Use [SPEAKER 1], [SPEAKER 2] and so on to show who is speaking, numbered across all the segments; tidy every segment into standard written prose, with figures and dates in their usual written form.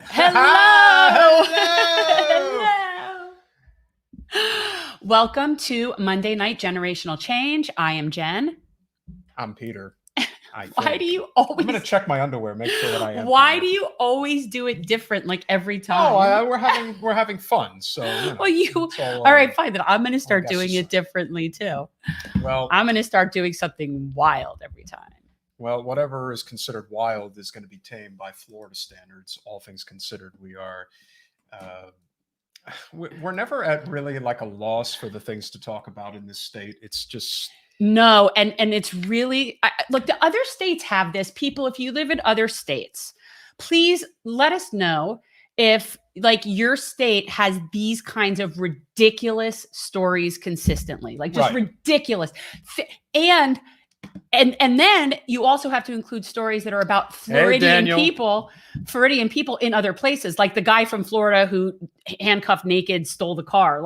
[SPEAKER 1] Hello.
[SPEAKER 2] Hello.
[SPEAKER 1] Hello. Welcome to Monday Night Generational Change. I am Jen.
[SPEAKER 2] I'm Peter.
[SPEAKER 1] Why do you always?
[SPEAKER 2] I'm going to check my underwear, make sure that I am.
[SPEAKER 1] Why do you always do it different, like every time?
[SPEAKER 2] Oh, we're having fun. So,
[SPEAKER 1] all right, fine. Then I'm going to start doing it differently too.
[SPEAKER 2] Well,
[SPEAKER 1] I'm going to start doing something wild every time.
[SPEAKER 2] Well, whatever is considered wild is going to be tamed by Florida standards. All things considered, we're never at really like a loss for the things to talk about in this state. It's just.
[SPEAKER 1] No, and it's really, look, the other states have this. People, if you live in other states, please let us know if like your state has these kinds of ridiculous stories consistently, like just ridiculous. And then you also have to include stories that are about Floridian people in other places, like the guy from Florida who handcuffed naked stole the car,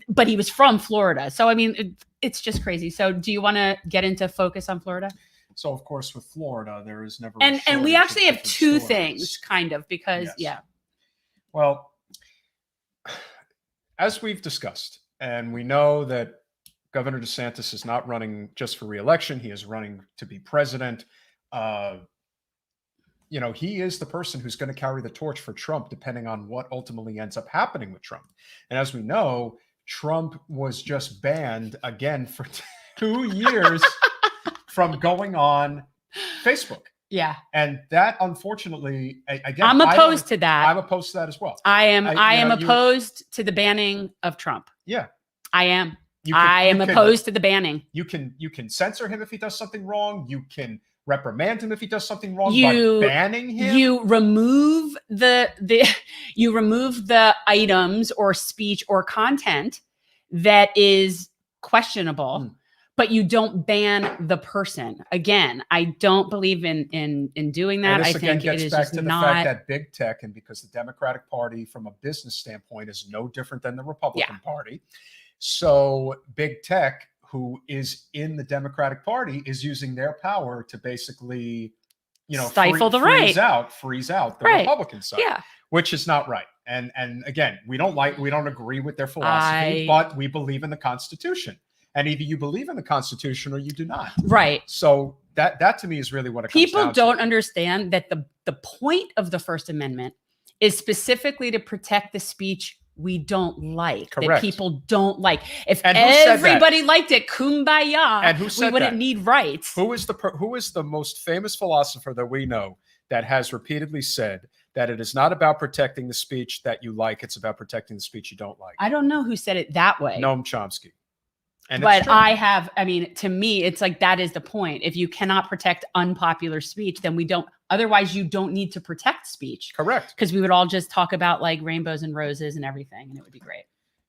[SPEAKER 1] but he was from Florida. So, I mean, it's just crazy. So do you want to get into focus on Florida?
[SPEAKER 2] So, of course, with Florida, there is never.
[SPEAKER 1] And we actually have two things, kind of, because, yeah.
[SPEAKER 2] Well, as we've discussed, and we know that Governor DeSantis is not running just for re-election. He is running to be president. He is the person who's going to carry the torch for Trump, depending on what ultimately ends up happening with Trump. And as we know, Trump was just banned again for 2 years from going on Facebook.
[SPEAKER 1] Yeah.
[SPEAKER 2] And that, unfortunately, again,
[SPEAKER 1] I'm opposed to that.
[SPEAKER 2] I'm opposed to that as well.
[SPEAKER 1] I am opposed to the banning of Trump.
[SPEAKER 2] Yeah.
[SPEAKER 1] I am. I am opposed to the banning.
[SPEAKER 2] You can censor him if he does something wrong. You can reprimand him if he does something wrong. But banning him,
[SPEAKER 1] you remove the items or speech or content that is questionable, but you don't ban the person. Again, I don't believe in doing that. I think it is just not.
[SPEAKER 2] Fact that big tech, and because the Democratic Party, from a business standpoint, is no different than the Republican Party. So big tech, who is in the Democratic Party, is using their power to basically,
[SPEAKER 1] stifle
[SPEAKER 2] freeze out the Republican side, which is not right. And again, we don't agree with their philosophy, but we believe in the Constitution. And either you believe in the Constitution or you do not.
[SPEAKER 1] Right.
[SPEAKER 2] So that to me is really what it comes down to.
[SPEAKER 1] People don't understand that the point of the First Amendment is specifically to protect the speech we don't like.
[SPEAKER 2] Correct.
[SPEAKER 1] That people don't like. If everybody liked it, kumbaya,
[SPEAKER 2] and who said
[SPEAKER 1] we wouldn't need rights.
[SPEAKER 2] Who is the most famous philosopher that we know that has repeatedly said that it is not about protecting the speech that you like, it's about protecting the speech you don't like?
[SPEAKER 1] I don't know who said it that way.
[SPEAKER 2] Noam Chomsky. And
[SPEAKER 1] but to me, it's like that is the point. If you cannot protect unpopular speech, then otherwise you don't need to protect speech.
[SPEAKER 2] Correct.
[SPEAKER 1] Because we would all just talk about like rainbows and roses and everything, and it would be great.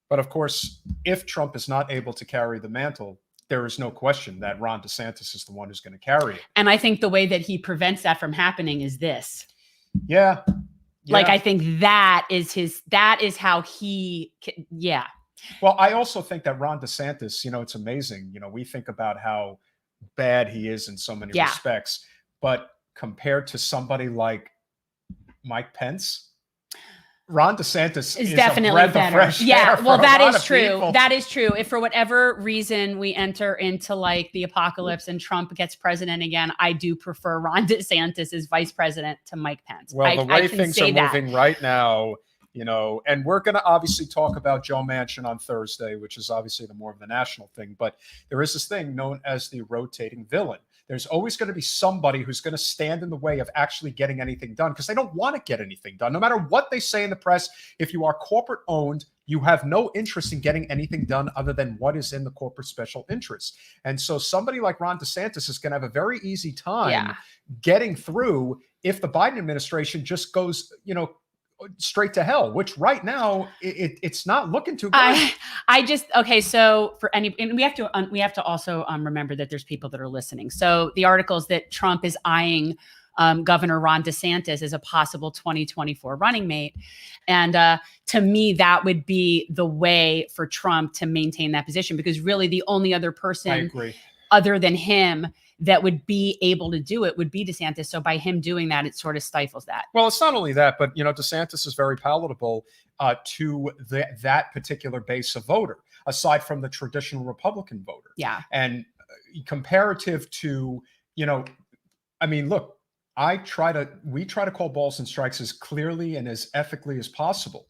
[SPEAKER 2] But of course, if Trump is not able to carry the mantle, there is no question that Ron DeSantis is the one who's going to carry it.
[SPEAKER 1] And I think the way that he prevents that from happening is this.
[SPEAKER 2] Yeah.
[SPEAKER 1] Like, I think that is how he,
[SPEAKER 2] Well, I also think that Ron DeSantis, it's amazing. We think about how bad he is in so many respects, but compared to somebody like Mike Pence, Ron DeSantis is definitely better.
[SPEAKER 1] Well, that is true. That is true. If for whatever reason we enter into like the apocalypse and Trump gets president again, I do prefer Ron DeSantis as vice president to Mike Pence.
[SPEAKER 2] Well, the way things are moving right now, and we're going to obviously talk about Joe Manchin on Thursday, which is obviously the more of the national thing. But there is this thing known as the rotating villain. There's always going to be somebody who's going to stand in the way of actually getting anything done because they don't want to get anything done. No matter what they say in the press, if you are corporate owned, you have no interest in getting anything done other than what is in the corporate special interest. And so somebody like Ron DeSantis is going to have a very easy time getting through if the Biden administration just goes, straight to hell, which right now it's not looking too good.
[SPEAKER 1] So for and we have to also remember that there's people that are listening. So the articles that Trump is eyeing Governor Ron DeSantis as a possible 2024 running mate, and to me that would be the way for Trump to maintain that position, because really the only other person other than him that would be able to do it would be DeSantis. So by him doing that, it sort of stifles that.
[SPEAKER 2] Well, it's not only that, but DeSantis is very palatable to that particular base of voter, aside from the traditional Republican voter.
[SPEAKER 1] Yeah.
[SPEAKER 2] And comparative to, I mean, look, we try to call balls and strikes as clearly and as ethically as possible.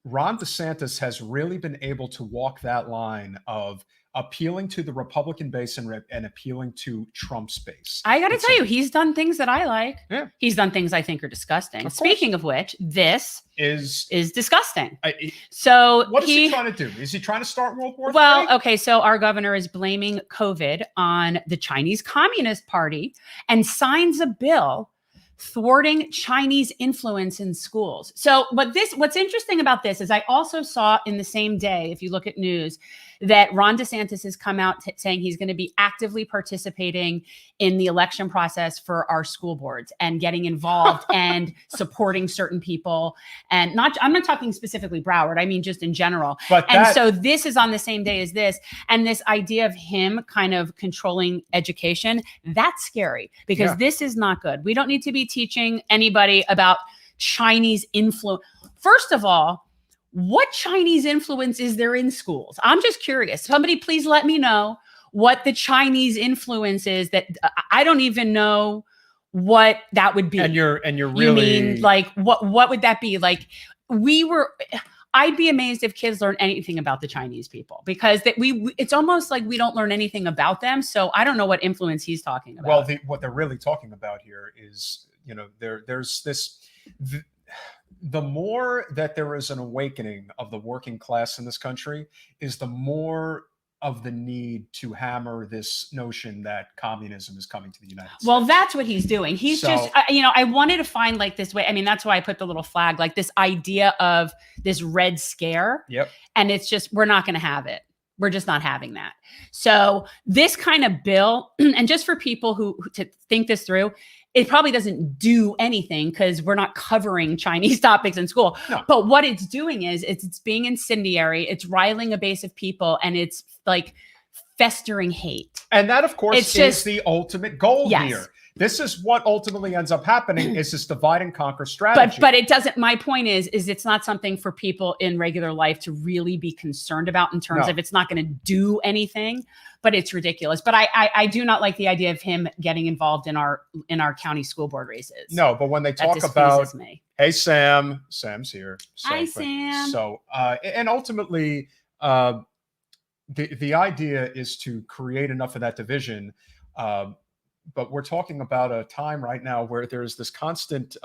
[SPEAKER 2] Ron DeSantis has really been able to walk that line of appealing to the Republican base and appealing to Trump's base.
[SPEAKER 1] I got to tell you, he's done things that I like.
[SPEAKER 2] Yeah.
[SPEAKER 1] He's done things I think are disgusting. Speaking of which, this is disgusting. So
[SPEAKER 2] what is he trying to do? Is he trying to start World War III?
[SPEAKER 1] Well, okay. So our governor is blaming COVID on the Chinese Communist Party and signs a bill thwarting Chinese influence in schools. So, what's interesting about this is I also saw in the same day, if you look at news, that Ron DeSantis has come out saying he's going to be actively participating in the election process for our school boards and getting involved and supporting certain people. And I'm not talking specifically Broward, I mean just in general. So this is on the same day as this. And this idea of him kind of controlling education, that's scary because this is not good. We don't need to be teaching anybody about Chinese influence. First of all, what Chinese influence is there in schools? I'm just curious. Somebody please let me know what the Chinese influence is that I don't even know what that would be.
[SPEAKER 2] And you're really,
[SPEAKER 1] you mean like what would that be? Like I'd be amazed if kids learn anything about the Chinese people because it's almost like we don't learn anything about them. So I don't know what influence he's talking about.
[SPEAKER 2] Well, what they're really talking about here is, there's this. The more that there is an awakening of the working class in this country is the more of the need to hammer this notion that communism is coming to the United States.
[SPEAKER 1] Well, that's what he's doing. He's I wanted to find like this way. I mean, that's why I put the little flag, like this idea of this red scare.
[SPEAKER 2] Yep.
[SPEAKER 1] And it's just, we're not going to have it. We're just not having that. So this kind of bill, and just for people who to think this through, it probably doesn't do anything because we're not covering Chinese topics in school. No. But what it's doing is it's being incendiary. It's riling a base of people, and it's like festering hate.
[SPEAKER 2] And that, of course, is the ultimate goal here. This is what ultimately ends up happening is this divide and conquer strategy.
[SPEAKER 1] But it doesn't, my point is it's not something for people in regular life to really be concerned about in terms of it's not going to do anything, but it's ridiculous. But I do not like the idea of him getting involved in our county school board races.
[SPEAKER 2] No, but when they talk about, hey, Sam's here. So,
[SPEAKER 1] hi, Sam.
[SPEAKER 2] So, and ultimately, the idea is to create enough of that division, but we're talking about a time right now where there's this constant,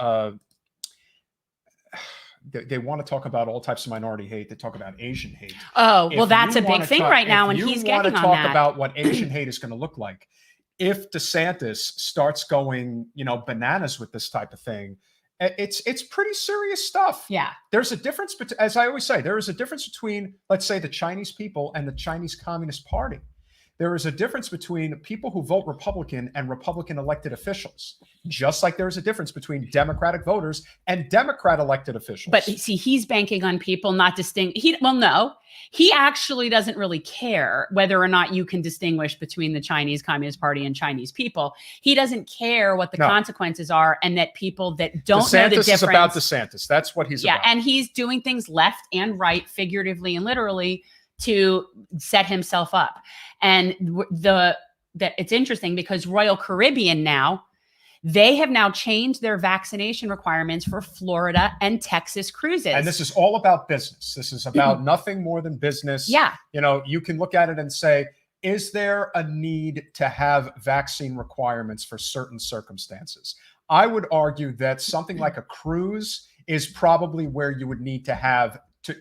[SPEAKER 2] they want to talk about all types of minority hate. They talk about Asian hate.
[SPEAKER 1] Oh, well, that's a big thing right now, and he's getting on that. If you want to talk
[SPEAKER 2] about what Asian hate is going to look like, if DeSantis starts going, bananas with this type of thing, it's pretty serious stuff.
[SPEAKER 1] Yeah.
[SPEAKER 2] There's a difference, as I always say, there is a difference between, let's say, the Chinese people and the Chinese Communist Party. There is a difference between people who vote Republican and Republican elected officials, just like there is a difference between Democratic voters and Democrat elected officials.
[SPEAKER 1] But see, he's banking on people not no, he actually doesn't really care whether or not you can distinguish between the Chinese Communist Party and Chinese people. He doesn't care what the consequences are, and that people that don't know the difference.
[SPEAKER 2] DeSantis is about DeSantis. That's what he's about.
[SPEAKER 1] Yeah, and he's doing things left and right, figuratively and literally, to set himself up. And it's interesting because Royal Caribbean they have now changed their vaccination requirements for Florida and Texas cruises.
[SPEAKER 2] And this is all about business. This is about nothing more than business.
[SPEAKER 1] Yeah.
[SPEAKER 2] You can look at it and say, is there a need to have vaccine requirements for certain circumstances? I would argue that something like a cruise is probably where you would need to have to.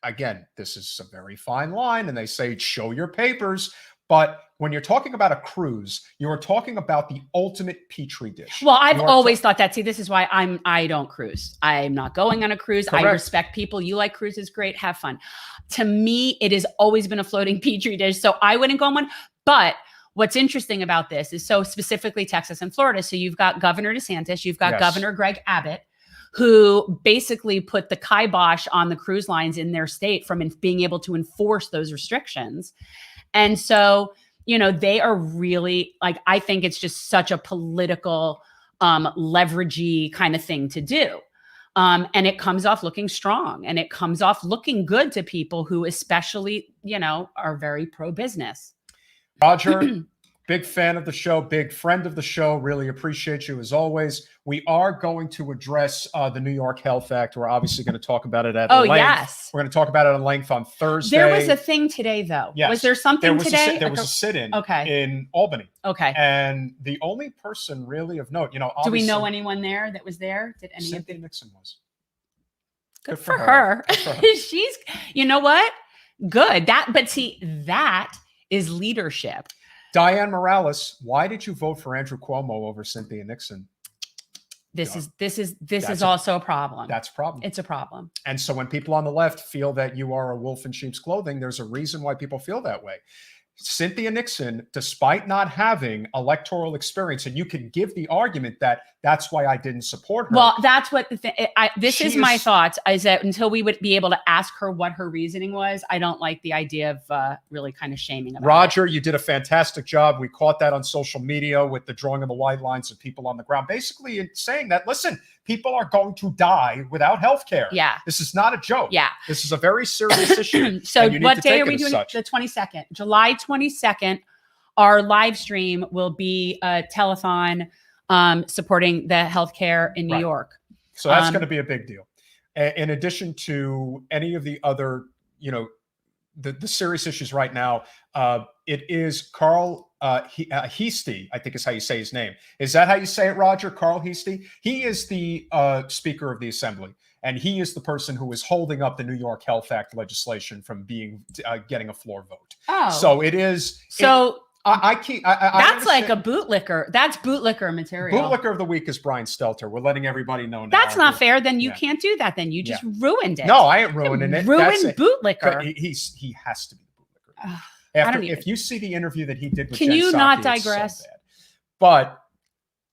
[SPEAKER 2] Again, this is a very fine line, and they say, show your papers. But when you're talking about a cruise, you're talking about the ultimate petri dish.
[SPEAKER 1] Well, I've always thought that. See, this is why I don't cruise. I'm not going on a cruise. Correct. I respect people. You like cruises, great, have fun. To me, it has always been a floating petri dish, so I wouldn't go on one. But what's interesting about this is so specifically Texas and Florida. So you've got Governor DeSantis, you've got Governor Greg Abbott, who basically put the kibosh on the cruise lines in their state from being able to enforce those restrictions. And so you know, they are really like, I think it's just such a political, leveragey kind of thing to do. And it comes off looking strong, and it comes off looking good to people who especially, you know, are very pro-business.
[SPEAKER 2] Roger, big fan of the show, big friend of the show. Really appreciate you as always. We are going to address the New York Health Act. We're obviously going to talk about it at length.
[SPEAKER 1] Yes.
[SPEAKER 2] We're going to talk about it at length on Thursday.
[SPEAKER 1] There was a thing today, though.
[SPEAKER 2] Yes.
[SPEAKER 1] Was there something today?
[SPEAKER 2] There was a sit-in
[SPEAKER 1] Okay.
[SPEAKER 2] in Albany.
[SPEAKER 1] Okay.
[SPEAKER 2] And the only person really of note, you know,
[SPEAKER 1] do we know anyone there that was there? Did any
[SPEAKER 2] Cynthia Nixon was.
[SPEAKER 1] Good for her. She's, you know what? Good. But see, that is leadership.
[SPEAKER 2] Diane Morales, why did you vote for Andrew Cuomo over Cynthia Nixon?
[SPEAKER 1] This is also a problem.
[SPEAKER 2] That's a problem.
[SPEAKER 1] It's a problem.
[SPEAKER 2] And so when people on the left feel that you are a wolf in sheep's clothing, there's a reason why people feel that way. Cynthia Nixon, despite not having electoral experience, and you can give the argument that that's why I didn't support her.
[SPEAKER 1] Well, that's what the thing. This is my thoughts. Is that until we would be able to ask her what her reasoning was, I don't like the idea of really kind of shaming about
[SPEAKER 2] Roger, you did a fantastic job. We caught that on social media with the drawing of the white lines of people on the ground, basically saying that, listen, people are going to die without health care.
[SPEAKER 1] Yeah.
[SPEAKER 2] This is not a joke.
[SPEAKER 1] Yeah.
[SPEAKER 2] This is a very serious issue.
[SPEAKER 1] So what day are we doing? The 22nd. July 22nd, our live stream will be a telethon supporting the healthcare in New York.
[SPEAKER 2] So that's going to be a big deal. In addition to any of the other, you know, the serious issues right now, it is Carl Heastie, I think is how you say his name. Is that how you say it, Roger? Carl Heastie? He is the Speaker of the Assembly, and he is the person who is holding up the New York Health Act legislation from getting a floor vote.
[SPEAKER 1] Oh.
[SPEAKER 2] So it is...
[SPEAKER 1] So...
[SPEAKER 2] that's
[SPEAKER 1] like a bootlicker. That's bootlicker material.
[SPEAKER 2] Bootlicker of the week is Brian Stelter. We're letting everybody know now.
[SPEAKER 1] That's not fair. Then you can't do that. Then you just ruined it.
[SPEAKER 2] No, I ain't ruining it.
[SPEAKER 1] Ruined bootlicker.
[SPEAKER 2] He has to be the bootlicker. If you see the interview that he did with
[SPEAKER 1] Can
[SPEAKER 2] Jen
[SPEAKER 1] you
[SPEAKER 2] Psaki,
[SPEAKER 1] not digress?
[SPEAKER 2] So but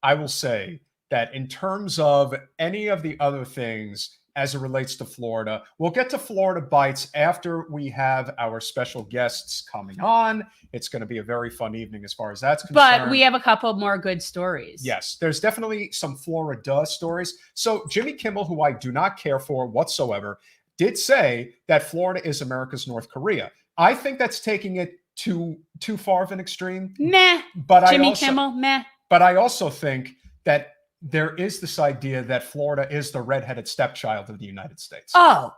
[SPEAKER 2] I will say that in terms of any of the other things as it relates to Florida, we'll get to Florida Bites after we have our special guests coming on. It's going to be a very fun evening as far as that's concerned.
[SPEAKER 1] But we have a couple more good stories.
[SPEAKER 2] Yes, there's definitely some Florida stories. So Jimmy Kimmel, who I do not care for whatsoever, did say that Florida is America's North Korea. I think that's taking it too far of an extreme.
[SPEAKER 1] Meh.
[SPEAKER 2] But
[SPEAKER 1] Jimmy Kimmel, meh.
[SPEAKER 2] But I also think that there is this idea that Florida is the redheaded stepchild of the United States.
[SPEAKER 1] Oh,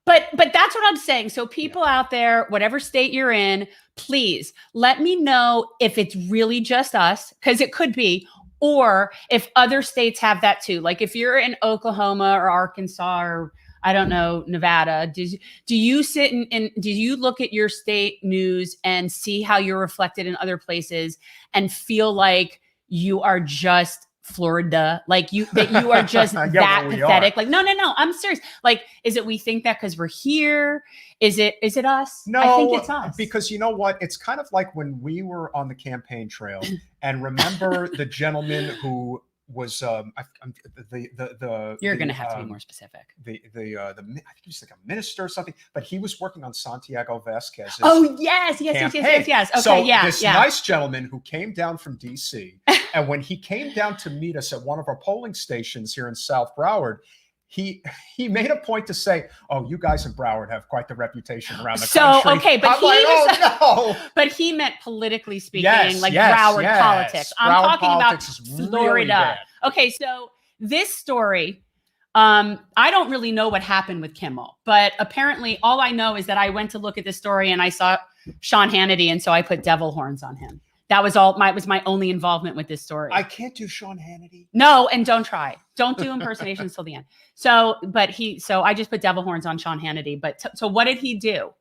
[SPEAKER 1] but that's what I'm saying. So people out there, whatever state you're in, please let me know if it's really just us, because it could be, or if other states have that too. Like if you're in Oklahoma or Arkansas or I don't know, Nevada, do you sit and do you look at your state news and see how you're reflected in other places and feel like you are just Florida, like you are just that pathetic? Like, no, I'm serious. Like, is it we think that because we're here? Is it us?
[SPEAKER 2] No,
[SPEAKER 1] I think it's us.
[SPEAKER 2] Because you know what? It's kind of like when we were on the campaign trail and remember the gentleman who was you're
[SPEAKER 1] going to have to be more specific.
[SPEAKER 2] I think he was like a minister or something, but he was working on Santiago Vasquez's
[SPEAKER 1] yes. Okay,
[SPEAKER 2] so
[SPEAKER 1] yeah.
[SPEAKER 2] This nice gentleman who came down from DC, and when he came down to meet us at one of our polling stations here in South Broward, he made a point to say, "Oh, you guys in Broward have quite the reputation around the country."
[SPEAKER 1] Okay, but but he meant politically speaking, Broward politics. I'm talking about Florida. Really okay, so this story, I don't really know what happened with Kimmel, but apparently all I know is that I went to look at this story and I saw Sean Hannity, and so I put devil horns on him. That was all. Was my only involvement with this story.
[SPEAKER 2] I can't do Sean Hannity.
[SPEAKER 1] No, and don't try. Don't do impersonations till the end. So I just put devil horns on Sean Hannity. But so what did he do?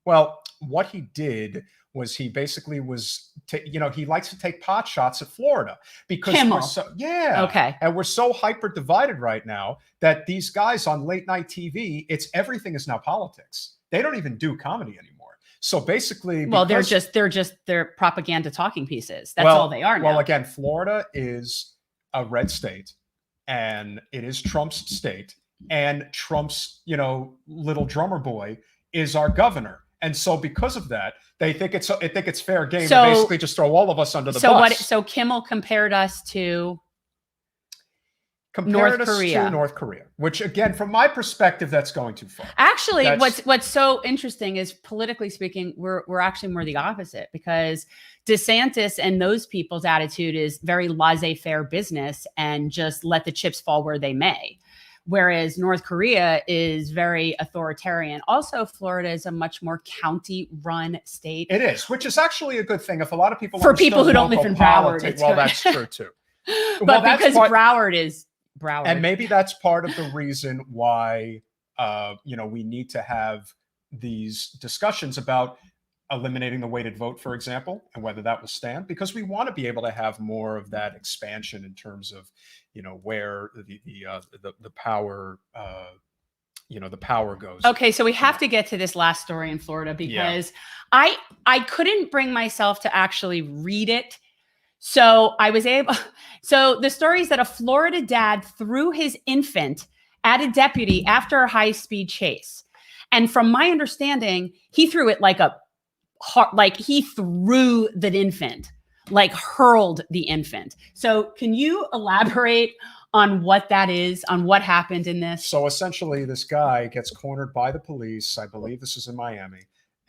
[SPEAKER 2] Well, what he did was he basically was, he likes to take pot shots at Florida because
[SPEAKER 1] Kimmel.
[SPEAKER 2] Okay. And we're so hyper divided right now that these guys on late night TV, everything is now politics. They don't even do comedy anymore. So basically,
[SPEAKER 1] they're propaganda talking pieces. That's all they are now.
[SPEAKER 2] Well, again, Florida is a red state, and it is Trump's state, and Trump's, little drummer boy is our governor. And so because of that, they think it's fair game to basically just throw all of us under the bus.
[SPEAKER 1] So Kimmel compared us to
[SPEAKER 2] North Korea, which again, from my perspective, that's going too far.
[SPEAKER 1] Actually, what's so interesting is, politically speaking, we're actually more the opposite, because DeSantis and those people's attitude is very laissez-faire business and just let the chips fall where they may. Whereas North Korea is very authoritarian. Also, Florida is a much more county-run state.
[SPEAKER 2] It is, which is actually a good thing. If a lot of people
[SPEAKER 1] for people who don't live in Broward,
[SPEAKER 2] well, that's true too.
[SPEAKER 1] But because Broward is Broward,
[SPEAKER 2] and maybe that's part of the reason why we need to have these discussions about eliminating the weighted vote, for example, and whether that will stand, because we want to be able to have more of that expansion in terms of, where the power, the power goes.
[SPEAKER 1] Okay, so we have to get to this last story in Florida, because I couldn't bring myself to actually read it. So so the story is that a Florida dad threw his infant at a deputy after a high-speed chase. And from my understanding, he threw it he threw the infant, hurled the infant. So can you elaborate on what that is, on what happened in this?
[SPEAKER 2] So essentially, this guy gets cornered by the police. I believe this is in Miami.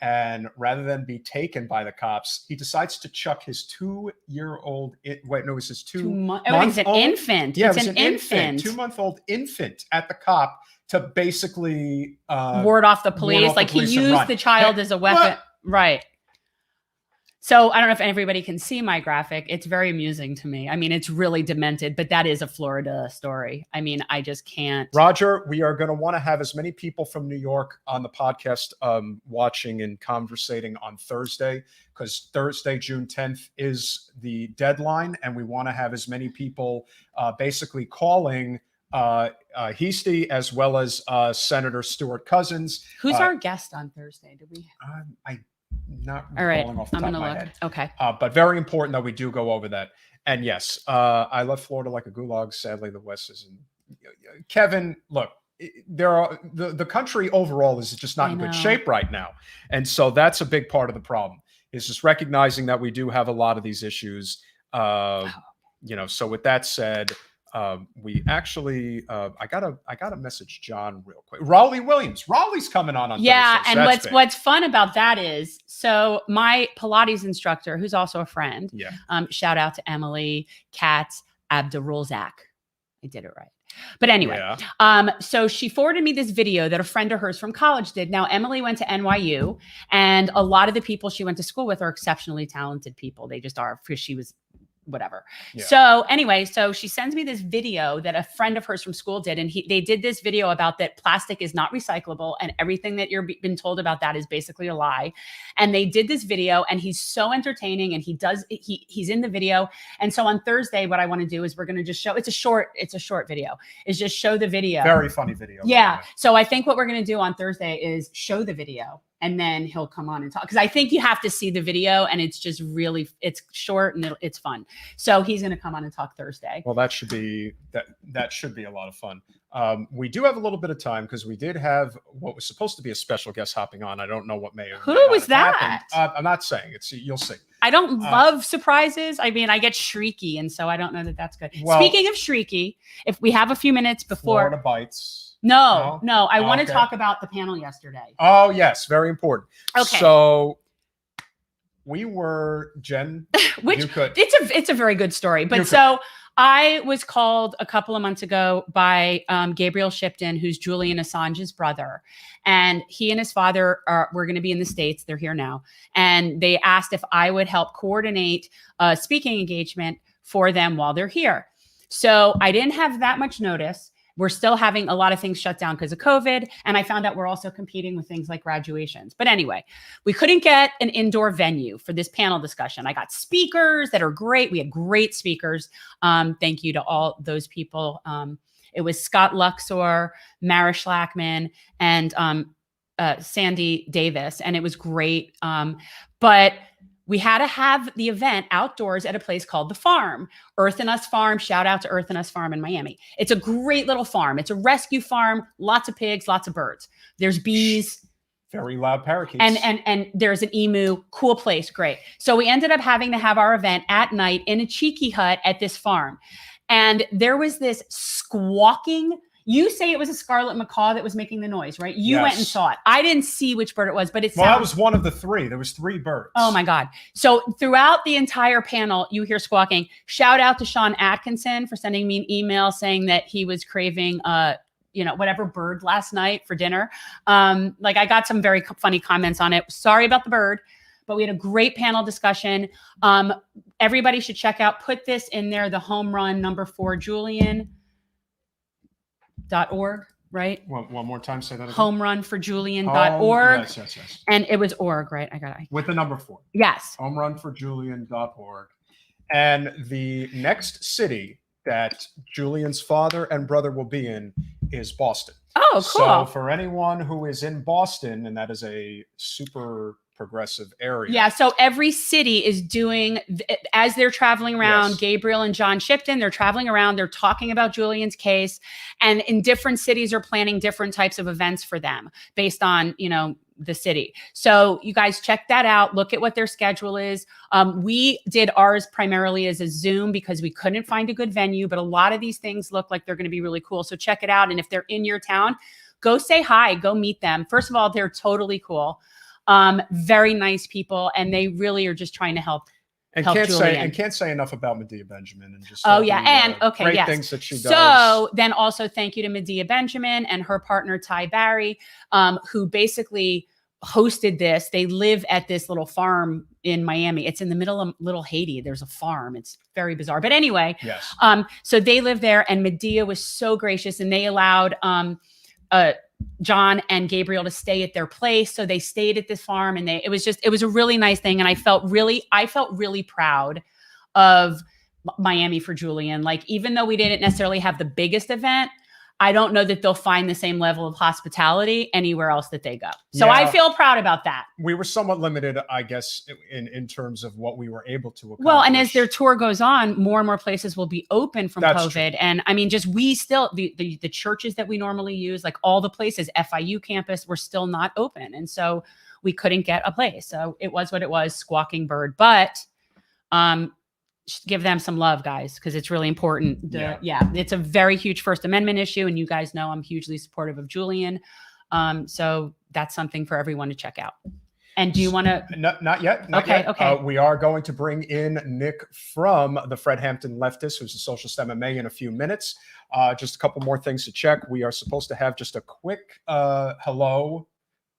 [SPEAKER 2] And rather than be taken by the cops, he decides to chuck his 2-year-old. It was his 2-month-old.
[SPEAKER 1] It's an infant.
[SPEAKER 2] Yeah,
[SPEAKER 1] it's an infant.
[SPEAKER 2] 2-month-old infant at the cop to basically
[SPEAKER 1] ward off the police. He used the child as a weapon. What? Right. So I don't know if everybody can see my graphic. It's very amusing to me. I mean, it's really demented, but that is a Florida story. I mean, I just can't.
[SPEAKER 2] Roger, we are going to want to have as many people from New York on the podcast watching and conversating on Thursday, because Thursday, June 10th is the deadline. And we want to have as many people basically calling Heastie, as well as Senator Stuart Cousins.
[SPEAKER 1] Who's our guest on Thursday? Do we?
[SPEAKER 2] Not
[SPEAKER 1] all right.
[SPEAKER 2] Off the top of my head.
[SPEAKER 1] Okay.
[SPEAKER 2] But very important that we do go over that. And yes, I love Florida like a gulag. Sadly, the West isn't. Kevin, look, the country overall is just not in good shape right now. And so that's a big part of the problem, is just recognizing that we do have a lot of these issues. So with that said, we actually I gotta message John real quick. Raleigh's coming on Thursday,
[SPEAKER 1] and what's fun about that is, so my Pilates instructor, who's also a friend, shout out to Emily Katz Abdurulzak. I did it right. But anyway, so she forwarded me this video that a friend of hers from college did. Now, Emily went to NYU, and a lot of the people she went to school with are exceptionally talented people. They just are, because she was whatever. Yeah. So anyway, so she sends me this video that a friend of hers from school did. And they did this video about that plastic is not recyclable. And everything that you're been told about that is basically a lie. And they did this video, and he's so entertaining, and he's in the video. And so on Thursday, what I want to do is we're going to just show, it's a short video, is just show the video.
[SPEAKER 2] Very funny video.
[SPEAKER 1] Yeah. So I think what we're going to do on Thursday is show the video, and then he'll come on and talk. Because I think you have to see the video, and it's just really, it's short and it's fun. So he's going to come on and talk Thursday.
[SPEAKER 2] Well, that should be a lot of fun. We do have a little bit of time, because we did have what was supposed to be a special guest hopping on. I don't know what may or
[SPEAKER 1] Who was that?
[SPEAKER 2] I'm not saying it's. You'll see.
[SPEAKER 1] I don't love surprises. I mean, I get shrieky, and so I don't know that that's good. Well, speaking of shrieky, if we have a few minutes before
[SPEAKER 2] Florida bites.
[SPEAKER 1] No. I want to talk about the panel yesterday.
[SPEAKER 2] Oh, yes. Very important.
[SPEAKER 1] Okay.
[SPEAKER 2] So we were, Jen,
[SPEAKER 1] it's a very good story. But so I was called a couple of months ago by Gabriel Shipton, who's Julian Assange's brother. And he and his father were going to be in the States. They're here now. And they asked if I would help coordinate a speaking engagement for them while they're here. So I didn't have that much notice. We're still having a lot of things shut down because of COVID. And I found out we're also competing with things like graduations. But anyway, we couldn't get an indoor venue for this panel discussion. I got speakers that are great. We had great speakers. Thank you to all those people. It was Scott Luxor, Mara Schlackman, and Sandy Davis. And it was great. But we had to have the event outdoors at a place called The Farm, Earth and Us Farm. Shout out to Earth and Us Farm in Miami. It's a great little farm. It's a rescue farm, lots of pigs, lots of birds. There's bees.
[SPEAKER 2] Very loud parakeets.
[SPEAKER 1] And there's an emu, cool place, great. So we ended up having to have our event at night in a cheeky hut at this farm. And there was this squawking. You say it was a scarlet macaw that was making the noise, right? You went and saw it. I didn't see which bird it was, but
[SPEAKER 2] that was one of the three. There was 3 birds.
[SPEAKER 1] Oh my God. So throughout the entire panel, you hear squawking. Shout out to Sean Atkinson for sending me an email saying that he was craving whatever bird last night for dinner. Like I got some very funny comments on it. Sorry about the bird, but we had a great panel discussion. Everybody should check out, put this in there, the home run number 4, Julian.org, right?
[SPEAKER 2] One more time, say that again.
[SPEAKER 1] Home run for Julian.org.
[SPEAKER 2] Yes.
[SPEAKER 1] And it was org, right? I got it.
[SPEAKER 2] With the number 4.
[SPEAKER 1] Yes.
[SPEAKER 2] Home run for Julian.org. And the next city that Julian's father and brother will be in is Boston.
[SPEAKER 1] Oh, cool.
[SPEAKER 2] So for anyone who is in Boston, and that is a super progressive area.
[SPEAKER 1] Yeah. So every city is doing, as they're traveling around, Gabriel and John Shipton, they're traveling around, they're talking about Julian's case, and in different cities are planning different types of events for them based on, the city. So you guys check that out. Look at what their schedule is. We did ours primarily as a Zoom because we couldn't find a good venue, but a lot of these things look like they're going to be really cool. So check it out. And if they're in your town, go say hi, go meet them. First of all, they're totally cool. Very nice people. And they really are just trying to help.
[SPEAKER 2] And can't say enough about Medea Benjamin and just great things that she does.
[SPEAKER 1] So then also thank you to Medea Benjamin and her partner Ty Barry, who basically hosted this. They live at this little farm in Miami. It's in the middle of Little Haiti. There's a farm. It's very bizarre. But anyway, so they live there, and Medea was so gracious, and they allowed John and Gabriel to stay at their place. So they stayed at this farm, and it was a really nice thing. And I felt really proud of Miami for Julian. Like, even though we didn't necessarily have the biggest event, I don't know that they'll find the same level of hospitality anywhere else that they go. So I feel proud about that.
[SPEAKER 2] We were somewhat limited, I guess, in terms of what we were able to accomplish.
[SPEAKER 1] Well, and as their tour goes on, more and more places will be open from COVID. True. And I mean, just we still, the churches that we normally use, like all the places, FIU campus, were still not open. And so we couldn't get a place. So it was what it was, squawking bird. But give them some love, guys, because it's really important. It's a very huge First Amendment issue, and you guys know I'm hugely supportive of Julian. So that's something for everyone to check out. And do you want to?
[SPEAKER 2] Not yet. Okay. We are going to bring in Nick from the Hampton Leftists, who's a Socialist MMA, in a few minutes. Just a couple more things to check. We are supposed to have just a quick hello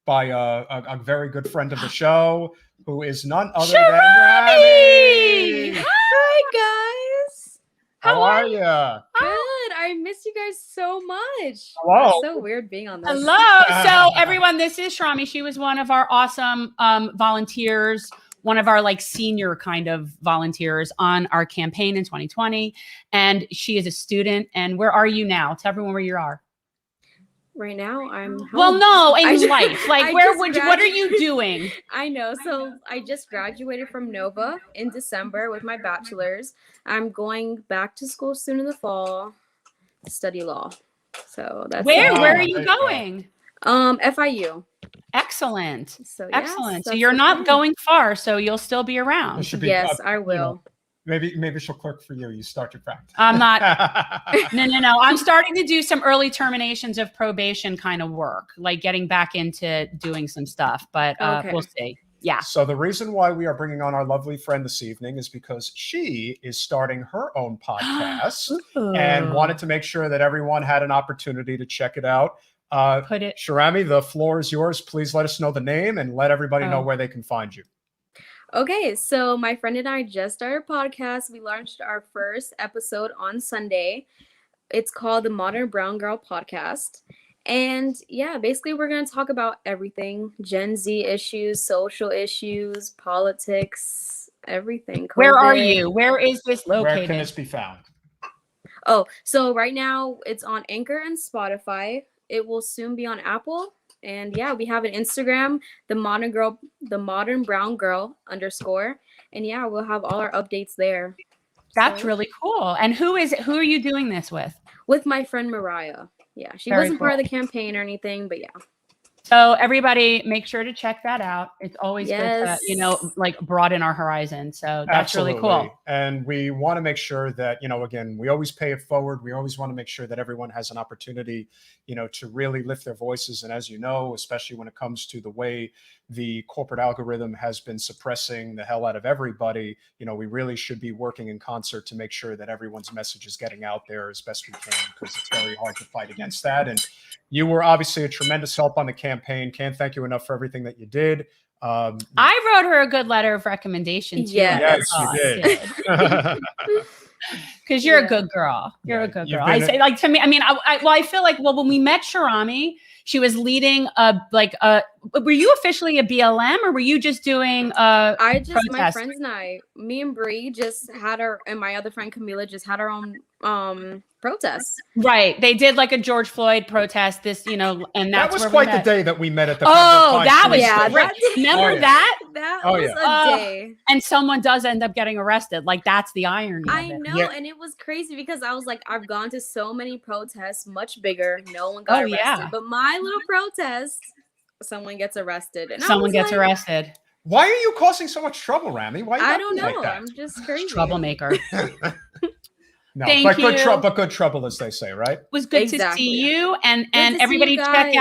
[SPEAKER 2] by a very good friend of the show, who is none other than Shirami.
[SPEAKER 3] Hi, guys.
[SPEAKER 2] How are you?
[SPEAKER 3] Good. I miss you guys so much.
[SPEAKER 2] Hello.
[SPEAKER 3] It's so weird being on this.
[SPEAKER 1] Hello. So everyone, this is Shirami. She was one of our awesome volunteers, one of our senior kind of volunteers on our campaign in 2020. And she is a student. And where are you now? Tell everyone where you are.
[SPEAKER 3] Right now, I'm home.
[SPEAKER 1] Well, no, in life. What are you doing?
[SPEAKER 3] I know. So I just graduated from Nova in December with my bachelor's. I'm going back to school soon in the fall to study law. So that's
[SPEAKER 1] where are you going?
[SPEAKER 3] FIU.
[SPEAKER 1] Excellent.
[SPEAKER 3] So
[SPEAKER 1] excellent. So you're not going far, so you'll still be around.
[SPEAKER 3] Yes, I will.
[SPEAKER 2] Maybe she'll clerk for you. You start your practice.
[SPEAKER 1] I'm not. No. I'm starting to do some early terminations of probation kind of work, like getting back into doing some stuff. But we'll see. Yeah.
[SPEAKER 2] So the reason why we are bringing on our lovely friend this evening is because she is starting her own podcast and wanted to make sure that everyone had an opportunity to check it out. Shirami, the floor is yours. Please let us know the name and let everybody know where they can find you.
[SPEAKER 3] Okay, so my friend and I just started a podcast. We launched our first episode on Sunday. It's called the Modern Brown Girl Podcast. And basically we're going to talk about everything. Gen Z issues, social issues, politics, everything. COVID.
[SPEAKER 1] Where are you? Where is this located?
[SPEAKER 2] Where can this be found?
[SPEAKER 3] Oh, so right now it's on Anchor and Spotify. It will soon be on Apple. And we have an Instagram, the Modern Brown Girl _. And we'll have all our updates there.
[SPEAKER 1] That's really cool. And who are you doing this with?
[SPEAKER 3] With my friend Mariah. Yeah, she wasn't part of the campaign or anything, but
[SPEAKER 1] So everybody, make sure to check that out. It's always good to,
[SPEAKER 3] Yes.
[SPEAKER 1] like broaden our horizon. So that's
[SPEAKER 2] Absolutely.
[SPEAKER 1] really cool.
[SPEAKER 2] And we want to make sure that, again, we always pay it forward. We always want to make sure that everyone has an opportunity, to really lift their voices. And as you know, especially when it comes to the way the corporate algorithm has been suppressing the hell out of everybody, we really should be working in concert to make sure that everyone's message is getting out there as best we can, because it's very hard to fight against that. And you were obviously a tremendous help on the campaign. Can't thank you enough for everything that you did.
[SPEAKER 1] I wrote her a good letter of recommendation too.
[SPEAKER 3] Yes,
[SPEAKER 2] you did.
[SPEAKER 1] Because you're a good girl. You're a good girl. I say, like, to me, I mean, I feel like, well, when we met Shirami, she was leading were you officially a BLM, or were you just doing
[SPEAKER 3] my
[SPEAKER 1] protest?
[SPEAKER 3] friends and I, me and Bree just had and my other friend Camila just had our own protests.
[SPEAKER 1] Right. They did like a George Floyd protest, and that's
[SPEAKER 2] that was
[SPEAKER 1] where
[SPEAKER 2] quite the day that we met at the
[SPEAKER 1] that was
[SPEAKER 2] great.
[SPEAKER 1] Remember that?
[SPEAKER 3] That was a day.
[SPEAKER 1] And someone does end up getting arrested. Like, that's the irony.
[SPEAKER 3] I know, and it was crazy because I was like, I've gone to so many protests, much bigger. No one got arrested. Yeah. But my little protest, someone gets arrested. And
[SPEAKER 1] someone gets arrested.
[SPEAKER 2] Why are you causing so much trouble, Rami? Why?
[SPEAKER 3] I don't know. Like I'm just crazy.
[SPEAKER 1] Troublemaker.
[SPEAKER 2] No,
[SPEAKER 1] Thank
[SPEAKER 2] but
[SPEAKER 1] you.
[SPEAKER 2] good trouble, as they say, right?
[SPEAKER 1] It was good to see you, and everybody check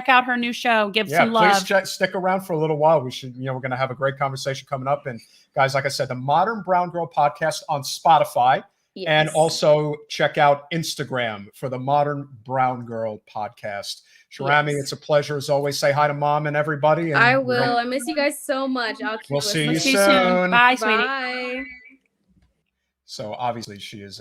[SPEAKER 1] out her new show. Give some love.
[SPEAKER 2] Please stick around for a little while. We should, we're going to have a great conversation coming up. And guys, like I said, the Modern Brown Girl podcast on Spotify, and also check out Instagram for the Modern Brown Girl podcast. Shirami, it's a pleasure as always. Say hi to Mom and everybody. And
[SPEAKER 3] I will. I miss you guys so much.
[SPEAKER 2] We'll see you soon.
[SPEAKER 1] Bye, sweetie.
[SPEAKER 3] Bye.
[SPEAKER 2] So obviously she is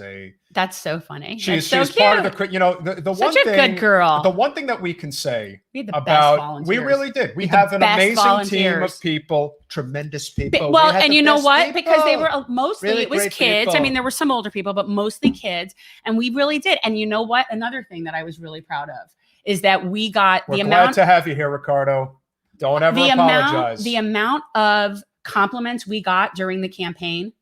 [SPEAKER 1] that's so funny.
[SPEAKER 2] She's
[SPEAKER 1] so
[SPEAKER 2] part of the
[SPEAKER 1] Such
[SPEAKER 2] one thing,
[SPEAKER 1] good girl.
[SPEAKER 2] The one thing that we can say
[SPEAKER 1] we
[SPEAKER 2] really did. We have an amazing team of people, tremendous people.
[SPEAKER 1] Well, and you know what?
[SPEAKER 2] People.
[SPEAKER 1] Because they were mostly,
[SPEAKER 2] really
[SPEAKER 1] it was kids.
[SPEAKER 2] People.
[SPEAKER 1] I mean, there were some older people, but mostly kids. And we really did. And you know what? Another thing that I was really proud of is that we got
[SPEAKER 2] We're glad to have you here, Ricardo. Don't ever apologize.
[SPEAKER 1] The amount of compliments we got during the campaign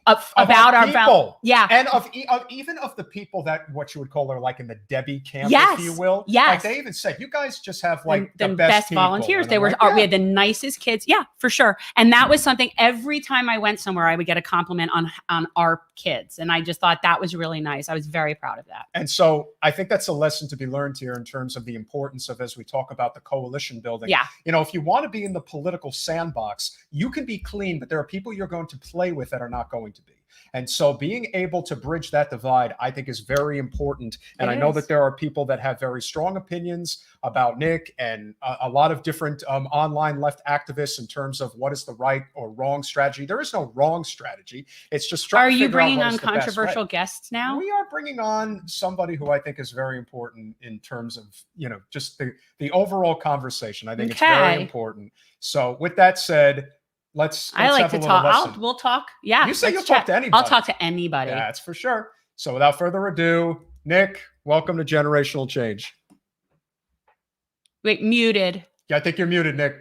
[SPEAKER 1] about our
[SPEAKER 2] people,
[SPEAKER 1] and
[SPEAKER 2] of even of the people that what you would call are like in the Debbie camp, if you will.
[SPEAKER 1] Yes,
[SPEAKER 2] like they even said, you guys just have like the
[SPEAKER 1] best volunteers. They were we had the nicest kids. Yeah, for sure. And that was something. Every time I went somewhere, I would get a compliment on our kids, and I just thought that was really nice. I was very proud of that.
[SPEAKER 2] And so I think that's a lesson to be learned here in terms of the importance of, as we talk about the coalition building.
[SPEAKER 1] Yeah,
[SPEAKER 2] if you want to be in the political sandbox, you can be clean, but there are people you're going to play with that are not going to be. And so being able to bridge that divide, I think, is very important. And I know that there are people that have very strong opinions about Nick and a lot of different online left activists in terms of what is the right or wrong strategy. There is no wrong strategy. It's just trying to figure out what is the best way. Are you bringing on
[SPEAKER 1] controversial guests now?
[SPEAKER 2] We are bringing on somebody who I think is very important in terms of, just the overall conversation. I think it's very important. So with that said, let's
[SPEAKER 1] I like to talk. We'll talk. Yeah.
[SPEAKER 2] You say you'll talk to anybody.
[SPEAKER 1] I'll talk to anybody.
[SPEAKER 2] Yeah, that's for sure. So without further ado, Nick, welcome to Generational Change.
[SPEAKER 1] Wait, muted.
[SPEAKER 2] Yeah, I think you're muted, Nick.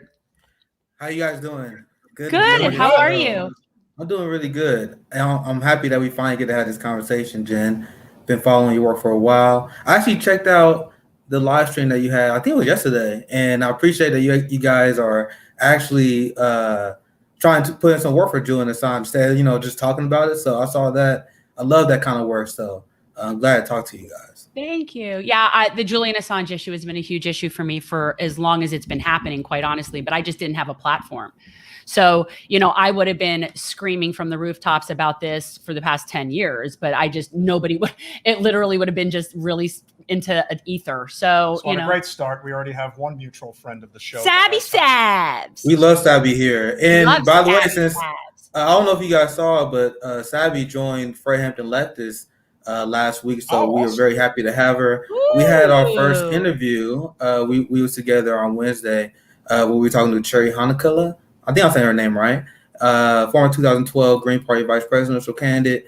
[SPEAKER 4] How you guys doing?
[SPEAKER 1] Good. How are you?
[SPEAKER 4] I'm doing really good. I'm happy that we finally get to have this conversation, Jen. Been following your work for a while. I actually checked out the live stream that you had. I think it was yesterday, and I appreciate that you guys are actually trying to put in some work for Julian Assange instead of, just talking about it. So I saw that. I love that kind of work. So I'm glad to talk to you guys.
[SPEAKER 1] Thank you. Yeah, the Julian Assange issue has been a huge issue for me for as long as it's been happening, quite honestly, but I just didn't have a platform. So, I would have been screaming from the rooftops about this for the past 10 years, but it literally would have been just really into an ether. So,
[SPEAKER 2] a great start. We already have one mutual friend of the show.
[SPEAKER 1] Sabby Sabs.
[SPEAKER 4] We love Sabby here. And by the way, since I don't know if you guys saw, but Sabby joined Hampton Leftists last week. So we were very happy to have her. Ooh. We had our first interview. We was together on Wednesday when we were talking to Cherry Hanakala. I think I'm saying her name right. Former 2012 Green Party vice presidential candidate.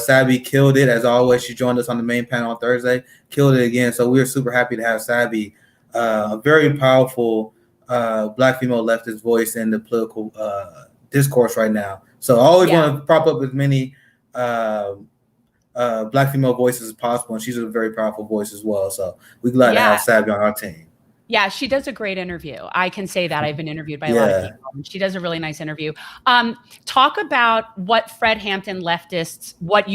[SPEAKER 4] Sabby killed it as always. She joined us on the main panel on Thursday. Killed it again. So we are super happy to have Sabby, a very powerful Black female leftist voice in the political discourse right now. So I always want to prop up as many Black female voices as possible, and she's a very powerful voice as well. So we're glad to have Sabby on our team.
[SPEAKER 1] Yeah, she does a great interview. I can say that. I've been interviewed by a lot of people. She does a really nice interview. Talk about what Fred Hampton Leftists, what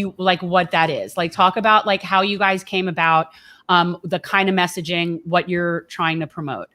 [SPEAKER 1] that is. Like, talk about like how you guys came about, the kind of messaging, what you're trying to promote.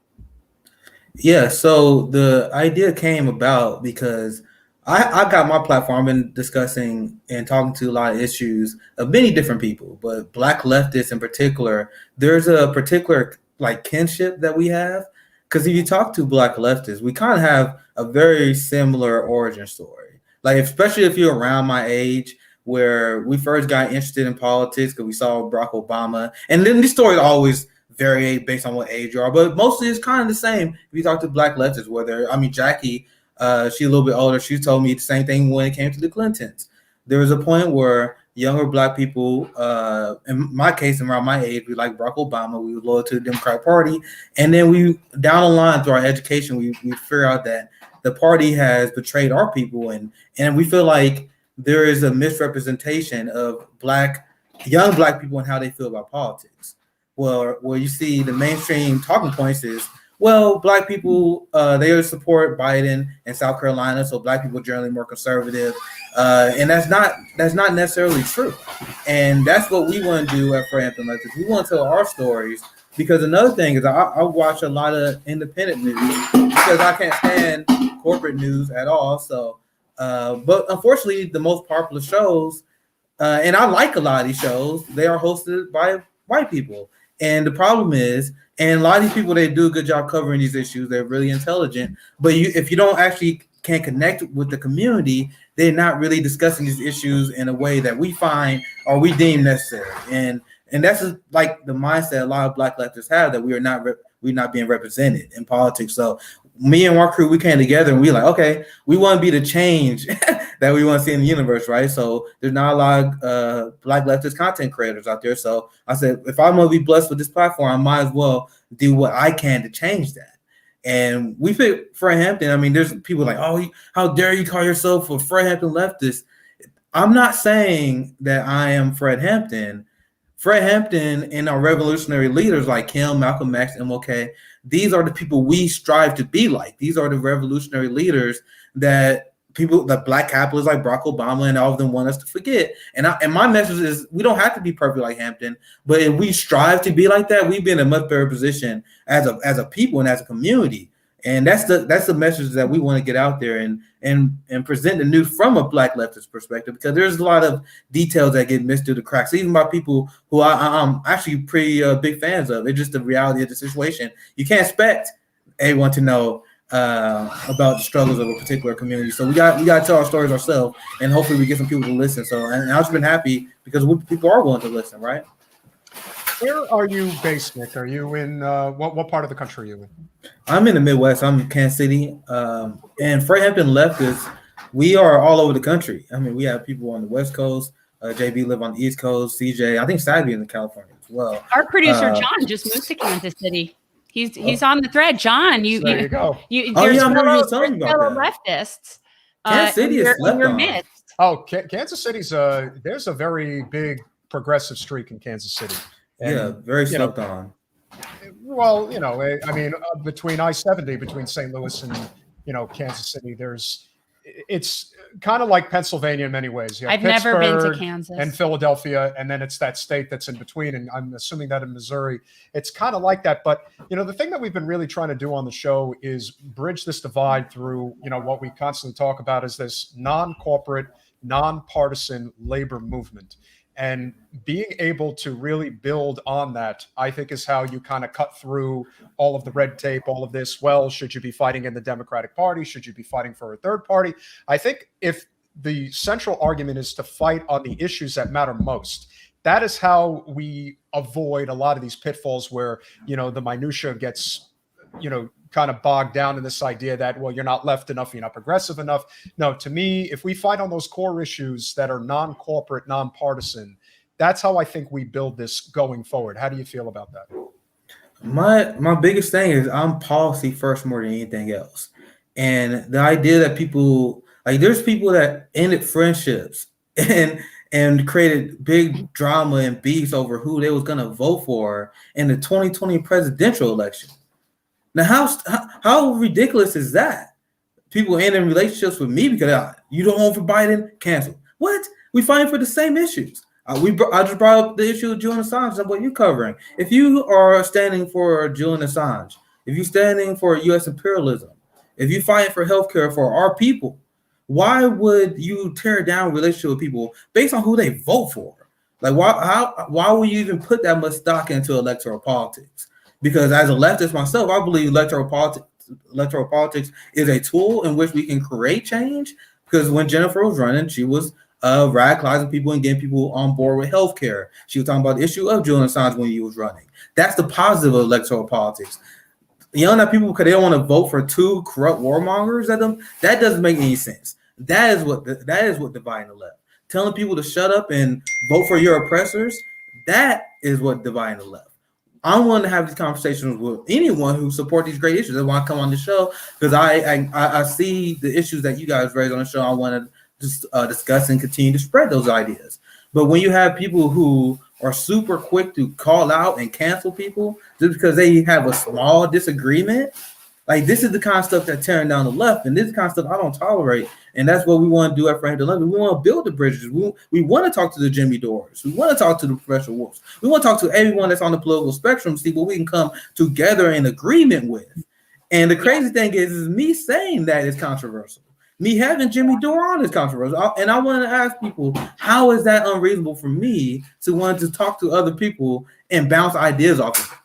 [SPEAKER 4] Yeah, so the idea came about because I got my platform. I've been discussing and talking to a lot of issues of many different people, but Black leftists in particular, there's a particular like kinship that we have. Because if you talk to Black leftists, we kind of have a very similar origin story. Like, especially if you're around my age, where we first got interested in politics because we saw Barack Obama. And then these stories always vary based on what age you are, but mostly it's kind of the same. If you talk to Black leftists, Jackie, she's a little bit older. She told me the same thing when it came to the Clintons. There was a point where younger Black people, in my case, around my age, we like Barack Obama. We were loyal to the Democratic Party. And then we, down the line through our education, we figure out that the party has betrayed our people. And we feel like there is a misrepresentation of young Black people and how they feel about politics. Well, you see the mainstream talking points is, well, Black people, they support Biden in South Carolina, so Black people are generally more conservative. And that's not necessarily true. And that's what we want to do at Hampton Leftists. We want to tell our stories, because another thing is I watch a lot of independent news because I can't stand corporate news at all. So, but unfortunately, the most popular shows, and I like a lot of these shows, they are hosted by white people. And the problem is, and a lot of these people, they do a good job covering these issues. They're really intelligent. But if you don't actually can connect with the community, they're not really discussing these issues in a way that we find or we deem necessary. And that's like the mindset a lot of Black leftists have, that we're not being represented in politics. So me and our crew, we came together and we like, okay, we want to be the change that we want to see in the universe, right? So there's not a lot of Black leftist content creators out there. So I said, if I'm going to be blessed with this platform, I might as well do what I can to change that. And we picked Fred Hampton. I mean, there's people like, oh, how dare you call yourself a Fred Hampton leftist? I'm not saying that I am Fred Hampton. Fred Hampton and our revolutionary leaders like him, Malcolm X, MLK, these are the people we strive to be like. These are the revolutionary leaders that Black capitalists like Barack Obama and all of them want us to forget. And my message is, we don't have to be perfect like Hampton, but if we strive to be like that, we'd be in a much better position as a people and as a community. And that's the message that we want to get out there and present the news from a Black leftist perspective, because there's a lot of details that get missed through the cracks, even by people who I'm actually pretty big fans of. It's just the reality of the situation. You can't expect everyone to know about the struggles of a particular community. So we got to tell our stories ourselves, and hopefully we get some people to listen. So, and I've just been happy because people are willing to listen, right?
[SPEAKER 2] Where are you based, Nick? Are you in what part of the country are you in?
[SPEAKER 4] I'm in the Midwest. I'm in Kansas City. And Fred Hampton Leftists, we are all over the country. I mean, we have people on the West Coast. JB live on the East Coast. CJ, I think Sadie in California as well.
[SPEAKER 1] Our producer John just moved to Kansas City. He's on the thread. John,
[SPEAKER 2] there you go.
[SPEAKER 1] There's fellow leftists.
[SPEAKER 4] Kansas City is slept on.
[SPEAKER 1] Midst.
[SPEAKER 2] Oh, Kansas City's there's a very big progressive streak in Kansas City. And,
[SPEAKER 4] very slept on.
[SPEAKER 2] Well, I mean, between I-70, between St. Louis and, Kansas City, it's kind of like Pennsylvania in many ways.
[SPEAKER 1] I've never been to Kansas.
[SPEAKER 2] And Philadelphia, and then it's that state that's in between, and I'm assuming that in Missouri, it's kind of like that. But, the thing that we've been really trying to do on the show is bridge this divide through, what we constantly talk about is this non-corporate, nonpartisan labor movement. And being able to really build on that, I think, is how you kind of cut through all of the red tape, all of this. Well, should you be fighting in the Democratic Party? Should you be fighting for a third party? I think if the central argument is to fight on the issues that matter most, that is how we avoid a lot of these pitfalls where, the minutia gets, kind of bogged down in this idea that, well, you're not left enough, you're not progressive enough. No, to me, if we fight on those core issues that are non-corporate, non-partisan, that's how I think we build this going forward. How do you feel about that?
[SPEAKER 4] My biggest thing is I'm policy first more than anything else. And the idea that people, like, there's people that ended friendships and created big drama and beefs over who they was going to vote for in the 2020 presidential election. Now, how ridiculous is that? People end in relationships with me because you don't vote for Biden, cancel. What? We fighting for the same issues. I just brought up the issue of Julian Assange and what you're covering. If you are standing for Julian Assange, if you're standing for U.S. imperialism, if you're fighting for healthcare for our people, why would you tear down relationship with people based on who they vote for? Like, why would you even put that much stock into electoral politics? Because as a leftist myself, I believe electoral politics is a tool in which we can create change. Because when Jennifer was running, she was radicalizing people and getting people on board with healthcare. She was talking about the issue of Julian Assange when he was running. That's the positive of electoral politics. Yelling at people because they don't want to vote for two corrupt warmongers at them, that doesn't make any sense. That is what dividing the left. Telling people to shut up and vote for your oppressors, that is what dividing the left. I want to have these conversations with anyone who support these great issues. They want to come on the show because I see the issues that you guys raise on the show. I want to just discuss and continue to spread those ideas. But when you have people who are super quick to call out and cancel people just because they have a small disagreement, like this is the kind of stuff that's tearing down the left, and this is the kind of stuff I don't tolerate. And that's what we want to do at Hampton Leftists. We want to build the bridges. We want to talk to the Jimmy Dores. We want to talk to the professional wolves. We want to talk to everyone that's on the political spectrum, see what we can come together in agreement with. And the crazy thing is me saying that is controversial. Me having Jimmy Dore on is controversial. And I want to ask people, how is that unreasonable for me to want to talk to other people and bounce ideas off of them?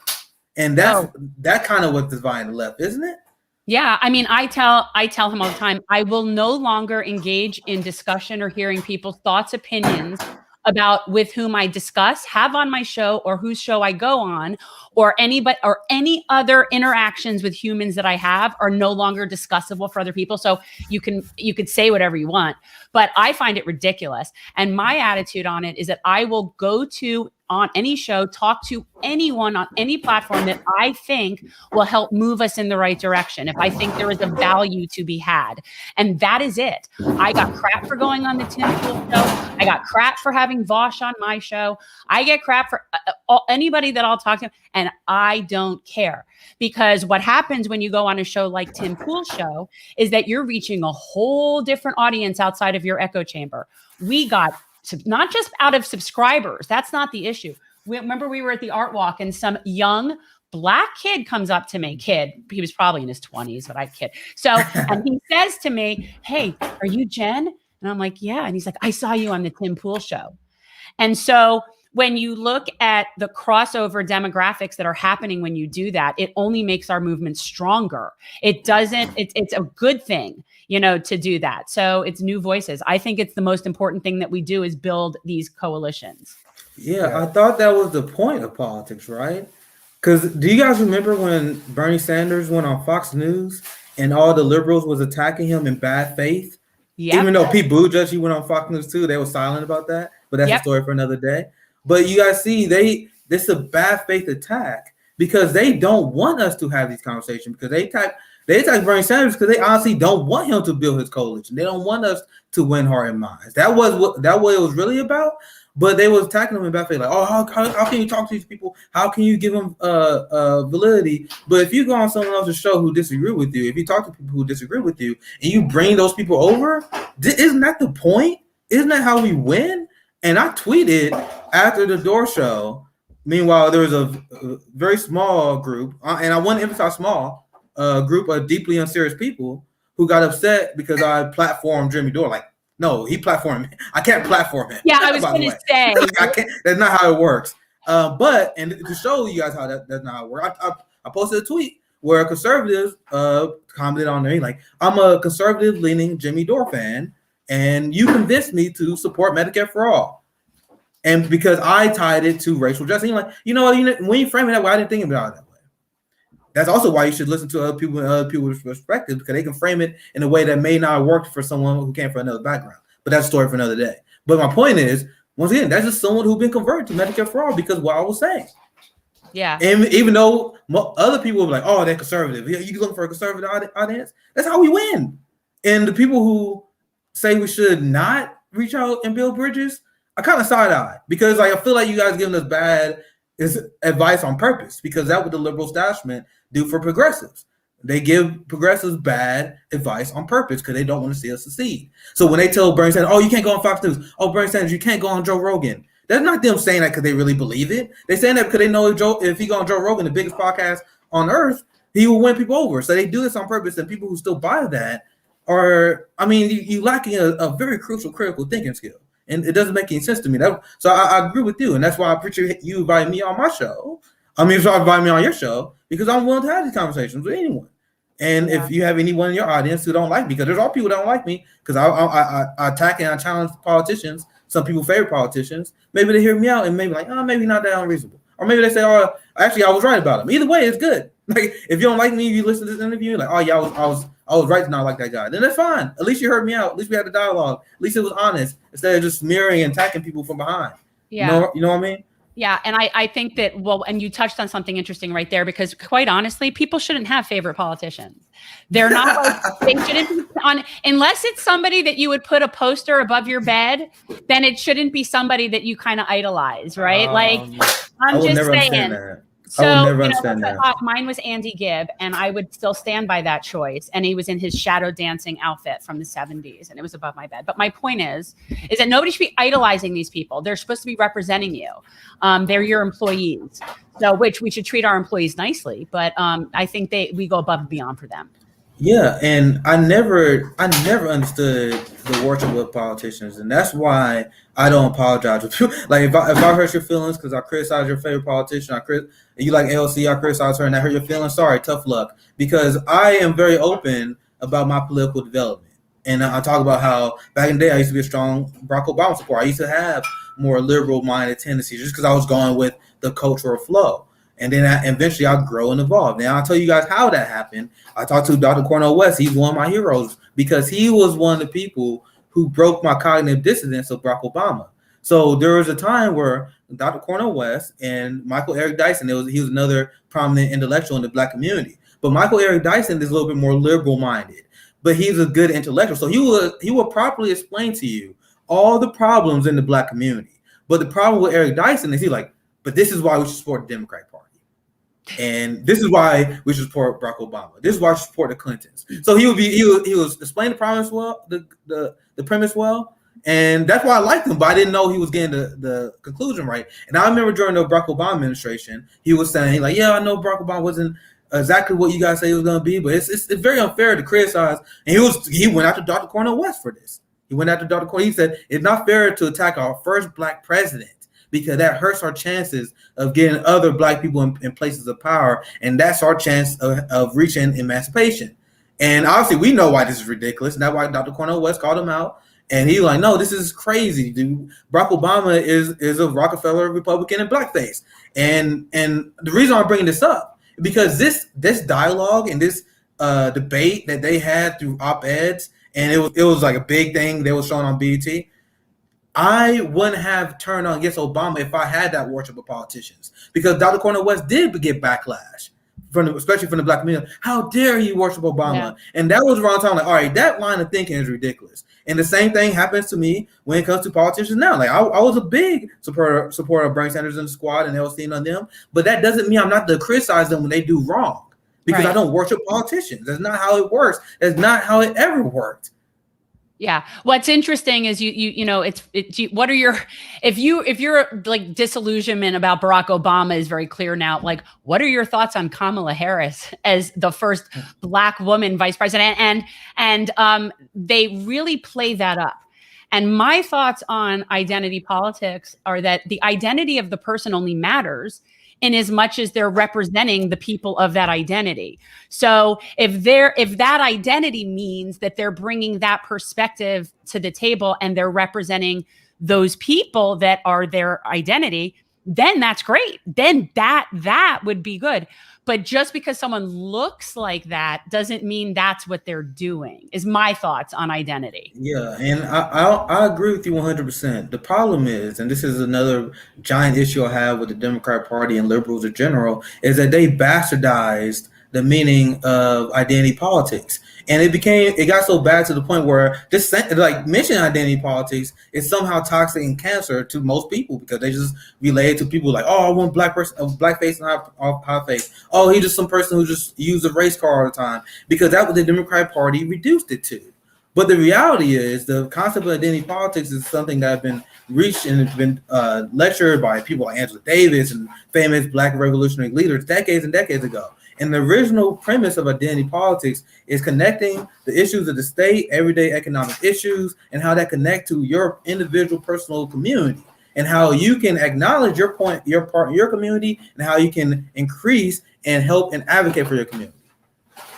[SPEAKER 4] And that kind of what dividing the left, isn't it?
[SPEAKER 1] Yeah, I mean, I tell him all the time, I will no longer engage in discussion or hearing people's thoughts, opinions about with whom I discuss, have on my show, or whose show I go on, or anybody or any other interactions with humans that I have are no longer discussable for other people. So you could say whatever you want, but I find it ridiculous. And my attitude on it is that I will go to on any show, talk to anyone on any platform that I think will help move us in the right direction. If I think there is a value to be had. And that is it. I got crap for going on the Tim Pool show. I got crap for having Vosh on my show. I get crap for anybody that I'll talk to. And I don't care, because what happens when you go on a show like Tim Pool's show is that you're reaching a whole different audience outside of your echo chamber. We got not just out of subscribers. That's not the issue. Remember we were at the art walk and some young Black kid comes up to me. He was probably in his 20s, but I kid. So, and he says to me, "Hey, are you Jen?" And I'm like, "Yeah." And he's like, "I saw you on the Tim Pool show." And so when you look at the crossover demographics that are happening when you do that, it only makes our movement stronger. It doesn't, it's a good thing, to do that. So it's new voices. I think it's the most important thing that we do is build these coalitions.
[SPEAKER 4] Yeah, I thought that was the point of politics, right? Because do you guys remember when Bernie Sanders went on Fox News and all the liberals was attacking him in bad faith? Yep. Even though Pete Buttigieg, he went on Fox News too, they were silent about that. But that's a story for another day. But you guys see, this is a bad faith attack because they don't want us to have these conversations, because they attack Bernie Sanders because they honestly don't want him to build his coalition. They don't want us to win heart and minds. That was what it was really about. But they was attacking them in bad faith, like, oh, how can you talk to these people? How can you give them validity? But if you go on someone else's show who disagree with you, if you talk to people who disagree with you, and you bring those people over, isn't that the point? Isn't that how we win? And I tweeted after the Door show. Meanwhile, there was a very small group, and I want to emphasize small, group of deeply unserious people who got upset because I platformed Jimmy Dore. Like, no, he platformed me. I can't platform him.
[SPEAKER 1] Yeah, I was going to say.
[SPEAKER 4] I can't. That's not how it works. But to show you guys how that's not how it works, I posted a tweet where conservatives commented on there, like, I'm a conservative-leaning Jimmy Dore fan, and you convinced me to support Medicare for all. And because I tied it to racial justice, like, when you frame it that way, I didn't think about it that way. That's also why you should listen to other people and other people's perspectives, because they can frame it in a way that may not have worked for someone who came from another background. But that's a story for another day. But my point is, once again, that's just someone who's been converted to Medicare for all because of what I was saying.
[SPEAKER 1] Yeah.
[SPEAKER 4] And even though other people will be like, oh, they're conservative. You looking for a conservative audience? That's how we win. And the people who say we should not reach out and build bridges, I kind of side eye because I feel like you guys giving us bad is advice on purpose, because that's what the liberal establishment do for progressives. They give progressives bad advice on purpose because they don't want to see us succeed. So when they tell Bernie Sanders, oh, you can't go on Fox News. Oh, Bernie Sanders, you can't go on Joe Rogan. That's not them saying that because they really believe it. They're saying that because they know if he go on Joe Rogan, the biggest podcast on earth, he will win people over. So they do this on purpose, and people who still buy that are, I mean, you lacking a very crucial critical thinking skill. And it doesn't make any sense to me. So I agree with you. And that's why I appreciate you inviting me on my show. I mean, so invite me on your show, because I'm willing to have these conversations with anyone. And if you have anyone in your audience who don't like me, because there's all people that don't like me, because I attack and I challenge politicians, some people favorite politicians, maybe they hear me out and maybe like, oh, maybe not that unreasonable. Or maybe they say, oh, actually, I was right about him. Either way, it's good. Like, if you don't like me, you listen to this interview, you're like, oh, yeah, I was right to not like that guy. Then that's fine. At least you heard me out. At least we had the dialogue. At least it was honest, instead of just smearing and attacking people from behind.
[SPEAKER 1] Yeah.
[SPEAKER 4] You know what I mean?
[SPEAKER 1] Yeah. And I think that, well, and you touched on something interesting right there, because quite honestly, people shouldn't have favorite politicians. They're not like, they shouldn't be on, unless it's somebody that you would put a poster above your bed, then it shouldn't be somebody that you kind of idolize, right? I'm just saying. So,
[SPEAKER 4] I would never understand that.
[SPEAKER 1] Mine was Andy Gibb, and I would still stand by that choice. And he was in his shadow dancing outfit from the 70s, and it was above my bed. But my point is that nobody should be idolizing these people. They're supposed to be representing you. They're your employees. So, which we should treat our employees nicely. But I think we go above and beyond for them.
[SPEAKER 4] Yeah, and I never understood the worship of politicians, and that's why I don't apologize with you. Like, if I hurt your feelings because I criticize your favorite politician, you like AOC, I criticize her, and I hurt your feelings. Sorry, tough luck. Because I am very open about my political development, and I talk about how back in the day I used to be a strong Barack Obama supporter. I used to have more liberal-minded tendencies just because I was going with the cultural flow. And then eventually I'll grow and evolve. Now I'll tell you guys how that happened. I talked to Dr. Cornel West. He's one of my heroes because he was one of the people who broke my cognitive dissonance of Barack Obama. So there was a time where Dr. Cornel West and Michael Eric Dyson, he was another prominent intellectual in the Black community. But Michael Eric Dyson is a little bit more liberal-minded, but he's a good intellectual. So he will properly explain to you all the problems in the Black community. But the problem with Eric Dyson is he's like, but this is why we should support the Democratic Party. And this is why we should support Barack Obama. This is why we should support the Clintons. So he was explaining the premise well, the premise well, and that's why I liked him. But I didn't know he was getting the conclusion right. And I remember during the Barack Obama administration, he was saying like, "Yeah, I know Barack Obama wasn't exactly what you guys say he was going to be, but it's very unfair to criticize." And he went after Dr. Cornel West for this. He went after Dr. Cornel. He said it's not fair to attack our first Black president, because that hurts our chances of getting other Black people in places of power, and that's our chance of reaching emancipation. And obviously, we know why this is ridiculous, and that's why Dr. Cornel West called him out. And he was like, no, this is crazy. Dude. Barack Obama is a Rockefeller Republican in blackface. And the reason I'm bringing this up is because this dialogue and this debate that they had through op-eds, and it was like a big thing they were showing on BET. I wouldn't have turned on against Obama if I had that worship of politicians, because Dr. Cornel West did get backlash, especially from the Black community. How dare you worship Obama? Yeah. And that was around time like, all right, that line of thinking is ridiculous. And the same thing happens to me when it comes to politicians now. Like I was a big supporter of Bernie Sanders and the squad and LC on them, but that doesn't mean I'm not to criticize them when they do wrong, because I don't worship politicians. That's not how it works. That's not how it ever worked.
[SPEAKER 1] Yeah. What's interesting is what are your, if you're like disillusionment about Barack Obama is very clear now, like, what are your thoughts on Kamala Harris as the first Black woman vice president? And they really play that up. And my thoughts on identity politics are that the identity of the person only matters in as much as they're representing the people of that identity. So if that identity means that they're bringing that perspective to the table and they're representing those people that are their identity, then that's great. Then that would be good. But just because someone looks like that doesn't mean that's what they're doing, is my thoughts on identity.
[SPEAKER 4] Yeah, and I agree with you 100%. The problem is, and this is another giant issue I have with the Democratic Party and liberals in general, is that they bastardized the meaning of identity politics. And it got so bad to the point where just like mentioning identity politics is somehow toxic and cancer to most people, because they just relate it to people like, oh, I want black face and hot face. Oh, he's just some person who just used a race car all the time, because that's what the Democratic Party reduced it to. But the reality is the concept of identity politics is something that has been reached and it's been lectured by people like Angela Davis and famous black revolutionary leaders decades and decades ago. And the original premise of identity politics is connecting the issues of the state, everyday economic issues, and how that connect to your individual personal community, and how you can acknowledge your part in your community, and how you can increase and help and advocate for your community.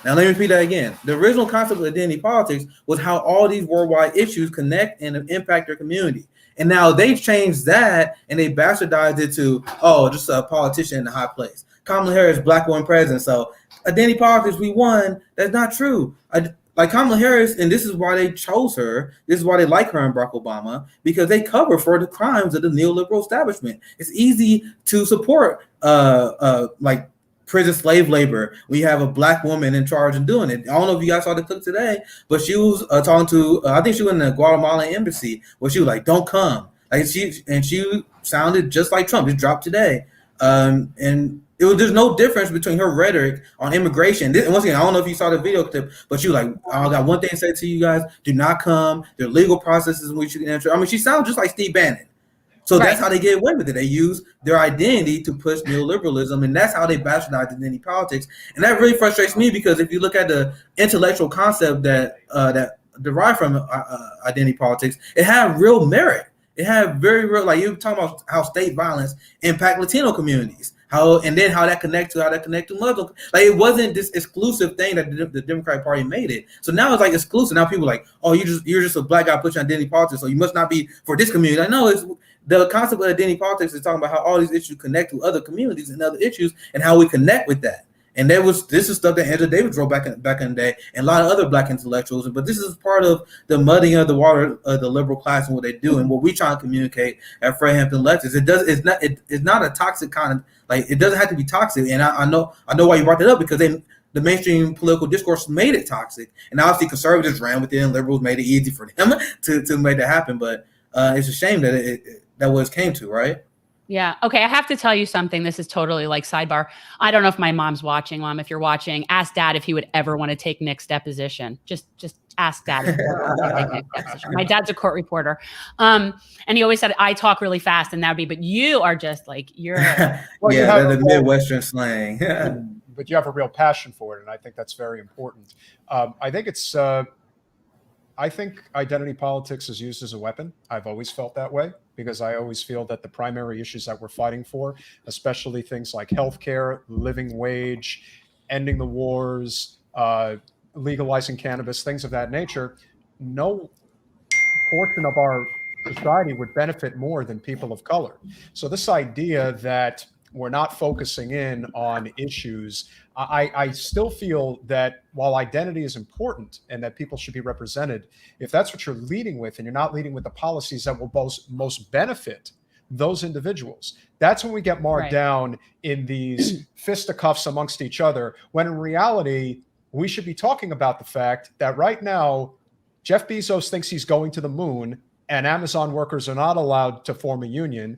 [SPEAKER 4] Now, let me repeat that again. The original concept of identity politics was how all these worldwide issues connect and impact your community. And now they've changed that and they bastardized it to, oh, just a politician in a high place. Kamala Harris, black woman president. So identity politics, we won. That's not true. Like Kamala Harris, and this is why they chose her. This is why they like her and Barack Obama, because they cover for the crimes of the neoliberal establishment. It's easy to support like prison slave labor. We have a black woman in charge of doing it. I don't know if you guys saw the clip today, but she was talking to, I think she was in the Guatemalan embassy, where she was like, "Don't come." Like she sounded just like Trump. It dropped today, and there's no difference between her rhetoric on immigration. And once again, I don't know if you saw the video clip, but she was like, "I got one thing to say to you guys: do not come. There are legal processes in which you can enter." I mean, she sounds just like Steve Bannon. So That's how they get away with it. They use their identity to push neoliberalism, and that's how they bastardize identity politics. And that really frustrates me, because if you look at the intellectual concept that derived from identity politics, it had real merit. It had very real, like you were talking about how state violence impact Latino communities, and then how that connect to Muslim. Like, it wasn't this exclusive thing that the Democratic Party made it. So now it's like exclusive. Now people are like, oh, you're just a black guy pushing identity politics, so you must not be for this community. I know it's the concept of identity politics is talking about how all these issues connect to other communities and other issues, and how we connect with that. And this is stuff that Angela Davis wrote back in the day, and a lot of other black intellectuals. But this is part of the muddying of the water of the liberal class and what they do, and what we try to communicate at Hampton Leftists. It's not a toxic kind of, like, it doesn't have to be toxic. And I know why you brought that up, because the mainstream political discourse made it toxic, and obviously conservatives ran with it, and liberals made it easy for them to make that happen. But it's a shame that that was came to, right?
[SPEAKER 1] Yeah. Okay. I have to tell you something. This is totally like sidebar. I don't know if my mom's watching. Mom, if you're watching, ask Dad if he would ever want to take Nick's deposition. Just ask Dad. If he would want to take Nick's deposition. My dad's a court reporter. And he always said, I talk really fast, and that'd be, but you are just like, you're.
[SPEAKER 4] Well, yeah, the Midwestern slang.
[SPEAKER 2] But you have a real passion for it. And I think that's very important. I think identity politics is used as a weapon. I've always felt that way, because I always feel that the primary issues that we're fighting for, especially things like healthcare, living wage, ending the wars, legalizing cannabis, things of that nature, no portion of our society would benefit more than people of color. So this idea that we're not focusing in on issues, I still feel that while identity is important and that people should be represented, if that's what you're leading with, and you're not leading with the policies that will most benefit those individuals, that's when we get marred down in these fisticuffs amongst each other, when in reality, we should be talking about the fact that right now, Jeff Bezos thinks he's going to the moon, and Amazon workers are not allowed to form a union.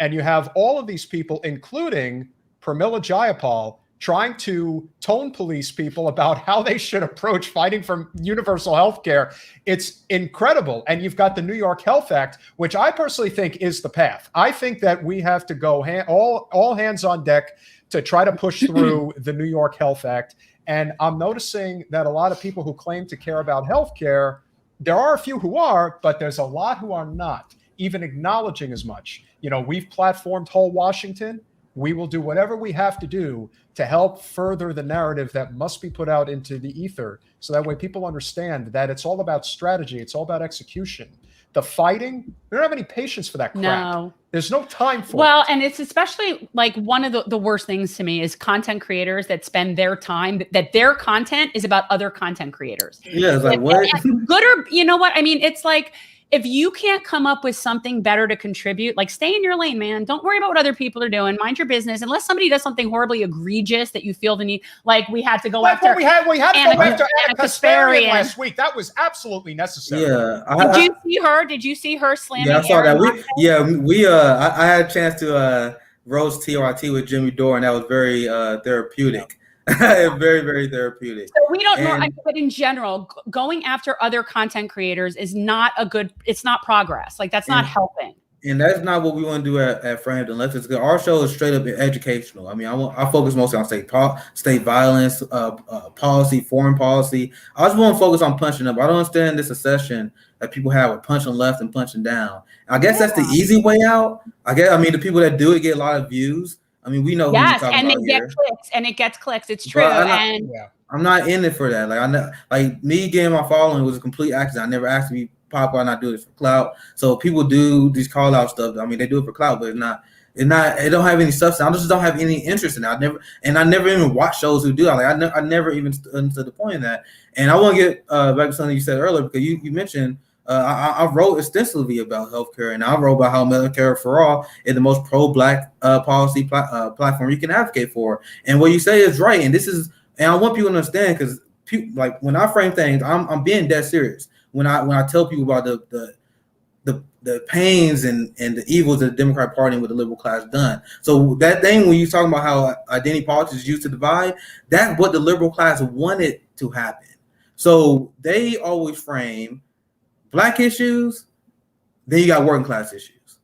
[SPEAKER 2] And you have all of these people, including Pramila Jayapal, trying to tone police people about how they should approach fighting for universal health care. It's incredible. And you've got the New York Health Act, which I personally think is the path. I think that we have to go all hands on deck to try to push through the New York Health Act. And I'm noticing that a lot of people who claim to care about health care, there are a few who are, but there's a lot who are not even acknowledging as much. You know, we've platformed Whole Washington. We will do whatever we have to do to help further the narrative that must be put out into the ether, so that way people understand that it's all about strategy. It's all about execution. The fighting, we don't have any patience for that crap.
[SPEAKER 1] No.
[SPEAKER 2] There's no time for it.
[SPEAKER 1] Well, and it's especially like one of the worst things to me is content creators that spend their time, that their content is about other content creators.
[SPEAKER 4] Yeah, it's like, what?
[SPEAKER 1] Good or, you know what? I mean, it's like, if you can't come up with something better to contribute, like stay in your lane, man. Don't worry about what other people are doing. Mind your business. Unless somebody does something horribly egregious that you feel the need, like we had to go after.
[SPEAKER 2] We had to go after Anna Kasparian
[SPEAKER 1] last
[SPEAKER 2] week. That was absolutely necessary.
[SPEAKER 4] Yeah.
[SPEAKER 1] Did you see her? Did you see her slamming?
[SPEAKER 4] Yeah, I saw that. I had a chance to roast TRT with Jimmy Dore, and that was very therapeutic. Very, very therapeutic.
[SPEAKER 1] So we don't know, but in general, going after other content creators is not it's not progress. Like that's not helping.
[SPEAKER 4] And that's not what we want to do at Hampton Leftists. Our show is straight up educational. I mean, I focus mostly on state violence, policy, foreign policy. I just want to focus on punching up. I don't understand this obsession that people have with punching left and punching down. I guess that's the easy way out. I mean, the people that do it get a lot of views. I mean, we know who you're talking about
[SPEAKER 1] and get clicks, and it gets clicks. It's true.
[SPEAKER 4] I'm not in it for that. Like me getting my following was a complete accident. I never asked to be popular, and I do this for clout. So people do these call out stuff. I mean, they do it for clout, but it don't have any substance. I just don't have any interest in it. I never even watch shows who do that. Like I never even understood the point of that. And I want to get back to something you said earlier, because you mentioned I wrote extensively about healthcare, and I wrote about how Medicare for All is the most pro-Black policy platform you can advocate for. And what you say is right, and I want people to understand, because like when I frame things, I'm being dead serious. When I tell people about the pains and the evils that the Democratic Party and what the liberal class done. So that thing when you talking about how identity politics is used to divide, that's what the liberal class wanted to happen. So they always frame Black issues, then you got working class issues.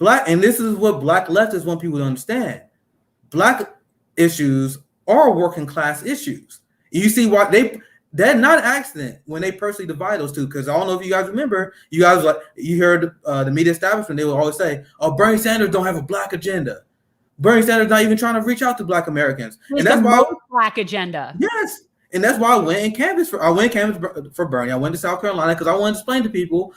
[SPEAKER 4] And this is what Black leftists want people to understand. Black issues are working class issues. You see why they're not an accident when they personally divide those two, because I don't know if you guys remember, you heard the media establishment, they would always say, oh, Bernie Sanders don't have a Black agenda. Bernie Sanders not even trying to reach out to Black Americans.
[SPEAKER 1] And that's why Black agenda.
[SPEAKER 4] Yes. And that's why I went and canvassed for Bernie. I went to South Carolina because I wanted to explain to people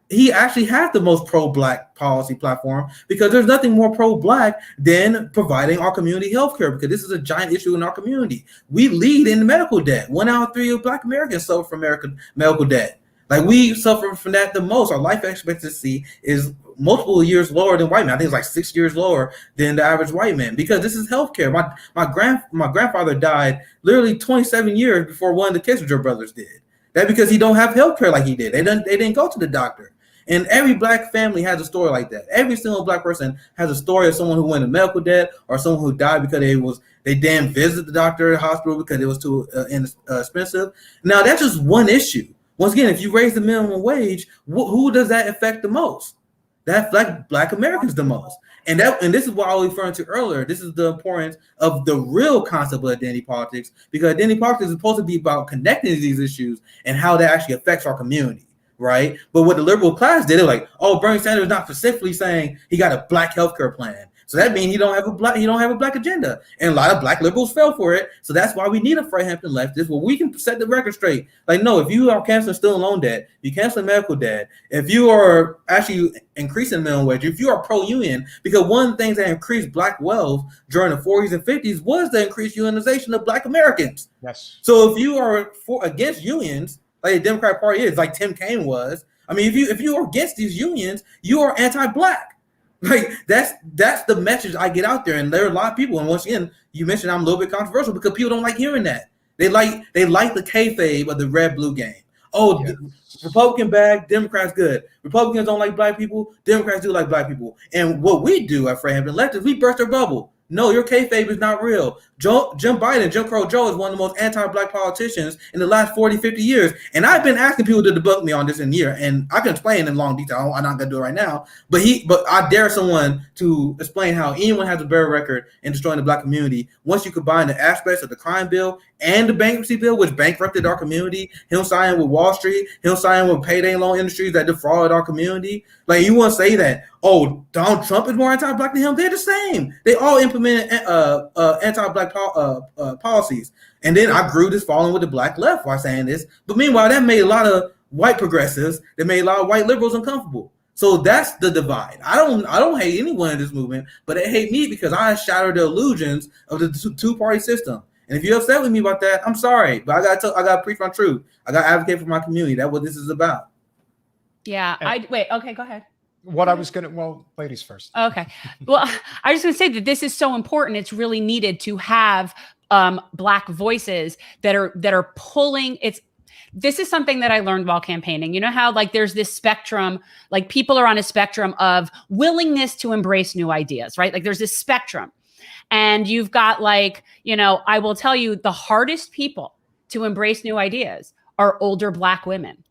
[SPEAKER 4] he actually has the most pro-Black policy platform, because there's nothing more pro-Black than providing our community health care, because this is a giant issue in our community. We lead in medical debt. 1 out of 3 of Black Americans suffer from medical debt. Like, we suffer from that the most. Our life expectancy is multiple years lower than white men. I think it's like 6 years lower than the average white man, because this is healthcare. My grandfather died literally 27 years before one of the Kissinger brothers did. That's because he don't have healthcare like he did. They didn't go to the doctor. And every Black family has a story like that. Every single Black person has a story of someone who went into medical debt, or someone who died because they didn't visit the doctor at the hospital because it was too expensive. Now, that's just one issue. Once again, if you raise the minimum wage, who does that affect the most? That Black Americans the most. And this is what I was referring to earlier. This is the importance of the real concept of identity politics, because identity politics is supposed to be about connecting these issues and how that actually affects our community, right? But what the liberal class did, they're like, oh, Bernie Sanders is not specifically saying he got a Black healthcare plan. So that means he don't have a Black agenda. And a lot of Black liberals fell for it. So that's why we need a Hampton Leftist, where we can set the record straight. Like, no, if you are canceling student loan debt, you canceling medical debt, if you are actually increasing minimum wage, if you are pro-union, because one of the things that increased Black wealth during the 40s and 50s was the increased unionization of Black Americans.
[SPEAKER 2] Yes.
[SPEAKER 4] So if you are against unions, like the Democratic Party is, like Tim Kaine was, I mean, if you are against these unions, you are anti-Black. Like, that's the message I get out there, and there are a lot of people. And once again, you mentioned I'm a little bit controversial because people don't like hearing that. They like the kayfabe of the red-blue game. Oh, yeah. Republican bad, Democrats good. Republicans don't like Black people, Democrats do like Black people. And what we do at Hampton Leftists, we burst their bubble. No, your kayfabe is not real. Jim Biden, Jim Crow Joe, is one of the most anti-Black politicians in the last 40, 50 years. And I've been asking people to debunk me on this in a year, and I can explain in long detail. I'm not going to do it right now. But I dare someone to explain how anyone has a better record in destroying the Black community once you combine the aspects of the crime bill and the bankruptcy bill, which bankrupted our community, him signing with Wall Street, him signing with payday loan industries that defrauded our community. Like, you want to say that, oh, Donald Trump is more anti-Black than him? They're the same. They all implemented anti-Black policies. And then I grew this following with the Black left while saying this. But meanwhile, that made a lot of white progressives, that made a lot of white liberals uncomfortable. So that's the divide. I don't hate anyone in this movement, but they hate me because I shattered the illusions of the two-party system. And if you're upset with me about that, I'm sorry, but I gotta preach my truth. I gotta advocate for my community. That's what this is about.
[SPEAKER 1] Yeah. Wait. Okay, go ahead.
[SPEAKER 2] Ladies first.
[SPEAKER 1] Okay. Well, I was going to say that this is so important. It's really needed to have Black voices that are pulling. This is something that I learned while campaigning. You know how like there's this spectrum, like people are on a spectrum of willingness to embrace new ideas, right? Like there's this spectrum. And you've got like, I will tell you the hardest people to embrace new ideas are older Black women.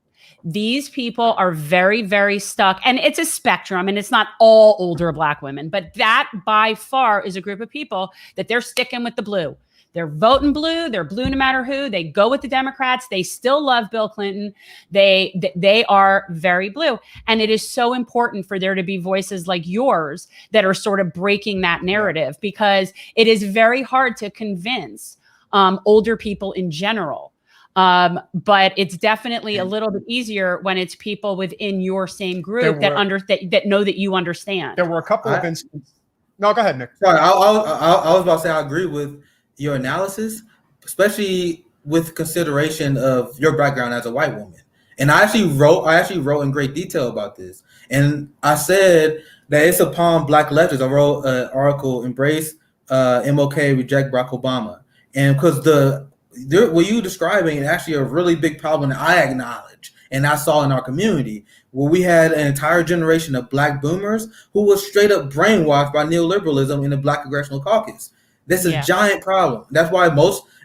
[SPEAKER 1] These people are very, very stuck. And it's a spectrum, and it's not all older Black women, but that by far is a group of people that they're sticking with the blue. They're voting blue. They're blue no matter who. They go with the Democrats. They still love Bill Clinton. They are very blue. And it is so important for there to be voices like yours that are sort of breaking that narrative, because it is very hard to convince older people in general. But it's definitely a little bit easier when it's people within your same group that know that you understand.
[SPEAKER 2] There were a couple of instances. No, go ahead, Nick.
[SPEAKER 4] Sorry, I was about to say I agree with your analysis, especially with consideration of your background as a white woman. And I actually wrote in great detail about this. And I said that it's upon Black leftists. I wrote an article, Embrace MOK, Reject Barack Obama. And because what you describing is actually a really big problem that I acknowledge and I saw in our community, where we had an entire generation of Black boomers who was straight up brainwashed by neoliberalism in the Black Congressional Caucus. That's a giant problem. That's why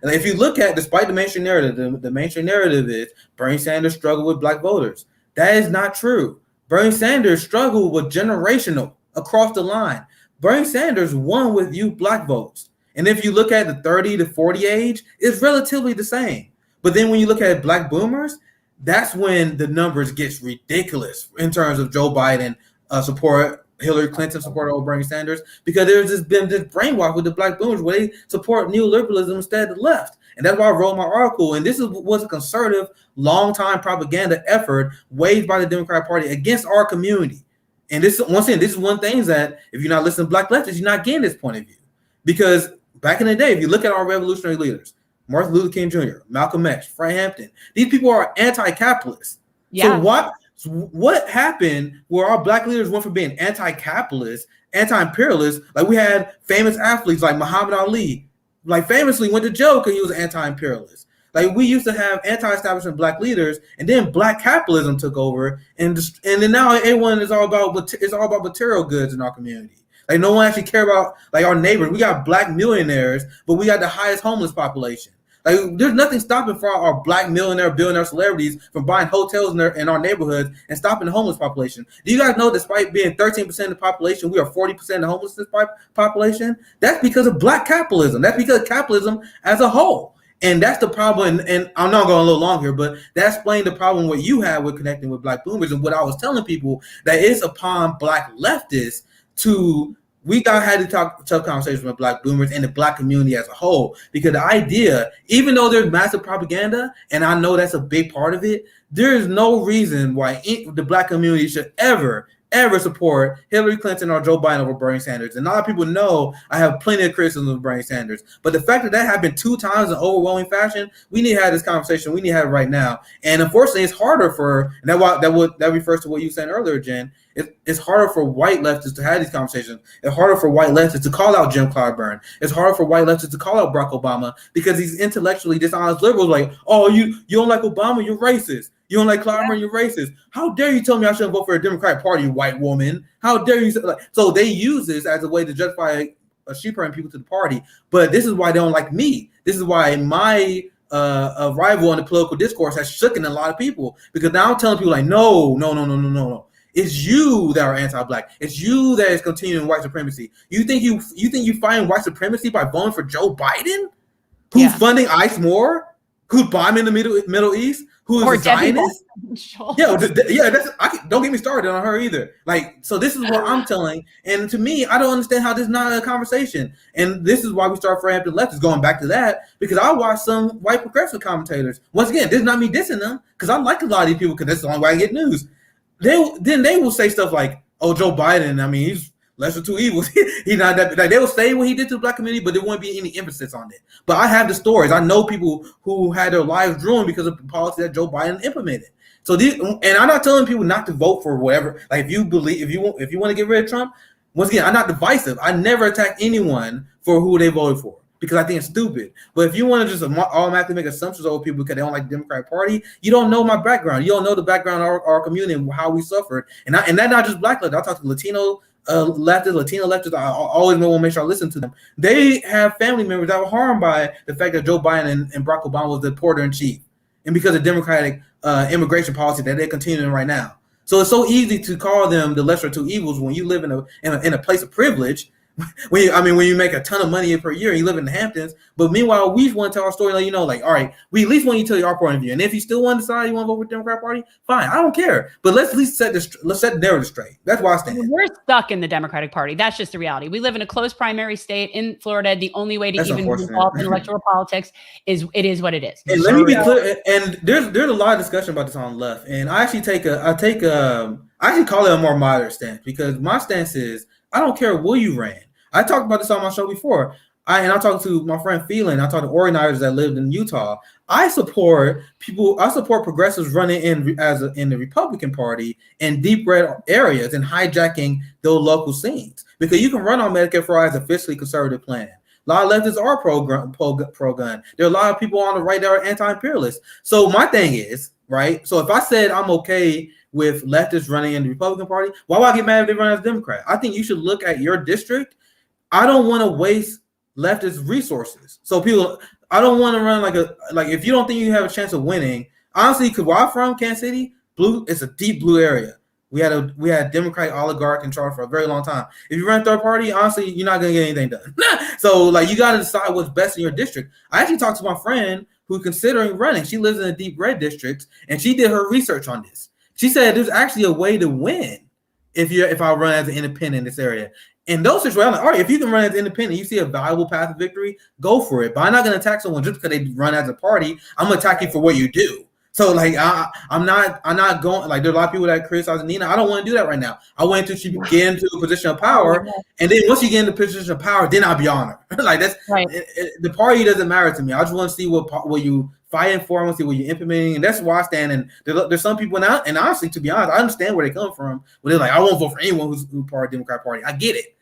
[SPEAKER 4] if you look at, despite the mainstream narrative, the mainstream narrative is Bernie Sanders struggled with Black voters. That is not true. Bernie Sanders struggled with generational across the line. Bernie Sanders won with youth Black votes. And if you look at the 30 to 40 age, it's relatively the same. But then when you look at Black boomers, that's when the numbers gets ridiculous in terms of Joe Biden support, Hillary Clinton support over Bernie Sanders, because there's been this brainwash with the Black boomers where they support neoliberalism instead of the left. And that's why I wrote my article. And this was a conservative, long-time propaganda effort waged by the Democratic Party against our community. And this is one thing that if you're not listening to Black leftists, you're not getting this point of view. Because back in the day, if you look at our revolutionary leaders, Martin Luther King Jr., Malcolm X, Fred Hampton, these people are anti-capitalist. Yeah. So what happened where our Black leaders went from being anti-capitalist, anti-imperialist? Like we had famous athletes like Muhammad Ali, like famously went to jail because he was anti-imperialist. Like we used to have anti-establishment Black leaders, and then Black capitalism took over, and then now everyone is all about material goods in our community. Like no one actually care about like our neighbors. We got Black millionaires, but we got the highest homeless population. Like there's nothing stopping for our Black billionaire celebrities from buying hotels in our neighborhoods and stopping the homeless population. Do you guys know, despite being 13% of the population, we are 40% of the homelessness population? That's because of Black capitalism. That's because of capitalism as a whole. And that's the problem. And I'm not going a little long here, but that explains the problem what you have with connecting with Black boomers. And what I was telling people, that it's upon Black leftists we had to talk tough conversations with Black boomers and the Black community as a whole, because the idea, even though there's massive propaganda, and I know that's a big part of it, there is no reason why the Black community should ever support Hillary Clinton or Joe Biden over Bernie Sanders. And a lot of people know I have plenty of criticism of Bernie Sanders, but the fact that happened 2 times in overwhelming fashion, we need to have this conversation. We need to have it right now. And unfortunately, it's harder that refers to what you said earlier, Jen. It's harder for white leftists to have these conversations. It's harder for white leftists to call out Jim Clyburn. It's harder for white leftists to call out Barack Obama, because these intellectually dishonest liberals like, oh, you don't like Obama, you're racist. You don't like Clyburn, you're racist. How dare you tell me I shouldn't vote for a Democratic Party, you white woman? How dare you? So they use this as a way to justify sheep-herding people to the party. But this is why they don't like me. This is why my arrival in the political discourse has shooken a lot of people, because now I'm telling people like, no. It's you that are anti-Black. It's you that is continuing white supremacy. You think you find white supremacy by voting for Joe Biden, who's funding ICE more, who's bombing the Middle East, who is a Zionist? Don't get me started on her either. Like, so this is what I'm telling. And to me, I don't understand how this is not a conversation. And this is why we start for Hampton Leftists, going back to that, because I watch some white progressive commentators. Once again, this is not me dissing them, because I like a lot of these people, because that's the only way I get news. Then they will say stuff like, "Oh, Joe Biden. I mean, lesser two evils. He's not that, like, they will say what he did to the black community, but there wouldn't be any emphasis on it. But I have the stories. I know people who had their lives ruined because of the policy that Joe Biden implemented. So and I'm not telling people not to vote for whatever. Like, if you want to get rid of Trump, once again, I'm not divisive. I never attack anyone for who they voted for, because I think it's stupid. But if you want to just automatically make assumptions over people because they don't like the Democratic Party, you don't know my background. You don't know the background of our community and how we suffered. And that's not just black leftists. I talk to Latino leftists. I always want to make sure I listen to them. They have family members that were harmed by the fact that Joe Biden and Barack Obama was the porter in chief, and because of Democratic immigration policy that they're continuing right now. So it's so easy to call them the lesser two evils when you live in a place of privilege. When you make a ton of money per year and you live in the Hamptons, but meanwhile we want to tell our story, like, all right, we at least want you to tell your point of view, and if you still want to decide you want to vote with the Democrat Party, fine, I don't care, but let's at least set the narrative straight. That's why I stand.
[SPEAKER 1] We're stuck in the Democratic Party. That's just the reality. We live in a closed primary state in Florida. The only way to even be involved in electoral politics is what it is.
[SPEAKER 4] And let me be clear. And there's a lot of discussion about this on the left, and I actually I actually call it a more moderate stance, because my stance is I don't care what you ran. I talked about this on my show before. I talked to my friend Phelan. I talked to organizers that lived in Utah. I support progressives running in the Republican Party in deep red areas and hijacking those local scenes, because you can run on Medicare for All as a fiscally conservative plan. A lot of leftists are pro-gun. There are a lot of people on the right that are anti-imperialist. So my thing is, right, so if I said I'm okay with leftists running in the Republican Party, why would I get mad if they run as a Democrat? I think you should look at your district. I don't want to waste leftist resources. So I don't want to run like if you don't think you have a chance of winning, honestly, because where I'm from, Kansas City, it's a deep blue area. We had a Democratic oligarch in charge for a very long time. If you run third party, honestly, you're not going to get anything done. So you got to decide what's best in your district. I actually talked to my friend who's considering running. She lives in a deep red district, and she did her research on this. She said there's actually a way to win if I run as an independent in this area. In those situations, I'm like, all right, if you can run as independent, you see a valuable path of victory, go for it. But I'm not going to attack someone just because they run as a party. I'm going to attack you for what you do. So I'm not going, like, there are a lot of people that criticize Nina. I don't want to do that right now. I want to get into a position of power, and then once you get into a position of power, then I'll be honored. Like, that's right. The party doesn't matter to me. I just want to see what you fighting for. I want to see what you're implementing, and that's why I stand. And there's some people now, and honestly, to be honest, I understand where they come from. But they're like, I won't vote for anyone who's part of the Democrat Party. I get it.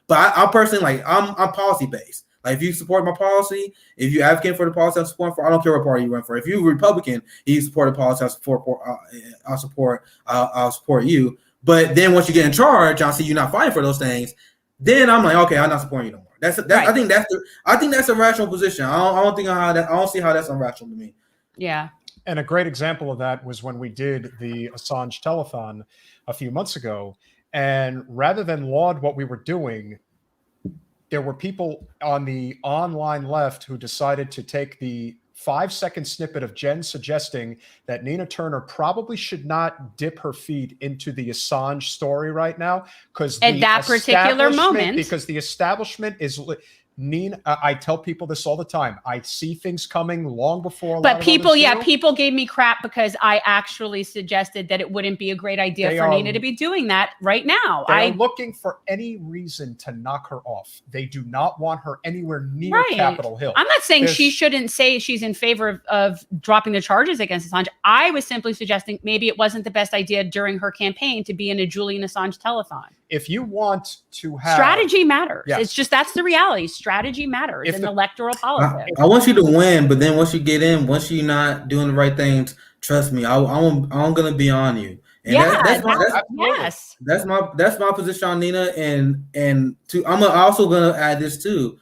[SPEAKER 4] But I personally, like, I'm policy based. Like, if you support my policy, if you advocate for the policy I'm supporting for, I don't care what party you run for. If you're a Republican, you support the policy I'll support you. But then once you get in charge, I'll see you not fighting for those things. Then I'm like, okay, I'm not supporting you no more. Right. I think that's a rational position. I don't see how that's irrational to me.
[SPEAKER 1] Yeah.
[SPEAKER 2] And a great example of that was when we did the Assange telethon a few months ago. And rather than laud what we were doing, there were people on the online left who decided to take the 5-second snippet of Jen suggesting that Nina Turner probably should not dip her feet into the Assange story right now, because
[SPEAKER 1] at that particular moment,
[SPEAKER 2] because the establishment is Nina. I tell people this all the time. I see things coming long before.
[SPEAKER 1] But people gave me crap because I actually suggested that it wouldn't be a great idea for Nina to be doing that right now.
[SPEAKER 2] They're looking for any reason to knock her off. They do not want her anywhere near Capitol Hill.
[SPEAKER 1] I'm not saying she shouldn't say she's in favor of dropping the charges against Assange. I was simply suggesting maybe it wasn't the best idea during her campaign to be in a Julian Assange telethon.
[SPEAKER 2] If you want to have
[SPEAKER 1] strategy matters. Yes. It's just, that's the reality. Strategy matters in electoral politics.
[SPEAKER 4] I want you to win, but then once you get in, once you're not doing the right things, trust me, I'm gonna be on you. And that's my position on Nina, and I'm also gonna add this too.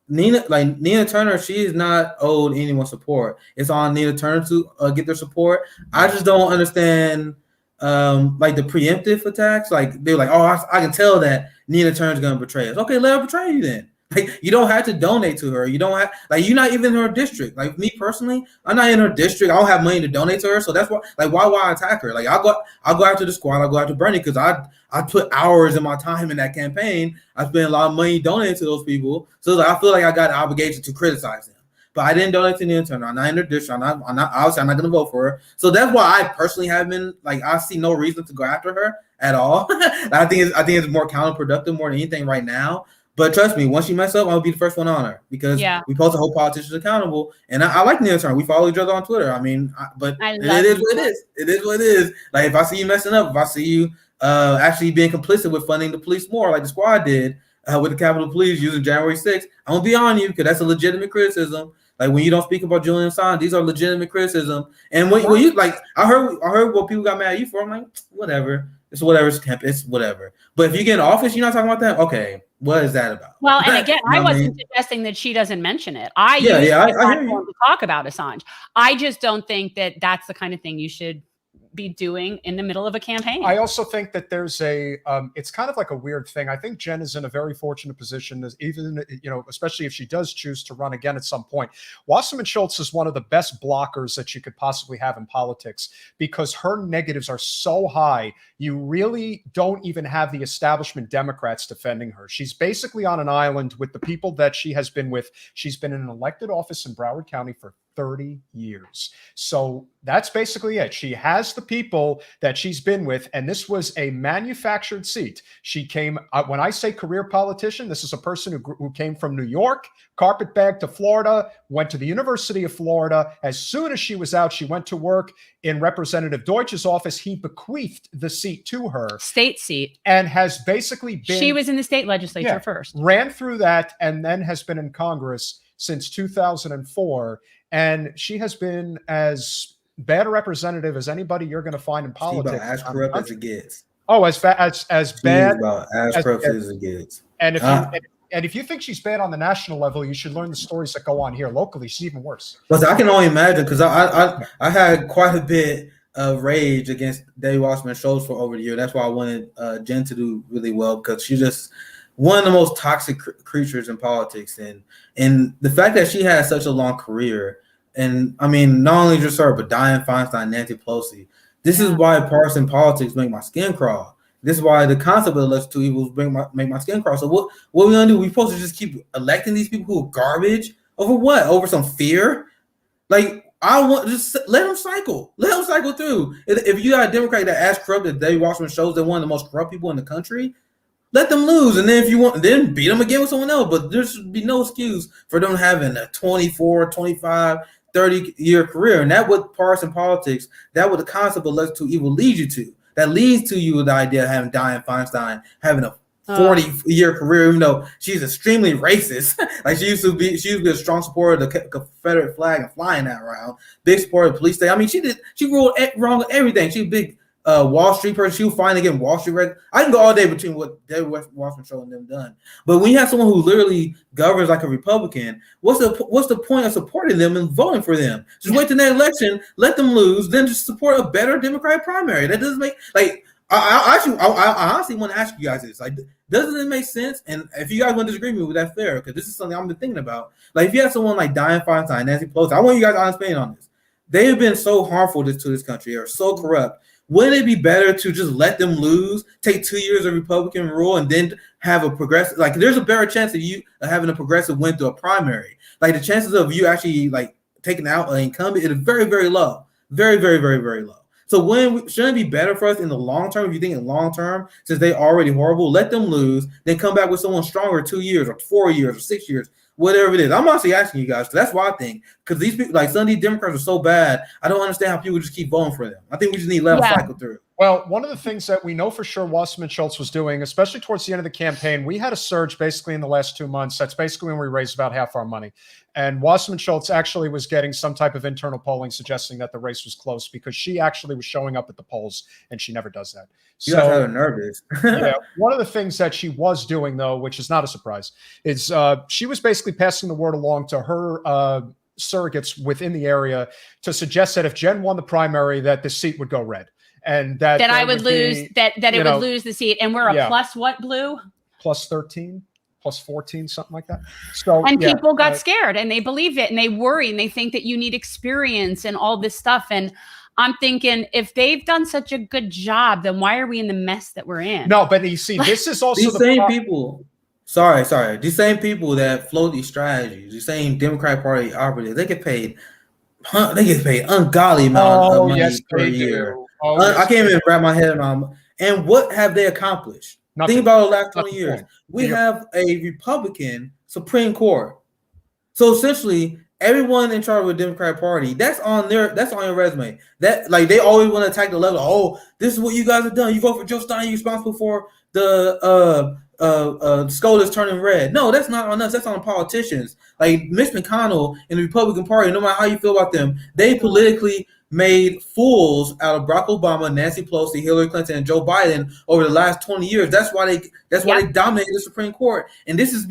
[SPEAKER 4] Nina Turner, she is not owed anyone support. It's on Nina Turner to get their support. I just don't understand. Like the preemptive attacks, like they're like, oh, I can tell that Nina Turner's gonna betray us. Okay, let her betray you then. Like, you don't have to donate to her. You don't have, like, you're not even in her district. Like, me personally, I'm not in her district. I don't have money to donate to her. So that's why, like, why would I attack her? Like, I'll go after the squad. I'll go after Bernie because I put hours of my time in that campaign. I spent a lot of money donating to those people. So I feel like I got an obligation to criticize them. but I didn't donate to the intern. I'm not in her district. I'm not going to vote for her. So that's why I personally have been like, I see no reason to go after her at all. I think it's more counterproductive more than anything right now. But trust me, once she mess up, I'll be the first one on her because we supposed to hold politicians accountable. And I like the intern. We follow each other on Twitter. I mean, it is what it is. It is what it is. Like if I see you messing up, if I see you actually being complicit with funding the police more, like the squad did with the Capitol Police using January 6th, I'm gonna be on you because that's a legitimate criticism. Like when you don't speak about Julian Assange, these are legitimate criticism. And when you like, I heard what people got mad at you for. I'm like, whatever. It's whatever. It's whatever. But if you get in office, you're not talking about that. Okay, what is that about?
[SPEAKER 1] Well, and again, I wasn't suggesting that she doesn't mention it. I use the platform to talk about Assange. I just don't think that that's the kind of thing you should be doing in the middle of a campaign.
[SPEAKER 2] I also think that there's it's kind of like a weird thing. I think Jen is in a very fortunate position, as even, especially if she does choose to run again at some point. Wasserman Schultz is one of the best blockers that you could possibly have in politics because her negatives are so high. You really don't even have the establishment Democrats defending her. She's basically on an island with the people that she has been with. She's been in an elected office in Broward County for 30 years. So that's basically it. She has the people that she's been with, and this was a manufactured seat. She came, when I say career politician, this is a person who came from New York, carpetbag to Florida, went to the University of Florida. As soon as she was out, she went to work in Representative Deutsch's office. He bequeathed the seat to her.
[SPEAKER 1] State seat.
[SPEAKER 2] And has basically been—
[SPEAKER 1] She was in the state legislature first.
[SPEAKER 2] Ran through that and then has been in Congress since 2004. And she has been as bad a representative as anybody you're going to find in politics.
[SPEAKER 4] She's about as corrupt as it gets.
[SPEAKER 2] Oh, as bad
[SPEAKER 4] about as corrupt as it gets.
[SPEAKER 2] And if you think she's bad on the national level, you should learn the stories that go on here locally. She's even worse.
[SPEAKER 4] But I can only imagine because I had quite a bit of rage against Debbie Wasserman Schultz for over the year. That's why I wanted Jen to do really well because she's just one of the most toxic creatures in politics. And the fact that she had such a long career, and I mean, not only just her, but Dianne Feinstein, Nancy Pelosi. This is why partisan politics make my skin crawl. This is why the concept of the lesser two evils make my skin crawl. So what are we gonna do? We supposed to just keep electing these people who are garbage over what? Over some fear? Like I want just let them cycle. Let them cycle through. If you got a Democrat that as corrupt as Debbie Wasserman shows, they're one of the most corrupt people in the country. Let them lose, and then if you want, then beat them again with someone else. But there should be no excuse for them having a 24, 25, 30-year career. And that's what partisan politics, that what the concept of lesser two evil leads you to. That leads to you with the idea of having Dianne Feinstein having a 40-year career, even though she's extremely racist. Like she used to be a strong supporter of the Confederate flag and flying that around. Big supporter of the police state. I mean, she ruled wrong with everything. She's a big Wall Street person. She was finally getting Wall Street I can go all day between what Debbie Wasserman Schultz and them done. But when you have someone who literally governs like a Republican, what's the point of supporting them and voting for them? Just wait till that election, let them lose, then just support a better Democratic primary. That doesn't make I honestly want to ask you guys this. Like, doesn't it make sense? And if you guys want to disagree with me, that's fair, because this is something I've been thinking about. Like, if you have someone like Dianne Feinstein, Nancy Pelosi, I want you guys to honest opinion on this. They have been so harmful to this country, or so corrupt. Wouldn't it be better to just let them lose, take 2 years of Republican rule, and then have a progressive? Like, there's a better chance of you having a progressive win through a primary. Like, the chances of you actually like taking out an incumbent is very, very low. Very, very, very, very low. So shouldn't it be better for us in the long term? If you think in long term, since they're already horrible, let them lose, then come back with someone stronger 2 years or 4 years or 6 years, whatever it is. I'm honestly asking you guys, because that's what I think. Because these people, like some of these Democrats are so bad, I don't understand how people just keep voting for them. I think we just need to let them cycle through.
[SPEAKER 2] Well, one of the things that we know for sure Wasserman Schultz was doing, especially towards the end of the campaign, we had a surge basically in the last 2 months. That's basically when we raised about half our money. And Wasserman Schultz actually was getting some type of internal polling suggesting that the race was close, because she actually was showing up at the polls, and she never does that.
[SPEAKER 4] You guys had her nervous.
[SPEAKER 2] Yeah, one of the things that she was doing, though, which is not a surprise, is she was basically passing the word along to her surrogates within the area to suggest that if Jen won the primary, that the seat would go red. And that
[SPEAKER 1] I would lose, that it would lose the seat. And we're a plus what, Blue?
[SPEAKER 2] Plus 13, plus 14, something like that. So,
[SPEAKER 1] and people got scared, and they believe it, and they worry, and they think that you need experience and all this stuff. And I'm thinking, if they've done such a good job, then why are we in the mess that we're in?
[SPEAKER 2] No, but you see, this is also
[SPEAKER 4] these same people. Sorry. These same people that float these strategies, the same Democratic Party operatives, they get paid ungodly amount of money per year. I can't even wrap my head around. And what have they accomplished?
[SPEAKER 2] Nothing.
[SPEAKER 4] Think about the last 20 years. We have a Republican Supreme Court. So essentially, everyone in charge of the Democratic Party, that's on your resume. That like they always want to attack the level. Oh, this is what you guys have done. You vote for Joe Stein, you're responsible for the skull is turning red. No, that's not on us. That's on the politicians. Like Mitch McConnell in the Republican Party, no matter how you feel about them, they politically made fools out of Barack Obama, Nancy Pelosi, Hillary Clinton, and Joe Biden over the last 20 years. That's why they dominated the Supreme Court. And this is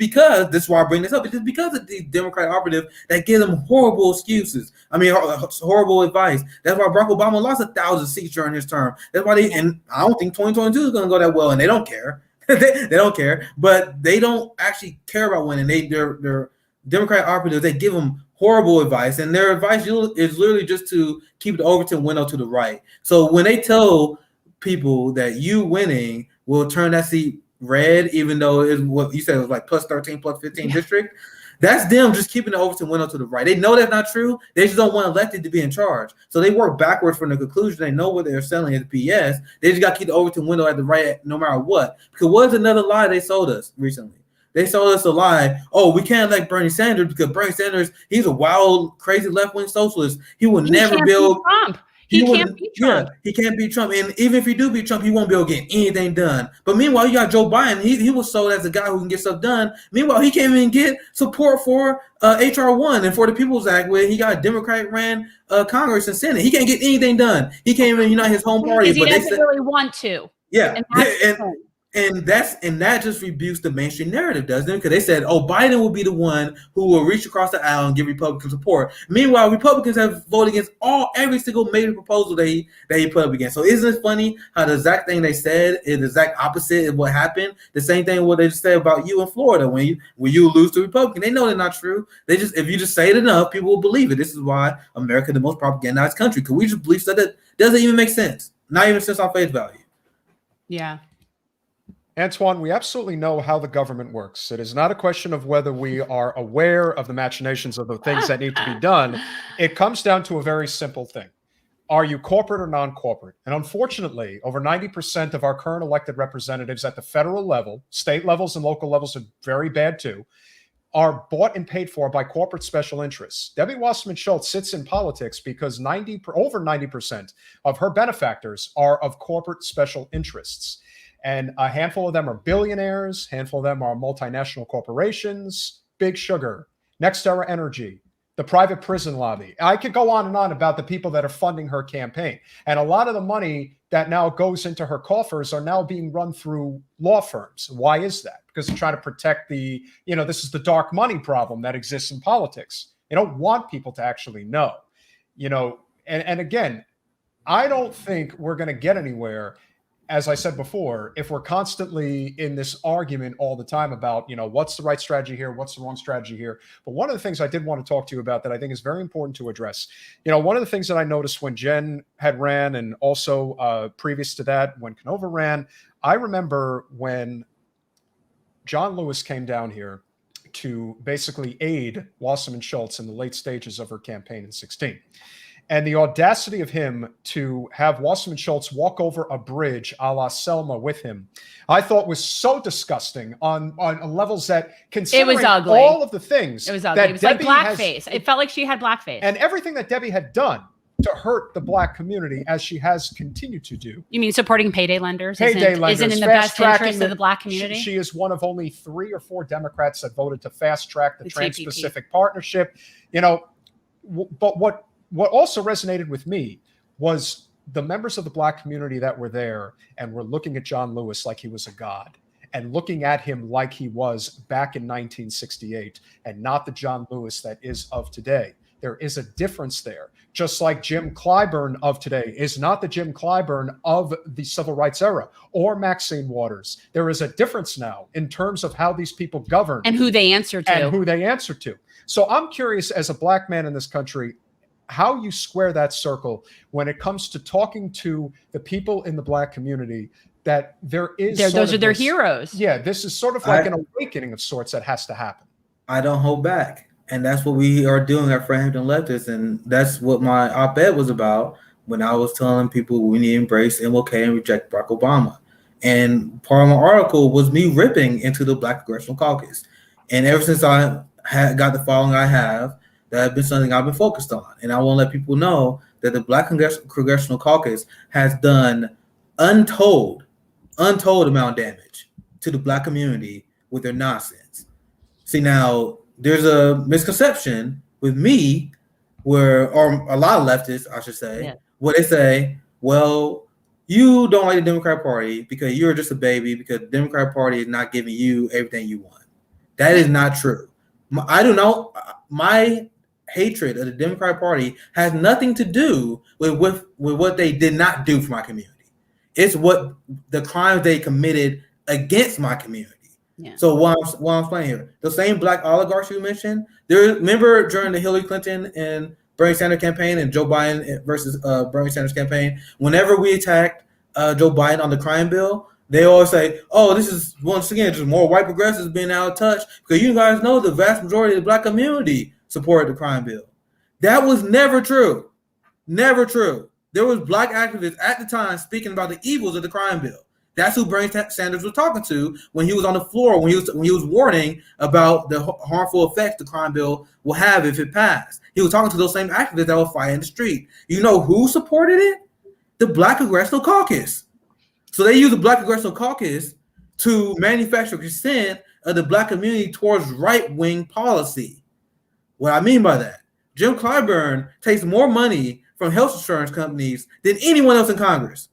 [SPEAKER 4] why I bring this up. It is because of the Democrat operative that give them horrible excuses. I mean, horrible advice. That's why Barack Obama lost 1,000 seats during his term. That's why and I don't think 2022 is going to go that well, and they don't care. they don't care, but they don't actually care about winning. They're Democrat operatives. They give them horrible advice, and their advice is literally just to keep the Overton window to the right. So when they tell people that you winning will turn that seat red, even though it's what you said was like plus 13, plus 15 district, that's them just keeping the Overton window to the right. They know that's not true. They just don't want elected to be in charge. So they work backwards from the conclusion. They know what they're selling is BS. They just got to keep the Overton window at the right no matter what. Because what's another lie they sold us recently? They sold us a lie. Oh, we can't elect Bernie Sanders because Bernie Sanders, he's a wild, crazy left-wing socialist. He will never build
[SPEAKER 1] Trump. He can't beat Trump.
[SPEAKER 4] Yeah, he can't beat Trump. And even if he do beat Trump, he won't be able to get anything done. But meanwhile, you got Joe Biden. He was sold as a guy who can get stuff done. Meanwhile, he can't even get support for H.R. 1 and for the People's Act, where he got a Democrat-ran Congress and Senate. He can't get anything done. He can't even unite his home party.
[SPEAKER 1] Because he doesn't really want to.
[SPEAKER 4] Yeah. And that just rebukes the mainstream narrative, doesn't it? Because they said, oh, Biden will be the one who will reach across the aisle and give Republican support. Meanwhile, Republicans have voted against every single major proposal that he put up against. So isn't it funny how the exact thing they said is the exact opposite of what happened? The same thing what they just said about you in Florida when you lose to Republican. They know they're not true. If you just say it enough, people will believe it. This is why America is the most propagandized country, because we just believe stuff that doesn't even make sense. Not even sense on face value.
[SPEAKER 1] Yeah.
[SPEAKER 2] Antoine, we absolutely know how the government works. It is not a question of whether we are aware of the machinations of the things that need to be done. It comes down to a very simple thing. Are you corporate or non-corporate? And unfortunately, over 90% of our current elected representatives at the federal level, state levels and local levels are very bad too, are bought and paid for by corporate special interests. Debbie Wasserman Schultz sits in politics because over 90% of her benefactors are of corporate special interests. And a handful of them are billionaires, a handful of them are multinational corporations, Big Sugar, NextEra Energy, the private prison lobby. I could go on and on about the people that are funding her campaign. And a lot of the money that now goes into her coffers are now being run through law firms. Why is that? Because they're trying to protect this is the dark money problem that exists in politics. They don't want people to actually know, and again, I don't think we're going to get anywhere, as I said before, if we're constantly in this argument all the time about, what's the right strategy here, what's the wrong strategy here. But one of the things I did want to talk to you about that I think is very important to address, one of the things that I noticed when Jen had ran, and also previous to that, when Canova ran, I remember when John Lewis came down here to basically aid Wasserman Schultz in the late stages of her campaign in 2016. And the audacity of him to have Wasserman Schultz walk over a bridge a la Selma with him, I thought was so disgusting on levels that, considering
[SPEAKER 1] it was ugly.
[SPEAKER 2] All of the things.
[SPEAKER 1] It was ugly. It was Debbie like blackface. It felt like she had blackface.
[SPEAKER 2] And everything that Debbie had done to hurt the Black community, as she has continued to do.
[SPEAKER 1] You mean supporting payday lenders?
[SPEAKER 2] Payday lenders.
[SPEAKER 1] Isn't in the best interest of the Black community?
[SPEAKER 2] She is one of only 3 or 4 Democrats that voted to fast track the Trans-Pacific Partnership. But what also resonated with me was the members of the Black community that were there and were looking at John Lewis like he was a god, and looking at him like he was back in 1968, and not the John Lewis that is of today. There is a difference there. Just like Jim Clyburn of today is not the Jim Clyburn of the civil rights era, or Maxine Waters. There is a difference now in terms of how these people govern.
[SPEAKER 1] And who they answer to.
[SPEAKER 2] So I'm curious, as a Black man in this country, how you square that circle when it comes to talking to the people in the Black community that there is
[SPEAKER 1] those are their heroes.
[SPEAKER 2] Yeah, this is sort of like an awakening of sorts that has to happen.
[SPEAKER 4] I don't hold back. And that's what we are doing at Hampton Leftists. And that's what my op-ed was about when I was telling people we need to embrace MLK and reject Barack Obama. And part of my article was me ripping into the Black Congressional Caucus. And ever since I got the following I have, that has been something I've been focused on. And I want to let people know that the Black Congressional Caucus has done untold amount of damage to the Black community with their nonsense. See, now there's a misconception with me or a lot of leftists, I should say, where they say, well, you don't like the Democratic Party because you're just a baby because the Democratic Party is not giving you everything you want. That is not true. My hatred of the Democratic Party has nothing to do with what they did not do for my community. It's what the crimes they committed against my community. Yeah. So what I'm saying here, the same Black oligarchs you mentioned, remember during the Hillary Clinton and Bernie Sanders campaign and Joe Biden versus Bernie Sanders campaign, whenever we attacked Joe Biden on the crime bill, they always say, oh, this is once again just more white progressives being out of touch because you guys know the vast majority of the Black community supported the crime bill. That was never true. Never true. There was Black activists at the time speaking about the evils of the crime bill. That's who Bernie Sanders was talking to when he was on the floor, when he was warning about the harmful effects the crime bill will have if it passed. He was talking to those same activists that will fight in the street. You know who supported it? The Black Congressional Caucus. So they use the Black Congressional Caucus to manufacture consent of the Black community towards right-wing policy. What I mean by that, Jim Clyburn takes more money from health insurance companies than anyone else in Congress.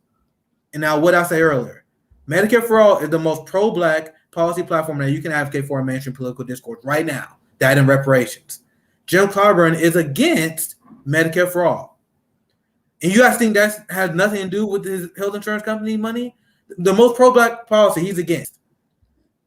[SPEAKER 4] And now what I say earlier, Medicare for All is the most pro-Black policy platform that you can advocate for in mainstream political discourse right now, that and reparations. Jim Clyburn is against Medicare for All. And you guys think that has nothing to do with his health insurance company money? The most pro-Black policy he's against.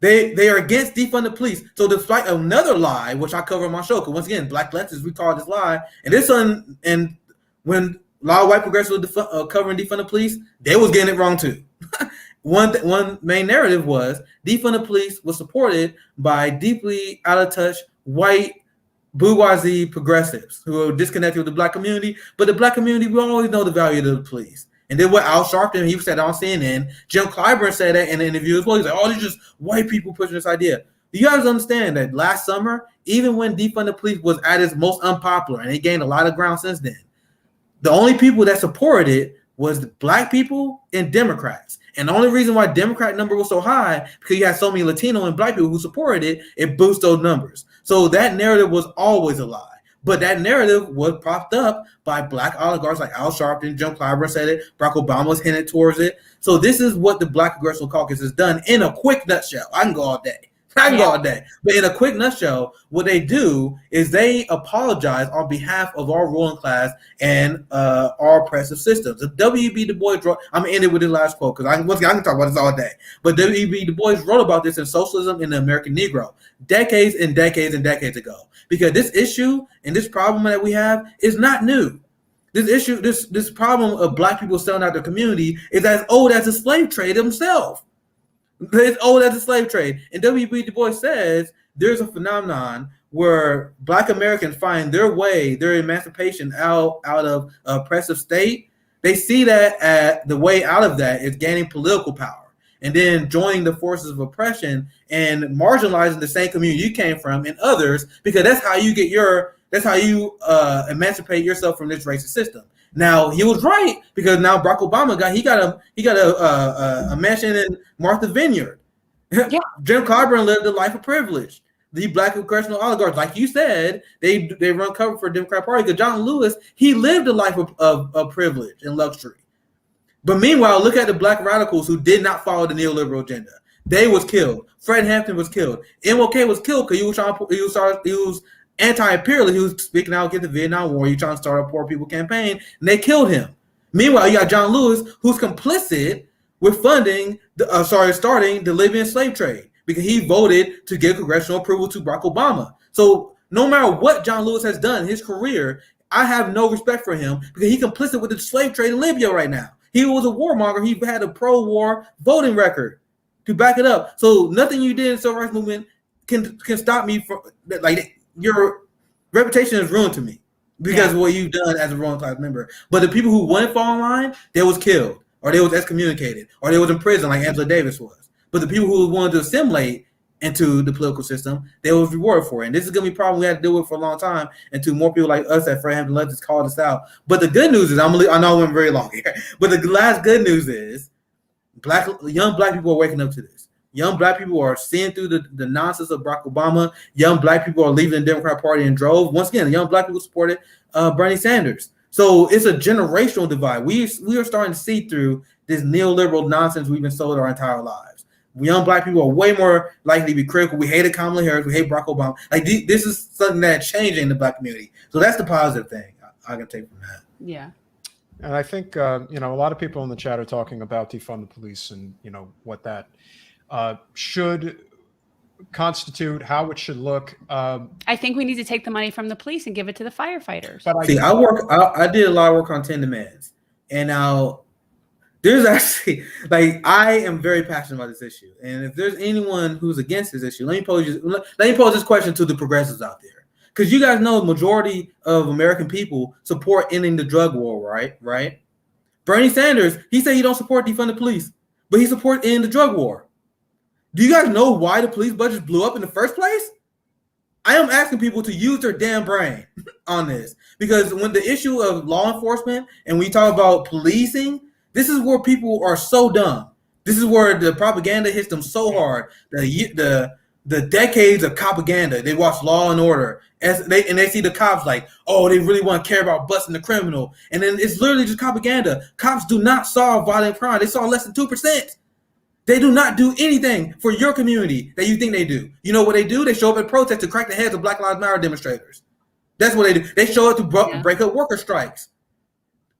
[SPEAKER 4] They are against defund the police. So despite another lie, which I cover on my show, because once again, Black leftists, we call this lie, and when a lot of white progressives were covering defund the police, they was getting it wrong too. One main narrative was defund the police was supported by deeply out of touch white bourgeoisie progressives who are disconnected with the Black community. But the Black community, we always know the value of the police. And then what Al Sharpton, he said on CNN, Jim Clyburn said that in an interview as well. He's like, oh, these just white people pushing this idea. You guys understand that last summer, even when defund the police was at its most unpopular, and it gained a lot of ground since then, the only people that supported it was the Black people and Democrats. And the only reason why Democrat number was so high, because you had so many Latino and Black people who supported it, it boosted those numbers. So that narrative was always a lie. But that narrative was propped up by Black oligarchs like Al Sharpton, Jim Clyburn said it, Barack Obama was hinted towards it. So this is what the Black Congressional Caucus has done in a quick nutshell. I can go all day. But in a quick nutshell, what they do is they apologize on behalf of our ruling class and our oppressive systems. The W.E.B. Du Bois wrote, I'm going to end it with this last quote because I can talk about this all day. But W.E.B. Du Bois wrote about this in Socialism in the American Negro decades and decades and decades ago. Because this issue and this problem that we have is not new. This issue, this problem of Black people selling out their community is as old as the slave trade themselves. It's old as the slave trade. And W.B. Du Bois says there's a phenomenon where Black Americans find their way, their emancipation out of oppressive state. They see that the way out of that is gaining political power and then joining the forces of oppression and marginalizing the same community you came from and others, because that's how you emancipate yourself from this racist system. Now he was right, because now Barack Obama got a mansion in Martha Vineyard. Yeah. Jim Clyburn lived a life of privilege. The Black congressional oligarchs, like you said, they run cover for the Democratic Party. Because John Lewis, he lived a life of privilege and luxury. But meanwhile, look at the Black radicals who did not follow the neoliberal agenda. They was killed. Fred Hampton was killed. MLK was killed because he was anti-imperialist. He was speaking out against the Vietnam War. He trying to start a poor people campaign, and they killed him. Meanwhile, you got John Lewis, who's complicit with starting the Libyan slave trade because he voted to give congressional approval to Barack Obama. So no matter what John Lewis has done in his career, I have no respect for him because he's complicit with the slave trade in Libya right now. He was a warmonger. He had a pro-war voting record to back it up. So nothing you did in the civil rights movement can stop me from, like, your reputation is ruined to me because of what you've done as a ruling class member. But the people who wouldn't fall in line, they was killed, or they was excommunicated, or they was in prison like Angela Davis was. But the people who wanted to assimilate into the political system, they was rewarded for it. And this is going to be a problem we had to deal with for a long time until more people like us at Hampton Leftists called us out. But the good news is, I know I went very long here, but the last good news is young black people are waking up to this. Young black people are seeing through the nonsense of Barack Obama. Young black people are leaving the Democrat Party in droves. Once again, young black people supported Bernie Sanders. So it's a generational divide. We are starting to see through this neoliberal nonsense we've been sold our entire lives. Young black people are way more likely to be critical. We hated Kamala Harris. We hate Barack Obama. Like, this is something that's changing in the black community. So that's the positive thing I can take from that.
[SPEAKER 1] Yeah.
[SPEAKER 2] And I think, a lot of people in the chat are talking about defund the police and, what that should constitute, how it should look.
[SPEAKER 1] I think we need to take the money from the police and give it to the firefighters.
[SPEAKER 2] But
[SPEAKER 4] I did a lot of work on 10 demands. And now there's actually, I am very passionate about this issue. And if there's anyone who's against this issue, let me pose this question to the progressives out there. Because you guys know the majority of American people support ending the drug war, right? Bernie Sanders, he said he don't support defund the police, but he supports ending the drug war. Do you guys know why the police budget blew up in the first place? I am asking people to use their damn brain on this. Because when the issue of law enforcement and we talk about policing, this is where people are so dumb. This is where the propaganda hits them so hard. The decades of propaganda. They watch Law and Order, and they see the cops like, oh, they really want to care about busting the criminal. And then it's literally just propaganda. Cops do not solve violent crime. They solve less than 2%. They do not do anything for your community that you think they do. You know what they do? They show up at protests to crack the heads of Black Lives Matter demonstrators. That's what they do. They show up to break up worker strikes.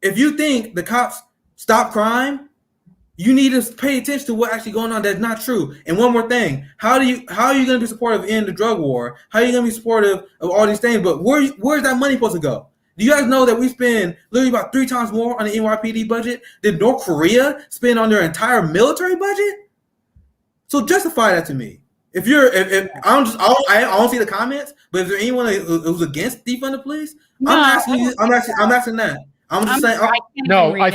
[SPEAKER 4] If you think the cops stop crime, you need to pay attention to what's actually going on. That's not true. And one more thing, how are you going to be supportive in the drug war? How are you going to be supportive of all these things? But where's that money supposed to go? Do you guys know that we spend literally about 3 times more on the NYPD budget than North Korea spend on their entire military budget? So justify that to me. I don't see the comments, but is there anyone who's against defund the police? No, I'm asking that. I'm just saying.
[SPEAKER 2] I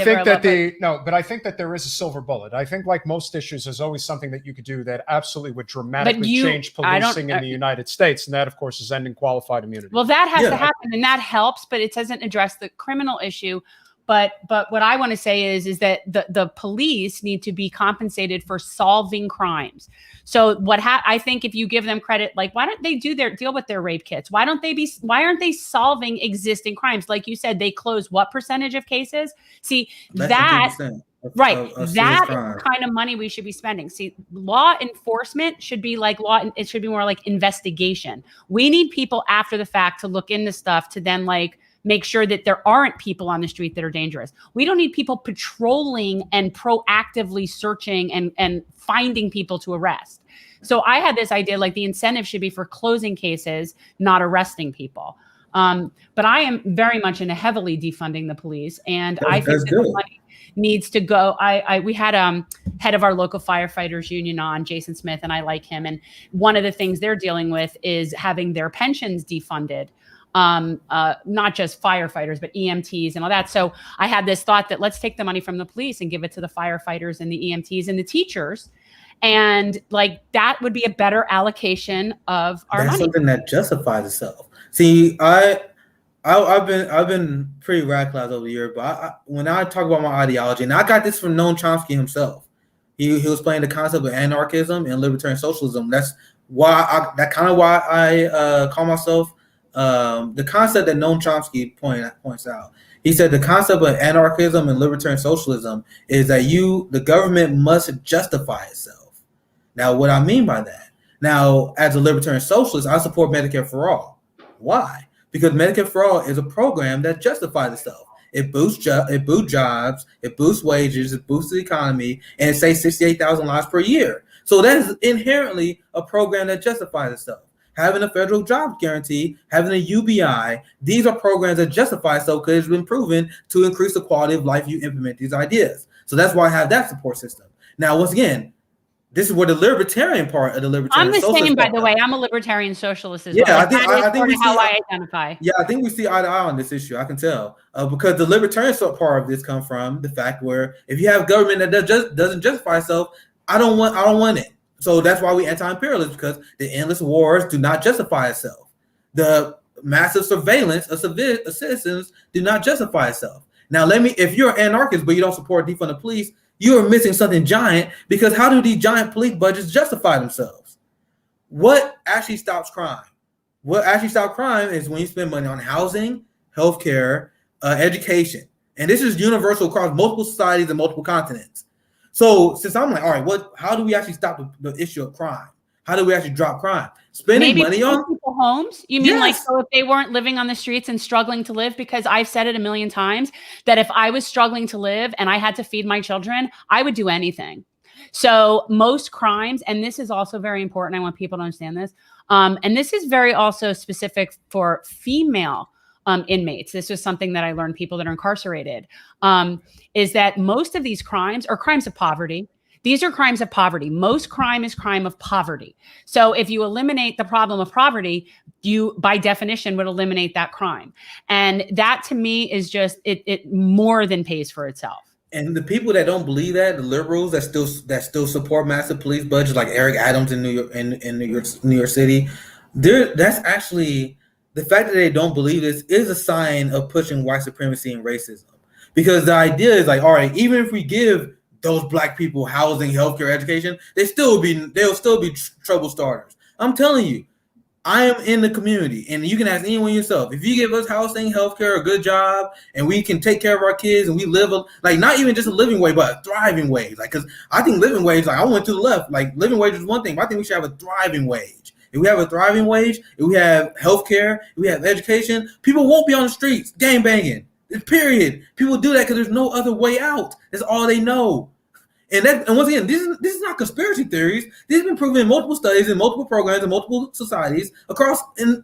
[SPEAKER 2] think that there is a silver bullet. I think, like most issues, there's always something that you could do that absolutely would dramatically change policing in the United States, and that, of course, is ending qualified immunity.
[SPEAKER 1] Well, that has to happen, and that helps, but it doesn't address the criminal issue. But what I want to say is that the police need to be compensated for solving crimes. So I think if you give them credit, like, why don't they deal with their rape kits? Why aren't they solving existing crimes? Like you said, they close what percentage of cases? See, that is the kind of money we should be spending. See, law enforcement should be like it should be more like investigation. We need people after the fact to look into stuff to then make sure that there aren't people on the street that are dangerous. We don't need people patrolling and proactively searching and finding people to arrest. So I had this idea, the incentive should be for closing cases, not arresting people. But I am very much into heavily defunding the police. And I think that the money needs to go. We had head of our local firefighters union on, Jason Smith, and I like him. And one of the things they're dealing with is having their pensions defunded. Not just firefighters, but EMTs and all that. So I had this thought that let's take the money from the police and give it to the firefighters and the EMTs and the teachers. And that would be a better allocation of our money.
[SPEAKER 4] That's something that justifies itself. See, I've been pretty radicalized over the years, but when I talk about my ideology, and I got this from Noam Chomsky himself. He was playing the concept of anarchism and libertarian socialism. That's why I call myself the concept that Noam Chomsky points out. He said the concept of anarchism and libertarian socialism is that the government must justify itself. Now, what I mean by that, now as a libertarian socialist, I support Medicare for all. Why? Because Medicare for all is a program that justifies itself. It boosts jobs, it boosts wages, it boosts the economy, and it saves 68,000 lives per year. So that is inherently a program that justifies itself. Having a federal job guarantee, having a UBI, these are programs that justify itself because it's been proven to increase the quality of life you implement these ideas. So that's why I have that support system. Now, once again, this is where the libertarian part of the libertarian.
[SPEAKER 1] I'm the same, by the way. I'm a libertarian socialist as well.
[SPEAKER 4] Yeah, I think we see
[SPEAKER 1] how I identify.
[SPEAKER 4] Yeah, I think we see eye to eye on this issue. I can tell because the libertarian part of this comes from the fact where if you have government that doesn't justify itself, I don't want it. So that's why we anti-imperialist, because the endless wars do not justify itself. The massive surveillance of citizens do not justify itself. Now, if you're an anarchist but you don't support defund the police, you are missing something giant, because how do these giant police budgets justify themselves? What actually stops crime? What actually stops crime is when you spend money on housing, healthcare, education. And this is universal across multiple societies and multiple continents. So since I'm like, all right, how do we actually stop the issue of crime? How do we actually drop crime? Spending money on
[SPEAKER 1] people homes. You mean like, so if they weren't living on the streets and struggling to live? Because I've said it a million times that if I was struggling to live and I had to feed my children, I would do anything. So most crimes, and this is also very important, I want people to understand this, and this is very also specific for female inmates. This was something that I learned, people that are incarcerated, is that most of these crimes are crimes of poverty. These are crimes of poverty. Most crime is crime of poverty. So if you eliminate the problem of poverty, you by definition would eliminate that crime. And that to me is just, it more than pays for itself.
[SPEAKER 4] And the people that don't believe that, the liberals that still support massive police budgets, like Eric Adams in New York City, that's actually, the fact that they don't believe this is a sign of pushing white supremacy and racism. Because the idea is like, all right, even if we give those black people housing, healthcare, education, they'll still be trouble starters. I'm telling you, I am in the community, and you can ask anyone yourself. If you give us housing, healthcare, a good job, and we can take care of our kids, and we live not even just a living wage, but a thriving wage. Like, because I think living wage, like I went to the left, like living wage is one thing, but I think we should have a thriving wage. If we have a thriving wage, if we have healthcare, if we have education, people won't be on the streets gang banging. Period. People do that because there's no other way out. That's all they know. And once again, this is not conspiracy theories. These have been proven in multiple studies, in multiple programs, in multiple societies across in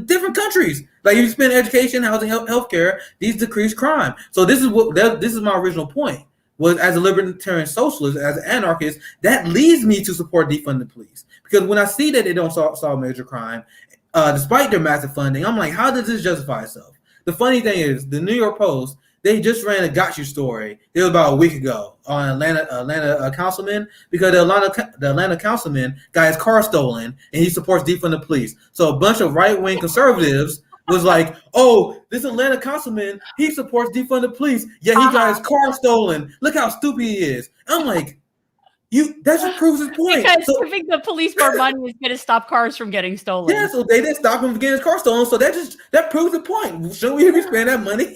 [SPEAKER 4] different countries. Like if you spend education, housing, healthcare, these decrease crime. So this is my original point. Was as a libertarian socialist, as an anarchist, that leads me to support defund the police. Because when I see that they don't solve major crime, despite their massive funding, I'm like, how does this justify itself? The funny thing is, the New York Post, they just ran a got you story. It was about a week ago on Atlanta councilman, because the Atlanta councilman got his car stolen and he supports defund the police. So a bunch of right-wing conservatives was like, oh, this Atlanta councilman, he supports defund the police. Yeah, he got his car stolen. Look how stupid he is. I'm like, that just proves his point.
[SPEAKER 1] Because giving the police more money is going to stop cars from getting stolen.
[SPEAKER 4] Yeah, so they didn't stop him from getting his car stolen. So that proves the point. Shouldn't we be spending that money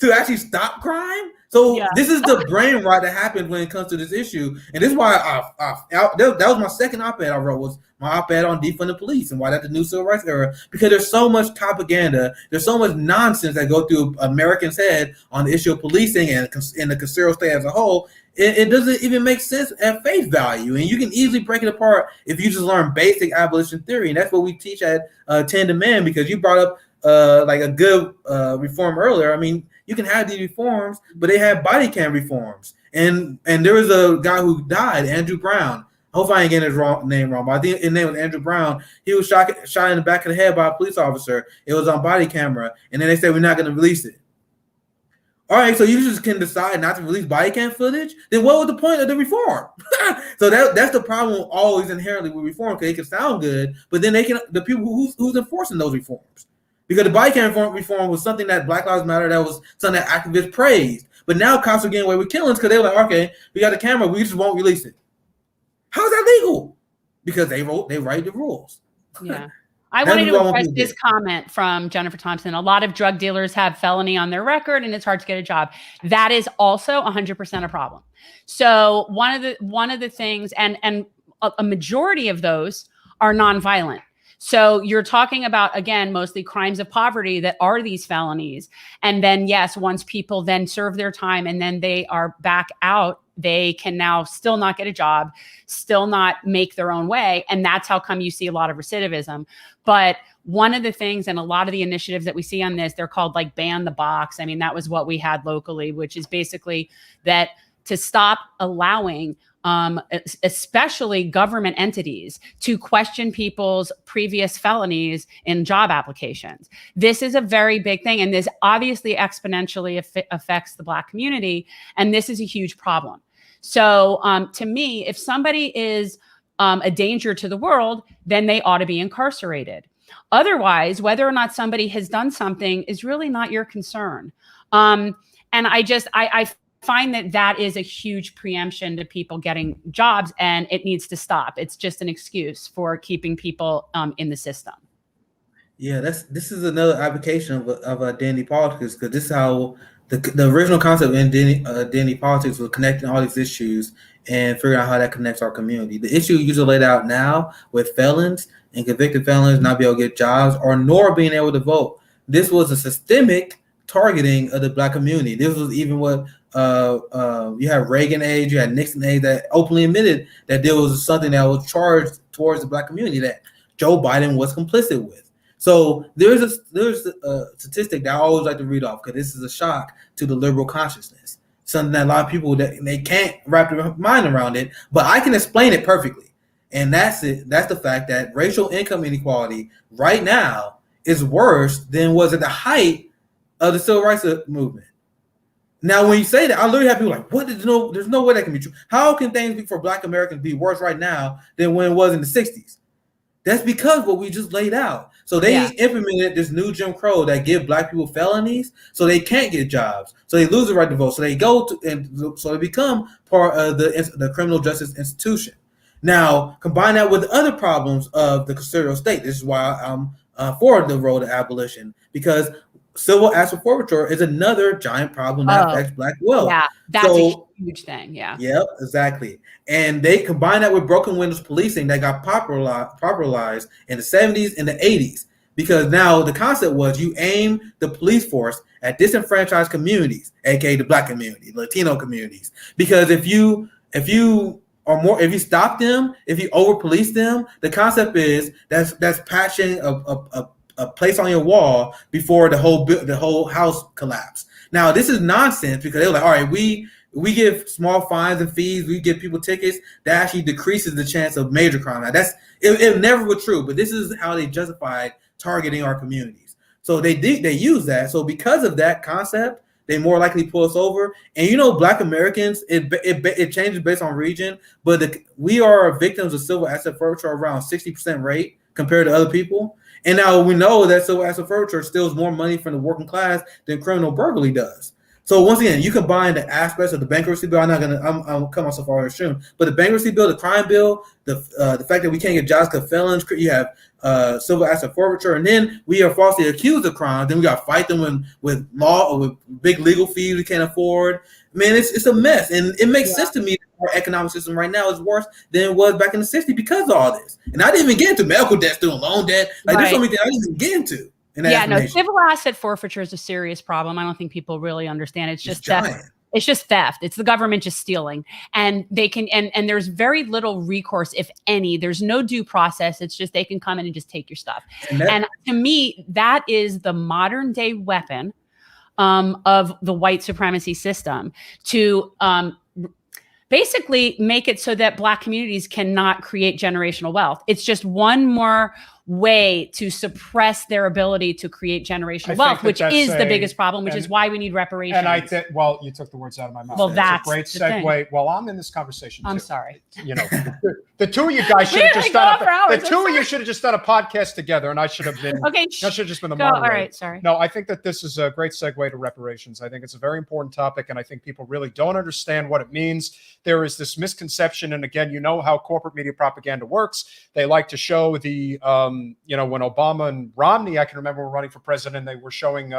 [SPEAKER 4] to actually stop crime? So This is the brain rot that happened when it comes to this issue. And this is why that was my second op-ed I wrote, was my op-ed on defund the police and why that's the new civil rights era. Because there's so much propaganda, there's so much nonsense that go through Americans' head on the issue of policing and the conservative state as a whole. It doesn't even make sense at face value. And you can easily break it apart if you just learn basic abolition theory. And that's what we teach at 10 Demand, because you brought up like a good reform earlier. I mean, you can have these reforms, but they have body cam reforms. And there was a guy who died, Andrew Brown. I hope I ain't getting his name wrong, but I think his name was Andrew Brown. He was shot in the back of the head by a police officer. It was on body camera. And then they said, we're not going to release it. All right, so you just can decide not to release body cam footage? Then what was the point of the reform? So that's the problem always inherently with reform, because it can sound good, but then the people who's enforcing those reforms. Because the body cam reform was something that Black Lives Matter, that was something that activists praised. But now cops are getting away with killings because they were like, okay, we got a camera, we just won't release it. How is that legal? Because they write the rules.
[SPEAKER 1] Yeah. I wanted to address this comment from Jennifer Thompson. A lot of drug dealers have felony on their record and it's hard to get a job. That is also 100% a problem. So one of the things, and a majority of those are nonviolent. So you're talking about, again, mostly crimes of poverty that are these felonies. And then, yes, once people then serve their time and then they are back out, they can now still not get a job, still not make their own way. And that's how come you see a lot of recidivism. But one of the things, and a lot of the initiatives that we see on this, they're called like ban the box. I mean, that was what we had locally, which is basically that to stop allowing especially government entities to question people's previous felonies in job applications. This is a very big thing, and this obviously exponentially affects the Black community, and this is a huge problem. So to me, if somebody is a danger to the world, then they ought to be incarcerated. Otherwise, whether or not somebody has done something is really not your concern. And I find that is a huge preemption to people getting jobs, and it needs to stop. It's just an excuse for keeping people in the system.
[SPEAKER 4] Yeah, this is another application of identity politics, because this is how the original concept in identity politics was connecting all these issues and figuring out how that connects our community. The issue usually laid out now with felons and convicted felons not being able to get jobs or nor being able to vote. This was a systemic targeting of the Black community. This was even what you had Reagan age, you had Nixon age, that openly admitted that there was something that was charged towards the Black community that Joe Biden was complicit with. So there's a statistic that I always like to read off, because this is a shock to the liberal consciousness, something that a lot of people they can't wrap their mind around it, but I can explain it perfectly. And that's it. That's the fact that racial income inequality right now is worse than was at the height of the civil rights movement. Now, when you say that, I literally have people like, what? There's no way that can be true. How can things for Black Americans be worse right now than when it was in the 60s? That's because what we just laid out. So they implemented this new Jim Crow that give Black people felonies, so they can't get jobs, so they lose the right to vote, so they so they become part of the criminal justice institution. Now, combine that with the other problems of the custodial state. This is why I'm for the road to abolition, because civil asset forfeiture is another giant problem that affects Black wealth.
[SPEAKER 1] Yeah, that's a huge thing. Yeah.
[SPEAKER 4] Yep, exactly. And they combine that with broken windows policing that got popularized in the 70s and the 80s, because now the concept was you aim the police force at disenfranchised communities, aka the Black community, Latino communities. Because if you stop them, if you over police them, the concept is that's patching a place on your wall before the whole house collapse. Now, this is nonsense, because they're like, all right, we give small fines and fees, we give people tickets, that actually decreases the chance of major crime. Now, it never was true, but this is how they justified targeting our communities. So they use that. So because of that concept, they more likely pull us over. And Black Americans, it changes based on region, but we are victims of civil asset forfeiture around 60% rate compared to other people. And now we know that civil asset forfeiture steals more money from the working class than criminal burglary does. So once again, you combine the aspects of the bankruptcy bill. I'm coming so far extreme, but the bankruptcy bill, the crime bill, the fact that we can't get jobs because felons, you have civil asset forfeiture, and then we are falsely accused of crime. Then we got to fight them with law or with big legal fees we can't afford. Man, it's a mess, and it makes sense to me that our economic system right now is worse than it was back in the 60s because of all this. And I didn't even get into medical debt, student loan debt. There's so many things I didn't even get into.
[SPEAKER 1] Civil asset forfeiture is a serious problem. I don't think people really understand. It's just theft. It's just theft. It's the government just stealing, and they can and there's very little recourse, if any. There's no due process. It's just they can come in and just take your stuff. And to me, that is the modern day weapon of the white supremacy system to basically make it so that Black communities cannot create generational wealth. It's just one more way to suppress their ability to create generational wealth, which is the biggest problem, which is why we need reparations.
[SPEAKER 2] And well, you took the words out of my mouth.
[SPEAKER 1] Well, that's
[SPEAKER 2] a great segue. Well, I'm in this conversation too.
[SPEAKER 1] I'm sorry.
[SPEAKER 2] The two of you guys should have just done should have just done a podcast together, and I should have been. Okay, I should have just been the moderator.
[SPEAKER 1] All right, sorry.
[SPEAKER 2] No, I think that this is a great segue to reparations. I think it's a very important topic, and I think people really don't understand what it means. There is this misconception, and again, you know how corporate media propaganda works. They like to show the when Obama and Romney, I can remember, were running for president, they were showing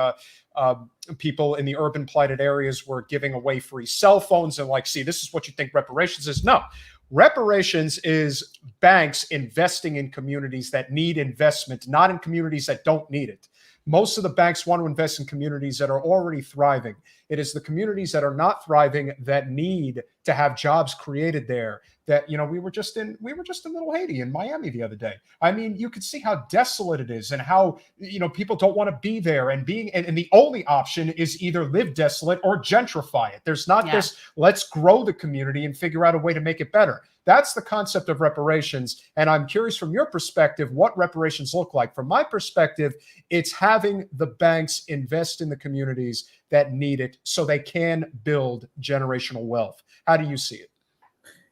[SPEAKER 2] people in the urban blighted areas were giving away free cell phones and see, this is what you think reparations is. No, reparations is banks investing in communities that need investment, not in communities that don't need it. Most of the banks want to invest in communities that are already thriving. It is the communities that are not thriving that need to have jobs created there. That, you know, we were just in Little Haiti in Miami the other day. I mean, you could see how desolate it is and how, you know, people don't want to be there, and the only option is either live desolate or gentrify it. There's not this, let's grow the community and figure out a way to make it better. That's the concept of reparations. And I'm curious from your perspective, what reparations look like. From my perspective, it's having the banks invest in the communities that need it so they can build generational wealth. How do you see it?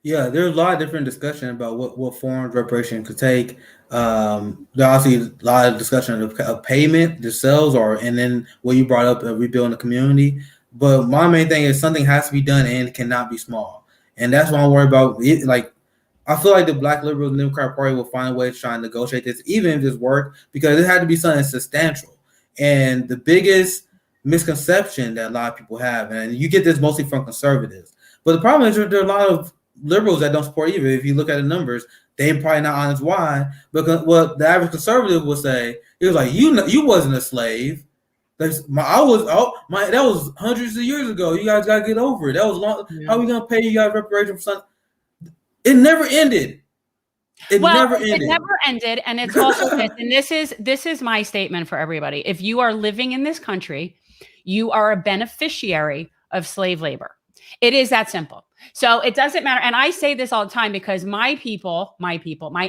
[SPEAKER 4] Yeah, there's a lot of different discussion about what forms reparation could take. There's obviously a lot of discussion of payment themselves, and then what you brought up, rebuilding the community. But my main thing is something has to be done and cannot be small. And that's what I'm worried about. Like, I feel like the Black Liberal Democratic Party will find a way to try and negotiate this, even if this worked, because it had to be something substantial. And the biggest misconception that a lot of people have, and you get this mostly from conservatives, but the problem is there are a lot of liberals that don't support either. If you look at the numbers, they're probably not honest why. Because what the average conservative will say, it was like, you wasn't a slave. That was hundreds of years ago. You guys gotta get over it. That was long. Yeah. How are we gonna pay you guys reparations for something? It never ended. It never
[SPEAKER 1] ended. And it's also this, and this is my statement for everybody. If you are living in this country, you are a beneficiary of slave labor. It is that simple. So it doesn't matter. And I say this all the time because my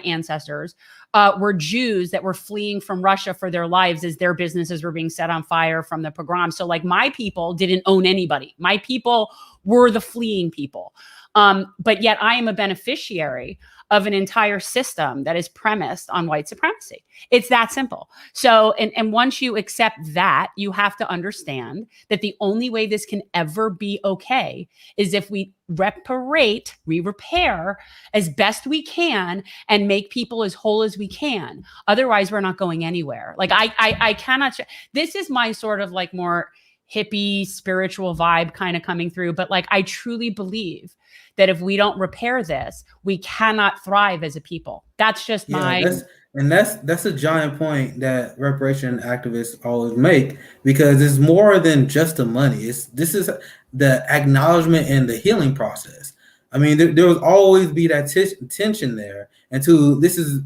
[SPEAKER 1] ancestors were Jews that were fleeing from Russia for their lives as their businesses were being set on fire from the pogrom. So like, my people didn't own anybody. My people were the fleeing people. But yet I am a beneficiary of an entire system that is premised on white supremacy. It's that simple. So, and once you accept that, you have to understand that the only way this can ever be okay is if we repair as best we can and make people as whole as we can. Otherwise, we're not going anywhere. Like I cannot, this is my sort of like more hippie spiritual vibe kind of coming through. But like, I truly believe that if we don't repair this, we cannot thrive as a people. That's just
[SPEAKER 4] that's a giant point that reparation activists always make, because it's more than just the money. This is the acknowledgement and the healing process. I mean, there will always be that tension there, and this is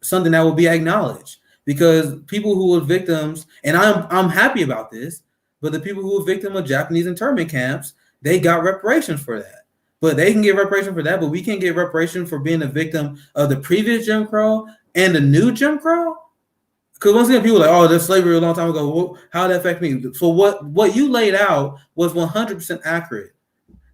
[SPEAKER 4] something that will be acknowledged, because people who were victims, and I'm happy about this, but the people who were victims of Japanese internment camps, they got reparations for that. But they can get reparation for that, but we can't get reparation for being a victim of the previous Jim Crow and the new Jim Crow. Because once again, people are like, oh, there's slavery a long time ago. Well, how did that affect me? So what you laid out was 100% accurate.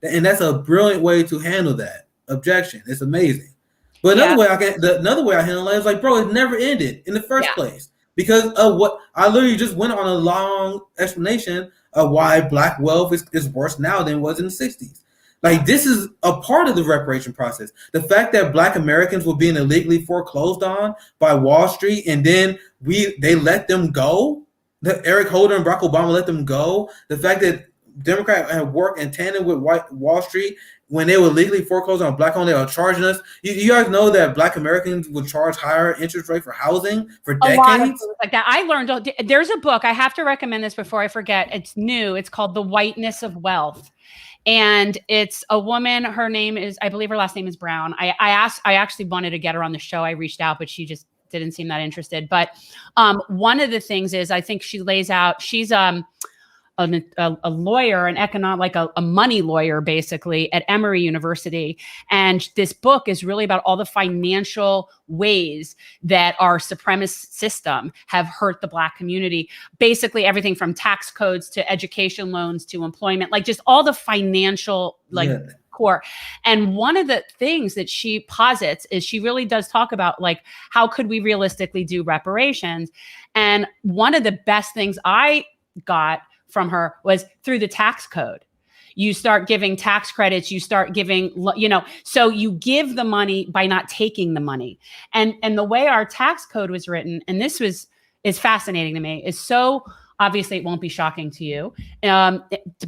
[SPEAKER 4] And that's a brilliant way to handle that objection. It's amazing. But another way I handle it is like, bro, it never ended in the first place. Because of what I literally just went on a long explanation of why Black wealth is worse now than it was in the 60s. Like, this is a part of the reparation process. The fact that Black Americans were being illegally foreclosed on by Wall Street, and then they let them go. Eric Holder and Barack Obama let them go. The fact that Democrats have worked in tandem with Wall Street when they were legally foreclosed on Black owned, they are charging us. You guys know that Black Americans would charge higher interest rate for housing for decades? A lot of things
[SPEAKER 1] like that. I learned, there's a book, I have to recommend this before I forget. It's new. It's called The Whiteness of Wealth. And it's a woman, her name is, I believe her last name is Brown. I actually wanted to get her on the show. I reached out, but she just didn't seem that interested. But one of the things is, I think she lays out, she's a lawyer, a money lawyer, basically, at Emory University. And this book is really about all the financial ways that our supremacist system have hurt the Black community. Basically everything from tax codes to education loans to employment, like just all the financial core. And one of the things that she posits is she really does talk about, like, how could we realistically do reparations? And one of the best things I got from her was through the tax code. You start giving tax credits, you start giving, so you give the money by not taking the money. And the way our tax code was written, and this is fascinating to me, is so obviously it won't be shocking to you,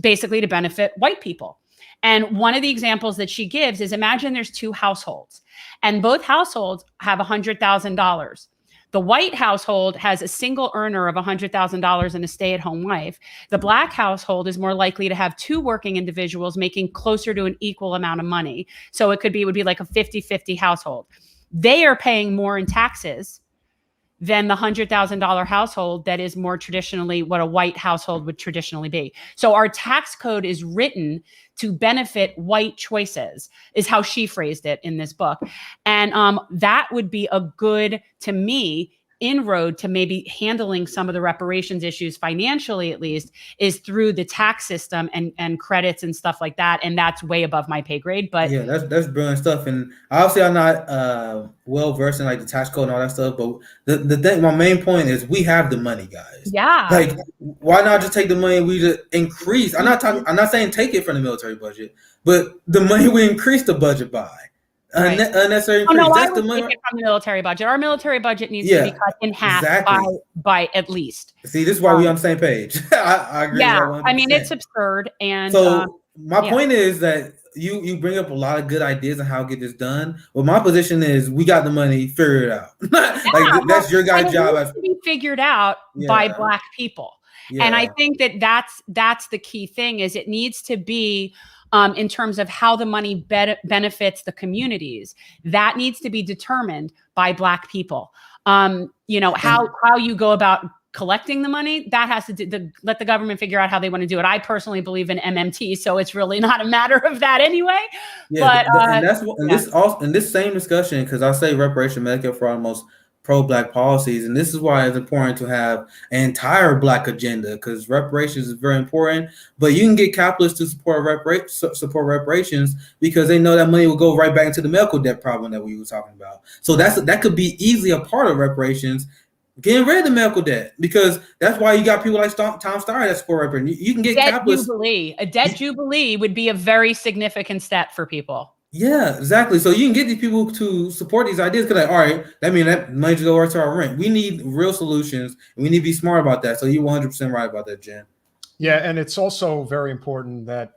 [SPEAKER 1] basically to benefit white people. And one of the examples that she gives is, imagine there's two households and both households have $100,000. The white household has a single earner of $100,000 and a stay-at-home wife. The black household is more likely to have 2 working individuals making closer to an equal amount of money. So it would be like a 50-50 household. They are paying more in taxes than the $100,000 household that is more traditionally what a white household would traditionally be. So our tax code is written to benefit white choices, is how she phrased it in this book. And that would be a good, to me, inroad to maybe handling some of the reparations issues financially, at least, is through the tax system and credits and stuff like that. And that's way above my pay grade. But
[SPEAKER 4] yeah, that's brilliant stuff. And obviously I'm not well versed in like the tax code and all that stuff, but the thing, my main point is we have the money, guys.
[SPEAKER 1] Yeah.
[SPEAKER 4] Like, why not just take the money we just increase? I'm not saying take it from the military budget, but the money we increase the budget by.
[SPEAKER 1] Right.
[SPEAKER 4] Unnecessary
[SPEAKER 1] increase. Oh, no,
[SPEAKER 4] that's
[SPEAKER 1] I
[SPEAKER 4] the
[SPEAKER 1] would
[SPEAKER 4] money
[SPEAKER 1] take it from the military budget. Our military budget needs to be cut in half by at least.
[SPEAKER 4] See, this is why we're on the same page. I agree.
[SPEAKER 1] Yeah, I mean, it's absurd. And
[SPEAKER 4] so my point is that you bring up a lot of good ideas on how to get this done. Well, my position is we got the money, figure it out. That's your guy's job.
[SPEAKER 1] It needs to be figured out by Black people. Yeah. And I think that's the key thing, is it needs to be in terms of how the money benefits the communities. That needs to be determined by Black people. How you go about collecting the money, that has to let the government figure out how they want to do it. I personally believe in MMT, so it's really not a matter of that anyway.
[SPEAKER 4] Yeah, but and that's what, and this also in this same discussion, because I say reparation Medicare for all the most pro-Black policies, and this is why it's important to have an entire Black agenda, because reparations is very important. But you can get capitalists to support reparations because they know that money will go right back into the medical debt problem that we were talking about. So that could be easily a part of reparations, getting rid of the medical debt, because that's why you got people like Tom Steyer that support reparations. You can get capitalists.
[SPEAKER 1] A debt jubilee would be a very significant step for people.
[SPEAKER 4] Yeah, exactly. So you can get these people to support these ideas because, all right, that means that money just go right to our rent. We need real solutions, and we need to be smart about that. So you're 100% right about that, Jen.
[SPEAKER 2] Yeah, and it's also very important that,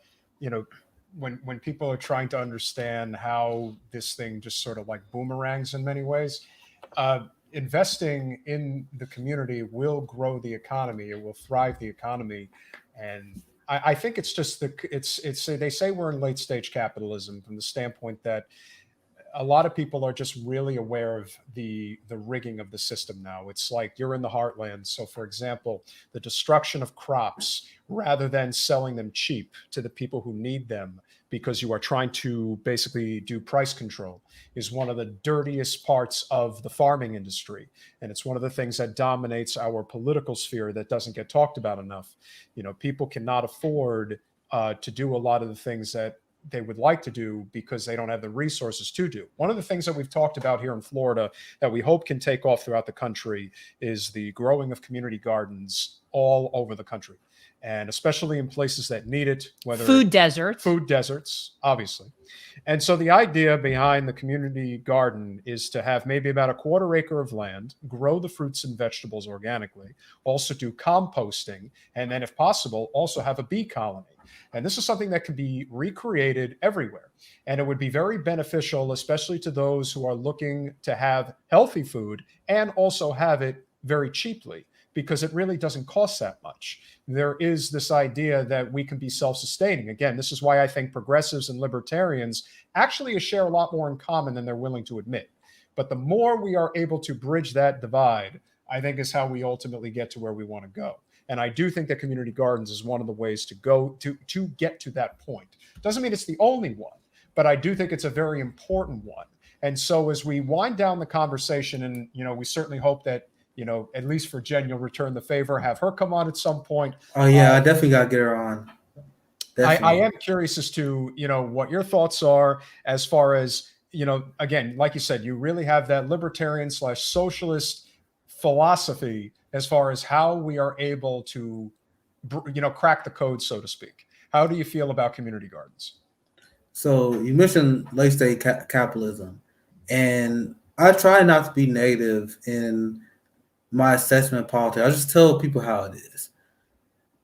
[SPEAKER 2] when people are trying to understand how this thing just sort of like boomerangs in many ways, investing in the community will grow the economy. It will thrive the economy. And I think it's just they say we're in late stage capitalism from the standpoint that a lot of people are just really aware of the rigging of the system now. It's like you're in the heartland. So, for example, the destruction of crops, rather than selling them cheap to the people who need them because you are trying to basically do price control, is one of the dirtiest parts of the farming industry. And it's one of the things that dominates our political sphere that doesn't get talked about enough. People cannot afford to do a lot of the things that they would like to do because they don't have the resources to do. One of the things that we've talked about here in Florida that we hope can take off throughout the country is the growing of community gardens all over the country, and especially in places that need it, whether food deserts, obviously. And so the idea behind the community garden is to have maybe about a 1/4 acre of land, grow the fruits and vegetables organically, also do composting, and then if possible, also have a bee colony. And this is something that can be recreated everywhere. And it would be very beneficial, especially to those who are looking to have healthy food and also have it very cheaply, because it really doesn't cost that much. There is this idea that we can be self-sustaining. Again, this is why I think progressives and libertarians actually share a lot more in common than they're willing to admit. But the more we are able to bridge that divide, I think is how we ultimately get to where we want to go. And I do think that community gardens is one of the ways to go to get to that point. Doesn't mean it's the only one, but I do think it's a very important one. And so as we wind down the conversation, and we certainly hope that at least for Jen, you'll return the favor, have her come on at some point.
[SPEAKER 4] Oh yeah, I definitely got to get her on.
[SPEAKER 2] I am curious as to, what your thoughts are as far as, again, like you said, you really have that libertarian / socialist philosophy as far as how we are able to, crack the code, so to speak. How do you feel about community gardens?
[SPEAKER 4] So you mentioned late stage capitalism, and I try not to be negative in my assessment of politics. I just tell people how it is.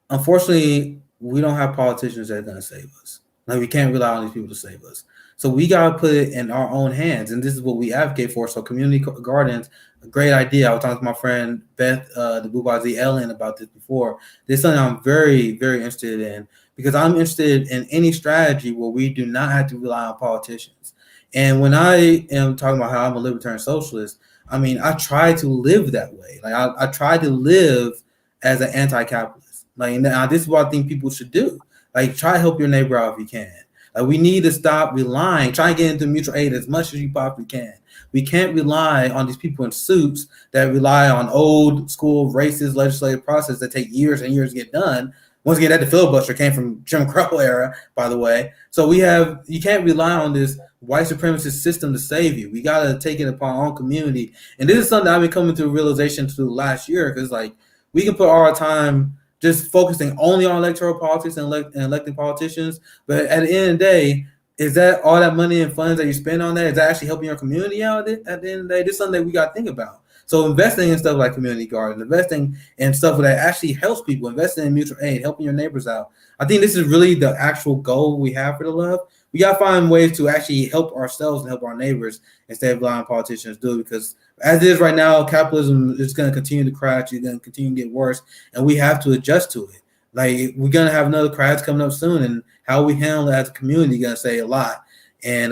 [SPEAKER 4] Unfortunately, we don't have politicians that are going to save us. Like, we can't rely on these people to save us. So we got to put it in our own hands. And this is what we advocate for. So community gardens a great idea. I was talking to my friend Beth, the Boubazi Ellen, about this before. This is something I'm very, very interested in, because I'm interested in any strategy where we do not have to rely on politicians. And when I am talking about how I'm a libertarian socialist, I mean, I try to live that way. Like I try to live as an anti-capitalist. Like, now, this is what I think people should do. Like, try to help your neighbor out if you can. Like, we need to stop relying, try and get into mutual aid as much as you possibly can. We can't rely on these people in suits that rely on old school racist legislative process that take years and years to get done. Once again, that the filibuster came from Jim Crow era, by the way. So you can't rely on this white supremacist system to save you. We got to take it upon our own community. And this is something I've been coming to a realization through last year, because like, we can put all our time just focusing only on electoral politics and electing politicians. But at the end of the day, is that all that money and funds that you spend on that, is that actually helping your community out at the end of the day? This is something that we got to think about. So investing in stuff like community gardens, investing in stuff that actually helps people, investing in mutual aid, helping your neighbors out. I think this is really the actual goal we have for the love. We got to find ways to actually help ourselves and help our neighbors instead of allowing politicians to do it, because as it is right now, capitalism is going to continue to crash. It's going to continue to get worse, and we have to adjust to it. Like, we're going to have another crash coming up soon, and how we handle it as a community is going to say a lot. And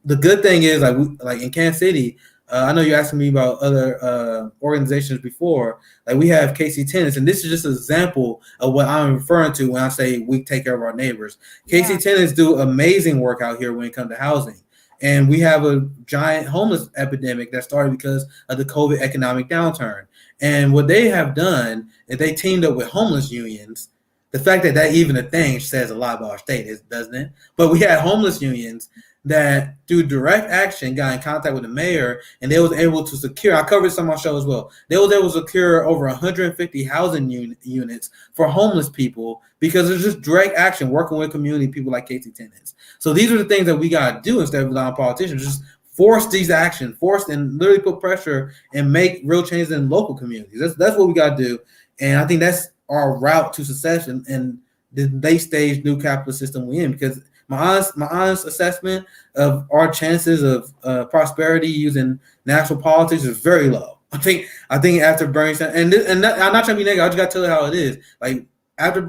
[SPEAKER 4] the good thing is, like in Kansas City, I know you're asking me about other organizations before. Like, we have KC Tenants, and this is just an example of what I'm referring to when I say we take care of our neighbors. KC Tenants do amazing work out here when it comes to housing. And we have a giant homeless epidemic that started because of the COVID economic downturn. And what they have done is they teamed up with homeless unions. The fact that even a thing says a lot about our state, doesn't it? But we had homeless unions that through direct action got in contact with the mayor, and they was able to secure, I covered this on my show as well, they was able to secure over 150 housing units for homeless people because it's just direct action working with community people like KC Tenants. So these are the things that we got to do instead of relying on politicians. Just force these actions, force and literally put pressure and make real changes in local communities. That's what we got to do. And I think that's our route to success in the late stage new capitalist system we're in, because my honest assessment of our chances of prosperity using national politics is very low. I think after Bernie Sanders, and I'm not trying to be negative, I just got to tell you how it is. Like, after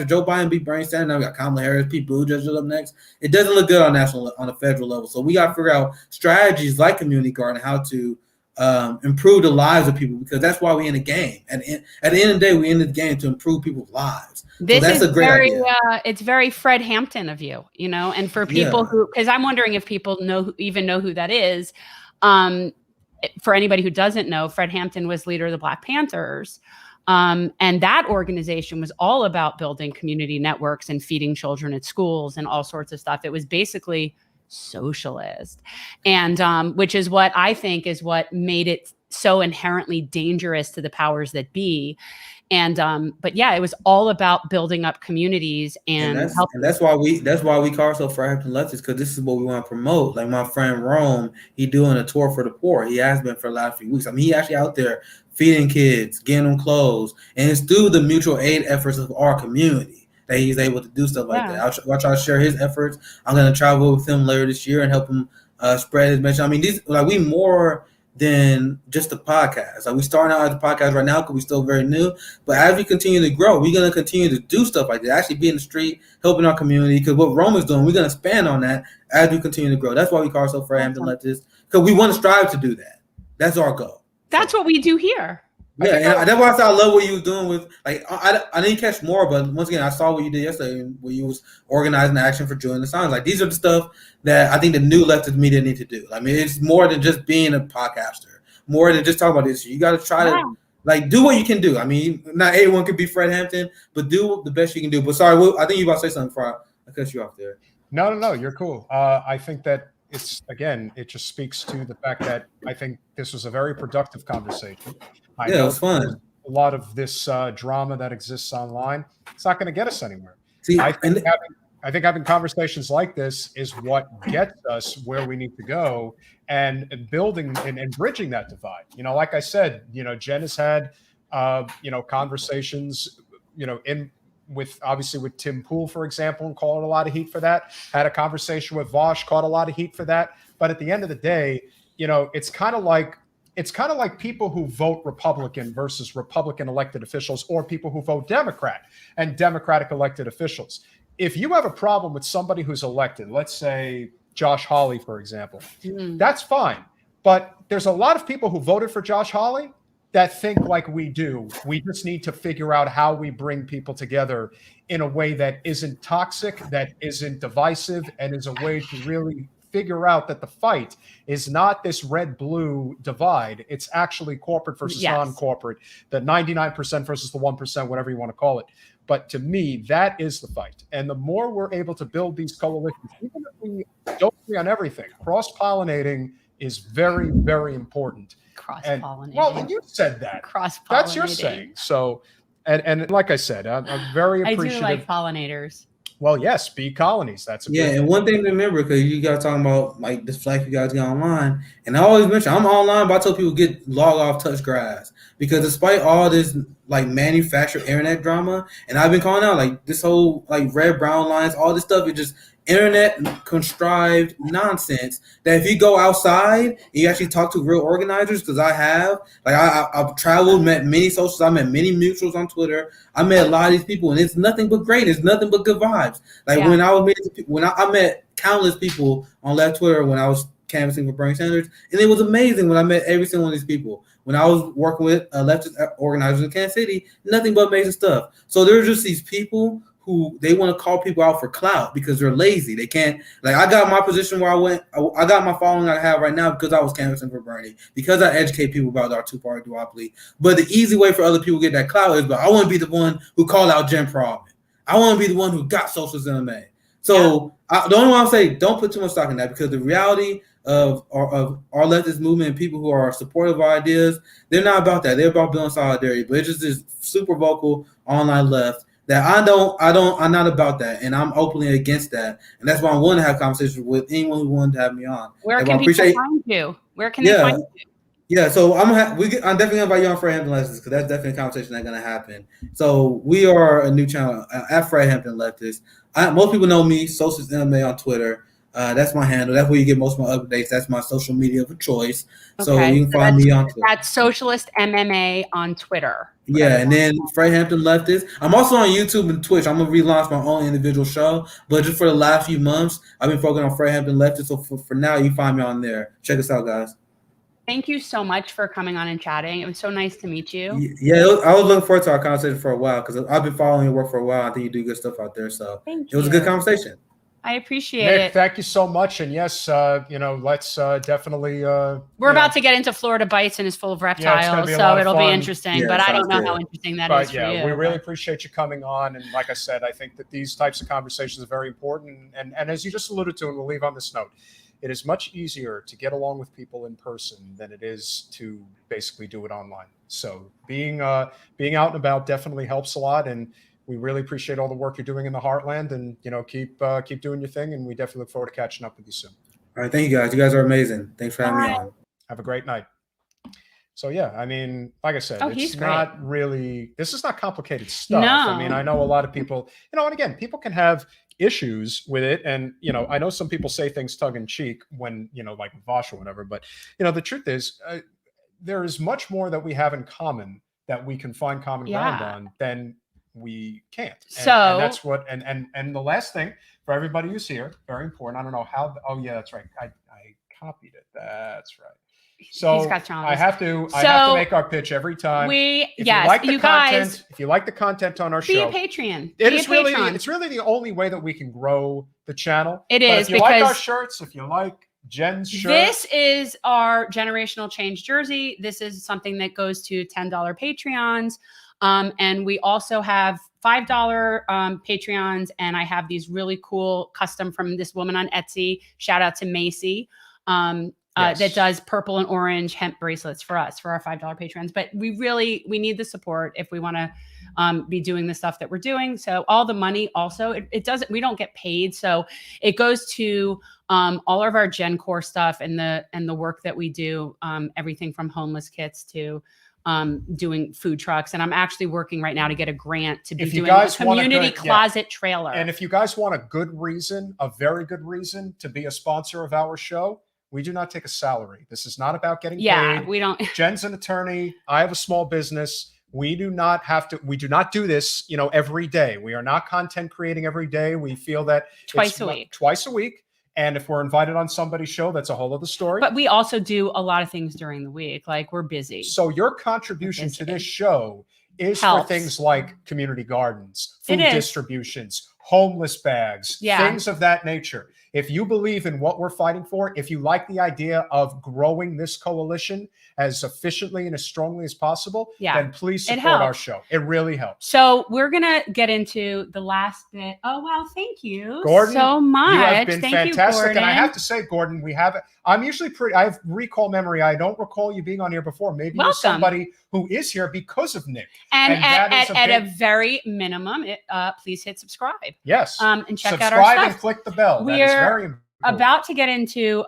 [SPEAKER 4] Joe Biden beat Bernie Sanders, now we got Kamala Harris, Pete Buttigieg up next. It doesn't look good on a federal level. So we got to figure out strategies like community garden, how to improve the lives of people, because that's why we in the game. And at the end of the day, we in the game to improve people's lives.
[SPEAKER 1] This
[SPEAKER 4] so that's
[SPEAKER 1] is
[SPEAKER 4] a great idea.
[SPEAKER 1] It's very Fred Hampton of you, and for people who, because I'm wondering if people even know who that is. For anybody who doesn't know, Fred Hampton was leader of the Black Panthers. And that organization was all about building community networks and feeding children at schools and all sorts of stuff. It was basically socialist, and which is what I think is what made it so inherently dangerous to the powers that be. And but yeah, it was all about building up communities and
[SPEAKER 4] that's why we call ourselves Hampton Leftists, because this is what we want to promote. Like my friend Rome, he doing a tour for the poor. He has been for the last few weeks. I mean, he actually out there feeding kids, getting them clothes, and it's through the mutual aid efforts of our community that he's able to do stuff like that. I'll try to share his efforts. I'm going to travel with him later this year and help him spread his message. I mean, we more than just a podcast. Like, we starting out as a podcast right now because we're still very new. But as we continue to grow, we're going to continue to do stuff like that. Actually be in the street, helping our community. Because what Rome is doing, we're going to expand on that as we continue to grow. That's why we call ourselves Hampton Leftists, because we want to strive to do that. That's our goal.
[SPEAKER 1] That's what we do here.
[SPEAKER 4] Yeah, and that's why I said I love what you was doing with, like, I didn't catch more, but once again, I saw what you did yesterday where you was organizing the action for Julian Assange. Like, these are the stuff that I think the new leftist media need to do. I mean, it's more than just being a podcaster, more than just talking about this. You got to try to, like, do what you can do. I mean, not everyone could be Fred Hampton, but do the best you can do. But sorry, I think you about to say something before I cut you off there.
[SPEAKER 2] No, you're cool. I think that it just speaks to the fact that I think this was a very productive conversation.
[SPEAKER 4] It was fun.
[SPEAKER 2] A lot of this drama that exists online, it's not going to get us anywhere.
[SPEAKER 4] See,
[SPEAKER 2] I think having conversations like this is what gets us where we need to go, and building and bridging that divide. Like I said, Jen has had, conversations, with Tim Pool, for example, and caught a lot of heat for that. Had a conversation with Vosh, caught a lot of heat for that. But at the end of the day, it's kind of like it's kind of like people who vote Republican versus Republican elected officials, or people who vote Democrat and Democratic elected officials. If you have a problem with somebody who's elected, let's say Josh Hawley, for example, that's fine. But there's a lot of people who voted for Josh Hawley that think like we do. We just need to figure out how we bring people together in a way that isn't toxic, that isn't divisive, and is a way to really figure out that the fight is not this red-blue divide. It's actually corporate versus non-corporate, the 99% versus the 1%, whatever you want to call it. But to me, that is the fight. And the more we're able to build these coalitions, even if we don't agree on everything, cross-pollinating is very, very important.
[SPEAKER 1] Cross-pollinating.
[SPEAKER 2] Well, you said that.
[SPEAKER 1] Cross-pollinating.
[SPEAKER 2] That's your saying. So, and like I said, I'm very appreciative.
[SPEAKER 1] I do like pollinators.
[SPEAKER 2] Well, yes, bee colonies. That's a
[SPEAKER 4] and one thing to remember, because you guys talking about like this flag you guys get online, and I always mention I'm online, but I tell people get log off, touch grass, because despite all this like manufactured internet drama, and I've been calling out like this whole like red brown lines, all this stuff is just internet contrived nonsense. That if you go outside and you actually talk to real organizers, because I have, like I've traveled, met many socials, I met many mutuals on Twitter. I met a lot of these people, and it's nothing but great. It's nothing but good vibes. Like when I was meeting, when I met countless people on left Twitter when I was canvassing for Bernie Sanders, and it was amazing when I met every single one of these people. When I was working with leftist organizers in Kansas City, nothing but amazing stuff. So there's just these people who they want to call people out for clout because they're lazy. They can't, like, I got my position where I got my following I have right now because I was canvassing for Bernie, because I educate people about our two-party duopoly. But the easy way for other people to get that clout is, but I want to be the one who called out JenPerelman. I want to be the one who got Socialist MMA. So the only one I'll say, don't put too much stock in that, because the reality of our leftist movement and people who are supportive of our ideas, they're not about that. They're about building solidarity. But it's just this super vocal online left that I'm not about that, and I'm openly against that, and that's why I want to have conversations with anyone who wanted to have me on.
[SPEAKER 1] Where can people find you? Where can they find you?
[SPEAKER 4] Yeah, so I'm definitely gonna invite you on Fred Hampton Leftists, because that's definitely a conversation that's gonna happen. So we are a new channel at Fred Hampton Leftists. Most people know me, Socialist MMA on Twitter. That's my handle. That's where you get most of my updates. That's my social media of choice. So you can find me on Twitter.
[SPEAKER 1] That's SocialistMMA on Twitter.
[SPEAKER 4] Yeah, and then Fred Hampton Leftist. I'm also on YouTube and Twitch. I'm gonna relaunch my own individual show, but just for the last few months, I've been focusing on Fred Hampton Leftist. So for now, you find me on there. Check us out, guys.
[SPEAKER 1] Thank you so much for coming on and chatting. It was so nice to meet you.
[SPEAKER 4] Yeah, I was looking forward to our conversation for a while, because I've been following your work for a while. I think you do good stuff out there. So it was a good conversation.
[SPEAKER 1] I appreciate
[SPEAKER 2] Nick,
[SPEAKER 1] it.
[SPEAKER 2] Thank you so much. And yes, let's definitely.
[SPEAKER 1] We're about to get into Florida Bites, and it's full of reptiles, so it'll be interesting. But I don't know how interesting that is for you.
[SPEAKER 2] We really appreciate you coming on. And like I said, I think that these types of conversations are very important. And as you just alluded to, and we'll leave on this note, it is much easier to get along with people in person than it is to basically do it online. So being out and about definitely helps a lot. And we really appreciate all the work you're doing in the heartland, and keep doing your thing. And we definitely look forward to catching up with you soon.
[SPEAKER 4] All right, thank you guys. You guys are amazing. Thanks for having me on.
[SPEAKER 2] Have a great night. So yeah, I mean, like I said, it's not really. This is not complicated stuff.
[SPEAKER 1] No.
[SPEAKER 2] I mean, I know a lot of people. And again, people can have issues with it, and I know some people say things tongue in cheek when like with Vosh or whatever. But the truth is, there is much more that we have in common that we can find common ground on than we can't. And that's what, and the last thing for everybody who's here, very important. I don't know how, that's right. I copied it. That's right. So I have to make our pitch every time. If you like the content on our show,
[SPEAKER 1] be a Patreon.
[SPEAKER 2] It's really the only way that we can grow the channel.
[SPEAKER 1] It is.
[SPEAKER 2] If you like our shirts, if you like Jen's shirt.
[SPEAKER 1] This is our generational change jersey. This is something that goes to $10 Patreons. And we also have $5 Patreons, and I have these really cool custom from this woman on Etsy. Shout out to Macy. That does purple and orange hemp bracelets for us, for our $5 patrons. But we need the support if we want to be doing the stuff that we're doing. So all the money also, we don't get paid. So it goes to all of our Gen Core stuff and the work that we do, everything from homeless kits to doing food trucks. And I'm actually working right now to get a grant to be doing a community closet trailer.
[SPEAKER 2] And if you guys want a very good reason to be a sponsor of our show, we do not take a salary. This is not about getting
[SPEAKER 1] Yeah,
[SPEAKER 2] paid.
[SPEAKER 1] we don't.
[SPEAKER 2] Jen's an attorney. I have a small business. We do not do this, every day. We are not content creating every day. We feel that
[SPEAKER 1] Twice a week.
[SPEAKER 2] And if we're invited on somebody's show, that's a whole other story.
[SPEAKER 1] But we also do a lot of things during the week. Like, we're busy.
[SPEAKER 2] So your contribution to this show is
[SPEAKER 1] Helps.
[SPEAKER 2] for things like community gardens, food
[SPEAKER 1] It is.
[SPEAKER 2] distributions, homeless bags, things of that nature. If you believe in what we're fighting for, if you like the idea of growing this coalition as efficiently and as strongly as possible, then please support our show. It really helps.
[SPEAKER 1] So we're going to get into the last bit. Oh, wow. Thank you,
[SPEAKER 2] Gordon,
[SPEAKER 1] so much.
[SPEAKER 2] You have been fantastic.
[SPEAKER 1] Gordon.
[SPEAKER 2] And I have to say, Gordon, I'm usually I have recall memory. I don't recall you being on here before. Maybe you're somebody who is here because of Nick.
[SPEAKER 1] And at a very minimum, please hit subscribe.
[SPEAKER 2] Yes.
[SPEAKER 1] And check out our stuff.
[SPEAKER 2] Subscribe and click the bell. That is very important.
[SPEAKER 1] About to get into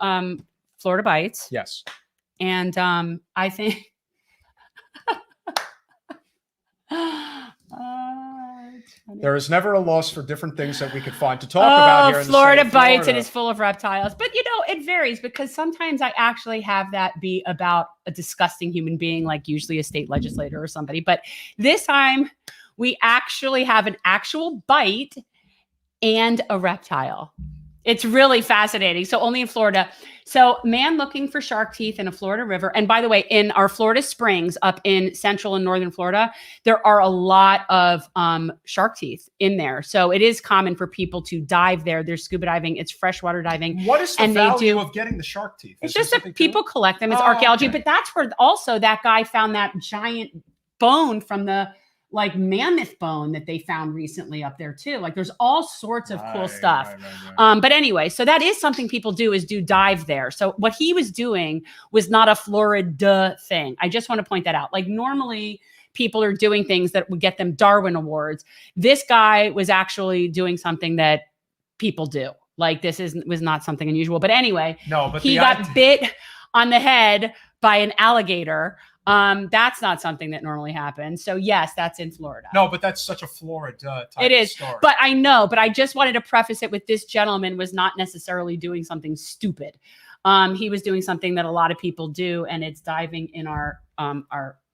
[SPEAKER 1] Florida Bites.
[SPEAKER 2] Yes.
[SPEAKER 1] And I think
[SPEAKER 2] there is never a loss for different things that we could find to talk about here in
[SPEAKER 1] Florida
[SPEAKER 2] the state of
[SPEAKER 1] Bites,
[SPEAKER 2] Florida.
[SPEAKER 1] it is full of reptiles. But, it varies because sometimes I actually have that be about a disgusting human being, like usually a state legislator or somebody. But this time we actually have an actual bite and a reptile. It's really fascinating. So only in Florida. So man looking for shark teeth in a Florida river. And by the way, in our Florida Springs up in central and northern Florida, there are a lot of shark teeth in there. So it is common for people to dive there. There's scuba diving. It's freshwater diving.
[SPEAKER 2] What is the value of getting the shark teeth?
[SPEAKER 1] It's just that people collect them. It's archaeology. Okay. But that's where also that guy found that giant bone from the mammoth bone that they found recently up there too. Like, there's all sorts of cool stuff. Right. But anyway, so that is something people do dive there. So what he was doing was not a Florida thing. I just want to point that out. Like, normally people are doing things that would get them Darwin Awards. This guy was actually doing something that people do. Like, this was not something unusual. But anyway, he got bit on the head by an alligator. That's not something that normally happens. So yes, that's in Florida.
[SPEAKER 2] No, but that's such a Florida type
[SPEAKER 1] it is.
[SPEAKER 2] Story.
[SPEAKER 1] But I know, but I just wanted to preface it with this gentleman was not necessarily doing something stupid. He was doing something that a lot of people do, and it's diving in our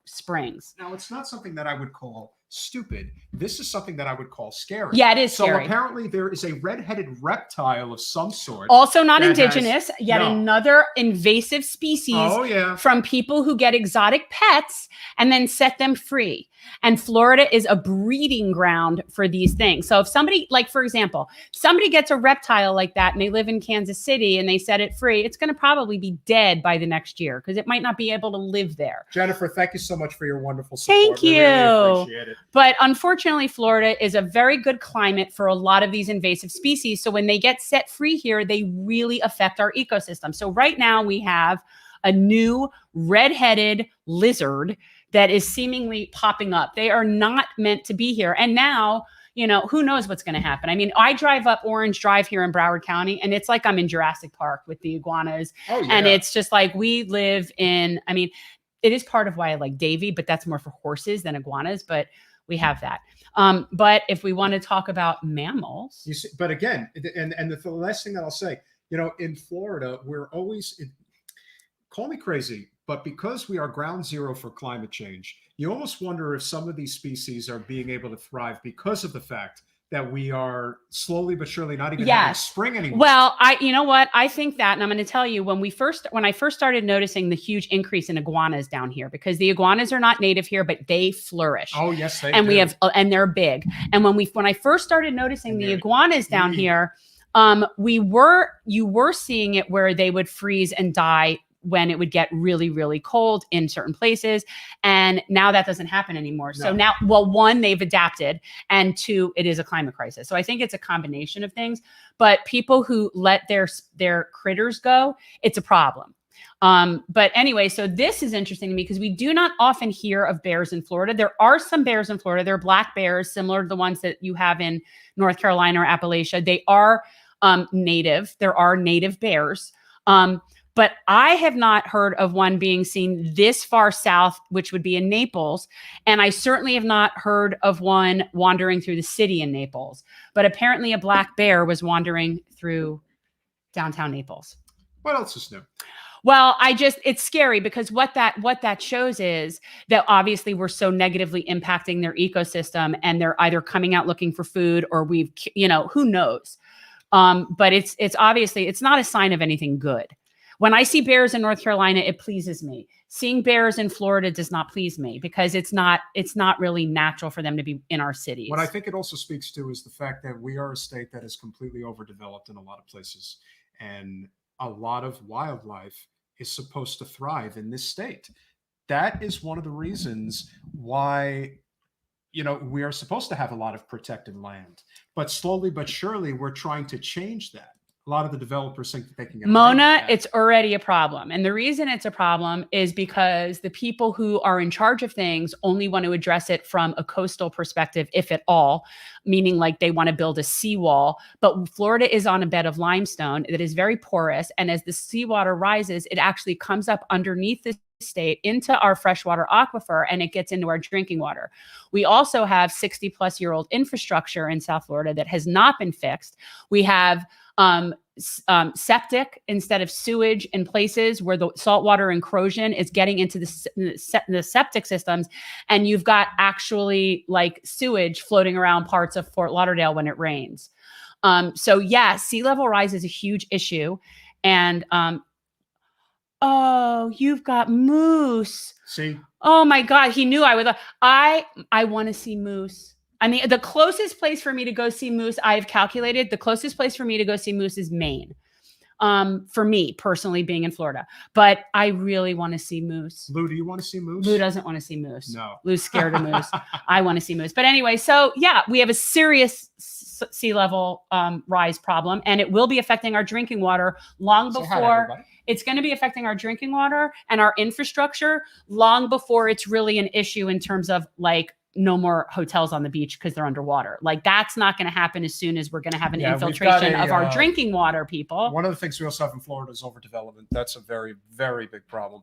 [SPEAKER 1] springs.
[SPEAKER 2] Now, it's not something that I would call stupid. This is something that I would call scary.
[SPEAKER 1] Yeah, it is scary.
[SPEAKER 2] So apparently there is a red-headed reptile of some sort.
[SPEAKER 1] Also not indigenous, yet another invasive species from people who get exotic pets and then set them free. And Florida is a breeding ground for these things. So if somebody, like, for example, somebody gets a reptile like that and they live in Kansas City and they set it free, it's going to probably be dead by the next year because it might not be able to live there.
[SPEAKER 2] Jennifer, thank you so much for your wonderful support.
[SPEAKER 1] Thank you.
[SPEAKER 2] We really appreciate it.
[SPEAKER 1] But unfortunately, Florida is a very good climate for a lot of these invasive species. So when they get set free here, they really affect our ecosystem. So right now we have a new red-headed lizard that is seemingly popping up. They are not meant to be here. And now, who knows what's going to happen? I mean, I drive up Orange Drive here in Broward County, and it's like I'm in Jurassic Park with the iguanas. Oh, yeah. And it's just like we live in, I mean, it is part of why I like Davie, but that's more for horses than iguanas, but we have that. But if we want to talk about mammals.
[SPEAKER 2] You see, but again, and the last thing that I'll say, in Florida, we're always, call me crazy, but because we are ground zero for climate change, you almost wonder if some of these species are being able to thrive because of the fact that we are slowly but surely not even having spring anymore.
[SPEAKER 1] Well, you know what? I think that, and I'm going to tell you, when I first started noticing the huge increase in iguanas down here, because the iguanas are not native here, but they flourish.
[SPEAKER 2] Oh yes, they
[SPEAKER 1] and
[SPEAKER 2] do.
[SPEAKER 1] We have, and they're big. And when I first started noticing the iguanas down here, you were seeing it where they would freeze and die when it would get really, really cold in certain places. And now that doesn't happen anymore. No. So now, one, they've adapted, and two, it is a climate crisis. So I think it's a combination of things, but people who let their critters go, it's a problem. But anyway, so this is interesting to me because we do not often hear of bears in Florida. There are some bears in Florida. They're black bears, similar to the ones that you have in North Carolina or Appalachia. They are native. There are native bears. But I have not heard of one being seen this far south, which would be in Naples. And I certainly have not heard of one wandering through the city in Naples. But apparently a black bear was wandering through downtown Naples.
[SPEAKER 2] What else is new?
[SPEAKER 1] Well, it's scary because what that shows is that obviously we're so negatively impacting their ecosystem, and they're either coming out looking for food, or who knows. But it's obviously, it's not a sign of anything good. When I see bears in North Carolina, it pleases me. Seeing bears in Florida does not please me, because it's not really natural for them to be in our cities.
[SPEAKER 2] What I think it also speaks to is the fact that we are a state that is completely overdeveloped in a lot of places, and a lot of wildlife is supposed to thrive in this state. That is one of the reasons why, we are supposed to have a lot of protected land, but slowly but surely we're trying to change that. A lot of the developers think that they can get
[SPEAKER 1] Mona, it's already a problem. And the reason it's a problem is because the people who are in charge of things only want to address it from a coastal perspective, if at all, meaning like they want to build a seawall. But Florida is on a bed of limestone that is very porous. And as the seawater rises, it actually comes up underneath the state into our freshwater aquifer, and it gets into our drinking water. We also have 60-plus-year-old infrastructure in South Florida that has not been fixed. We have septic instead of sewage in places where the saltwater encroachment is getting into the septic systems. And you've got actually like sewage floating around parts of Fort Lauderdale when it rains. So yeah, sea level rise is a huge issue. And oh, you've got moose.
[SPEAKER 2] See?
[SPEAKER 1] Oh my God, he knew I would. I want to see moose. I mean, the closest place for me to go see moose, I've calculated, the closest place for me to go see moose is Maine. For me personally, being in Florida, but I really want to see moose.
[SPEAKER 2] Lou, do you want to see moose?
[SPEAKER 1] Lou doesn't want to see moose.
[SPEAKER 2] No.
[SPEAKER 1] Lou's scared of moose. I want to see moose. But anyway, so yeah, we have a serious sea level rise problem, and it will be affecting our drinking water long before. It's going to be affecting our drinking water and our infrastructure long before it's really an issue in terms of like no more hotels on the beach because they're underwater. Like that's not going to happen as soon as we're going to have an infiltration of our drinking water, people.
[SPEAKER 2] One of the things we also have in Florida is overdevelopment. That's a very, very big problem,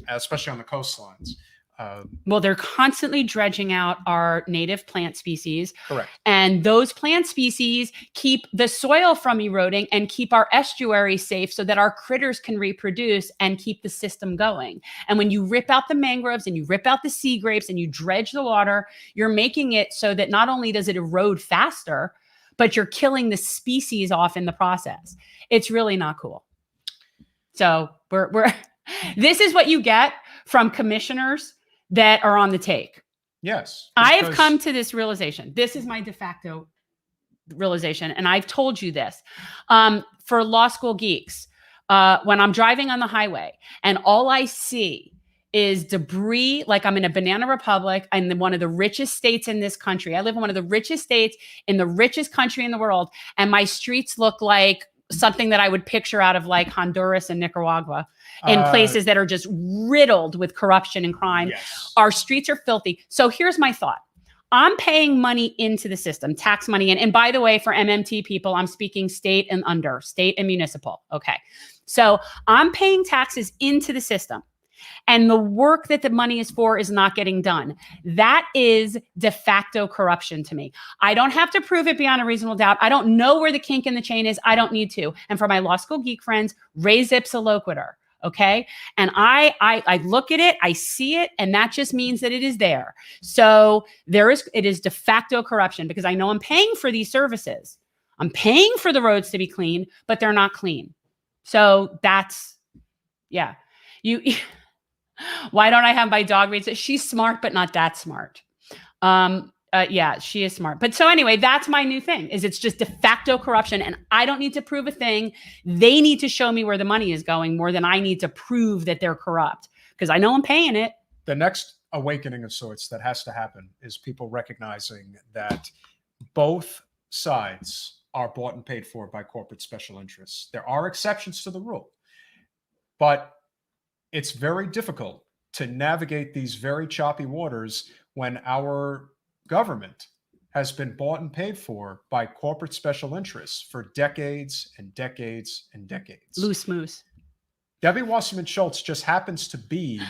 [SPEAKER 2] especially on the coastlines.
[SPEAKER 1] Well, they're constantly dredging out our native plant species.
[SPEAKER 2] Correct.
[SPEAKER 1] And those plant species keep the soil from eroding and keep our estuary safe so that our critters can reproduce and keep the system going. And when you rip out the mangroves and you rip out the sea grapes and you dredge the water, you're making it so that not only does it erode faster, but you're killing the species off in the process. It's really not cool. So we're this is what you get from commissioners that are on the take.
[SPEAKER 2] Yes.
[SPEAKER 1] I have come to this realization. This is my de facto realization. And I've told you this. For law school geeks, when I'm driving on the highway and all I see is debris, like I'm in a banana republic, I'm in one of the richest states in this country. I live in one of the richest states in the richest country in the world. And my streets look like something that I would picture out of like Honduras and Nicaragua, in places that are just riddled with corruption and crime.
[SPEAKER 2] Yes.
[SPEAKER 1] Our streets are filthy. So here's my thought. I'm paying money into the system, tax money. And by the way, for MMT people, I'm speaking state and under, state and municipal. Okay. So I'm paying taxes into the system. And the work that the money is for is not getting done. That is de facto corruption to me. I don't have to prove it beyond a reasonable doubt. I don't know where the kink in the chain is. I don't need to. And for my law school geek friends, res ipsa loquitur. Okay. And I look at it, I see it, and that just means that it is there. So it is de facto corruption because I know I'm paying for these services. I'm paying for the roads to be clean, but they're not clean. So that's, yeah. Why don't I have my dog read it? She's smart, but not that smart. Yeah, she is smart. But so anyway, that's my new thing is it's just de facto corruption. And I don't need to prove a thing. They need to show me where the money is going more than I need to prove that they're corrupt because I know I'm paying it.
[SPEAKER 2] The next awakening of sorts that has to happen is people recognizing that both sides are bought and paid for by corporate special interests. There are exceptions to the rule, but it's very difficult to navigate these very choppy waters when our government has been bought and paid for by corporate special interests for decades and decades and decades.
[SPEAKER 1] Loose moose.
[SPEAKER 2] Debbie Wasserman Schultz just happens to be,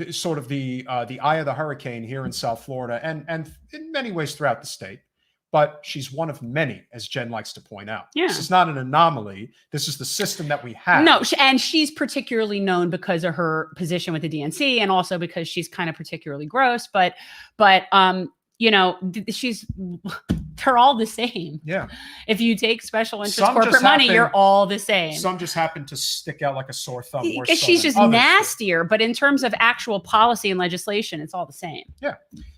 [SPEAKER 2] sort of the eye of the hurricane here in South Florida and in many ways throughout the state, But she's one of many, as Jen likes to point out.
[SPEAKER 1] Yeah.
[SPEAKER 2] This is not an anomaly. This is the system that we have.
[SPEAKER 1] No, and she's particularly known because of her position with the DNC, and also because she's kind of particularly gross. But you know, they're all the same.
[SPEAKER 2] Yeah.
[SPEAKER 1] If you take special interest corporate money, you're all the same.
[SPEAKER 2] Some just happen to stick out like a sore thumb.
[SPEAKER 1] Because she's just nastier. But in terms of actual policy and legislation, it's all the same.
[SPEAKER 2] Yeah.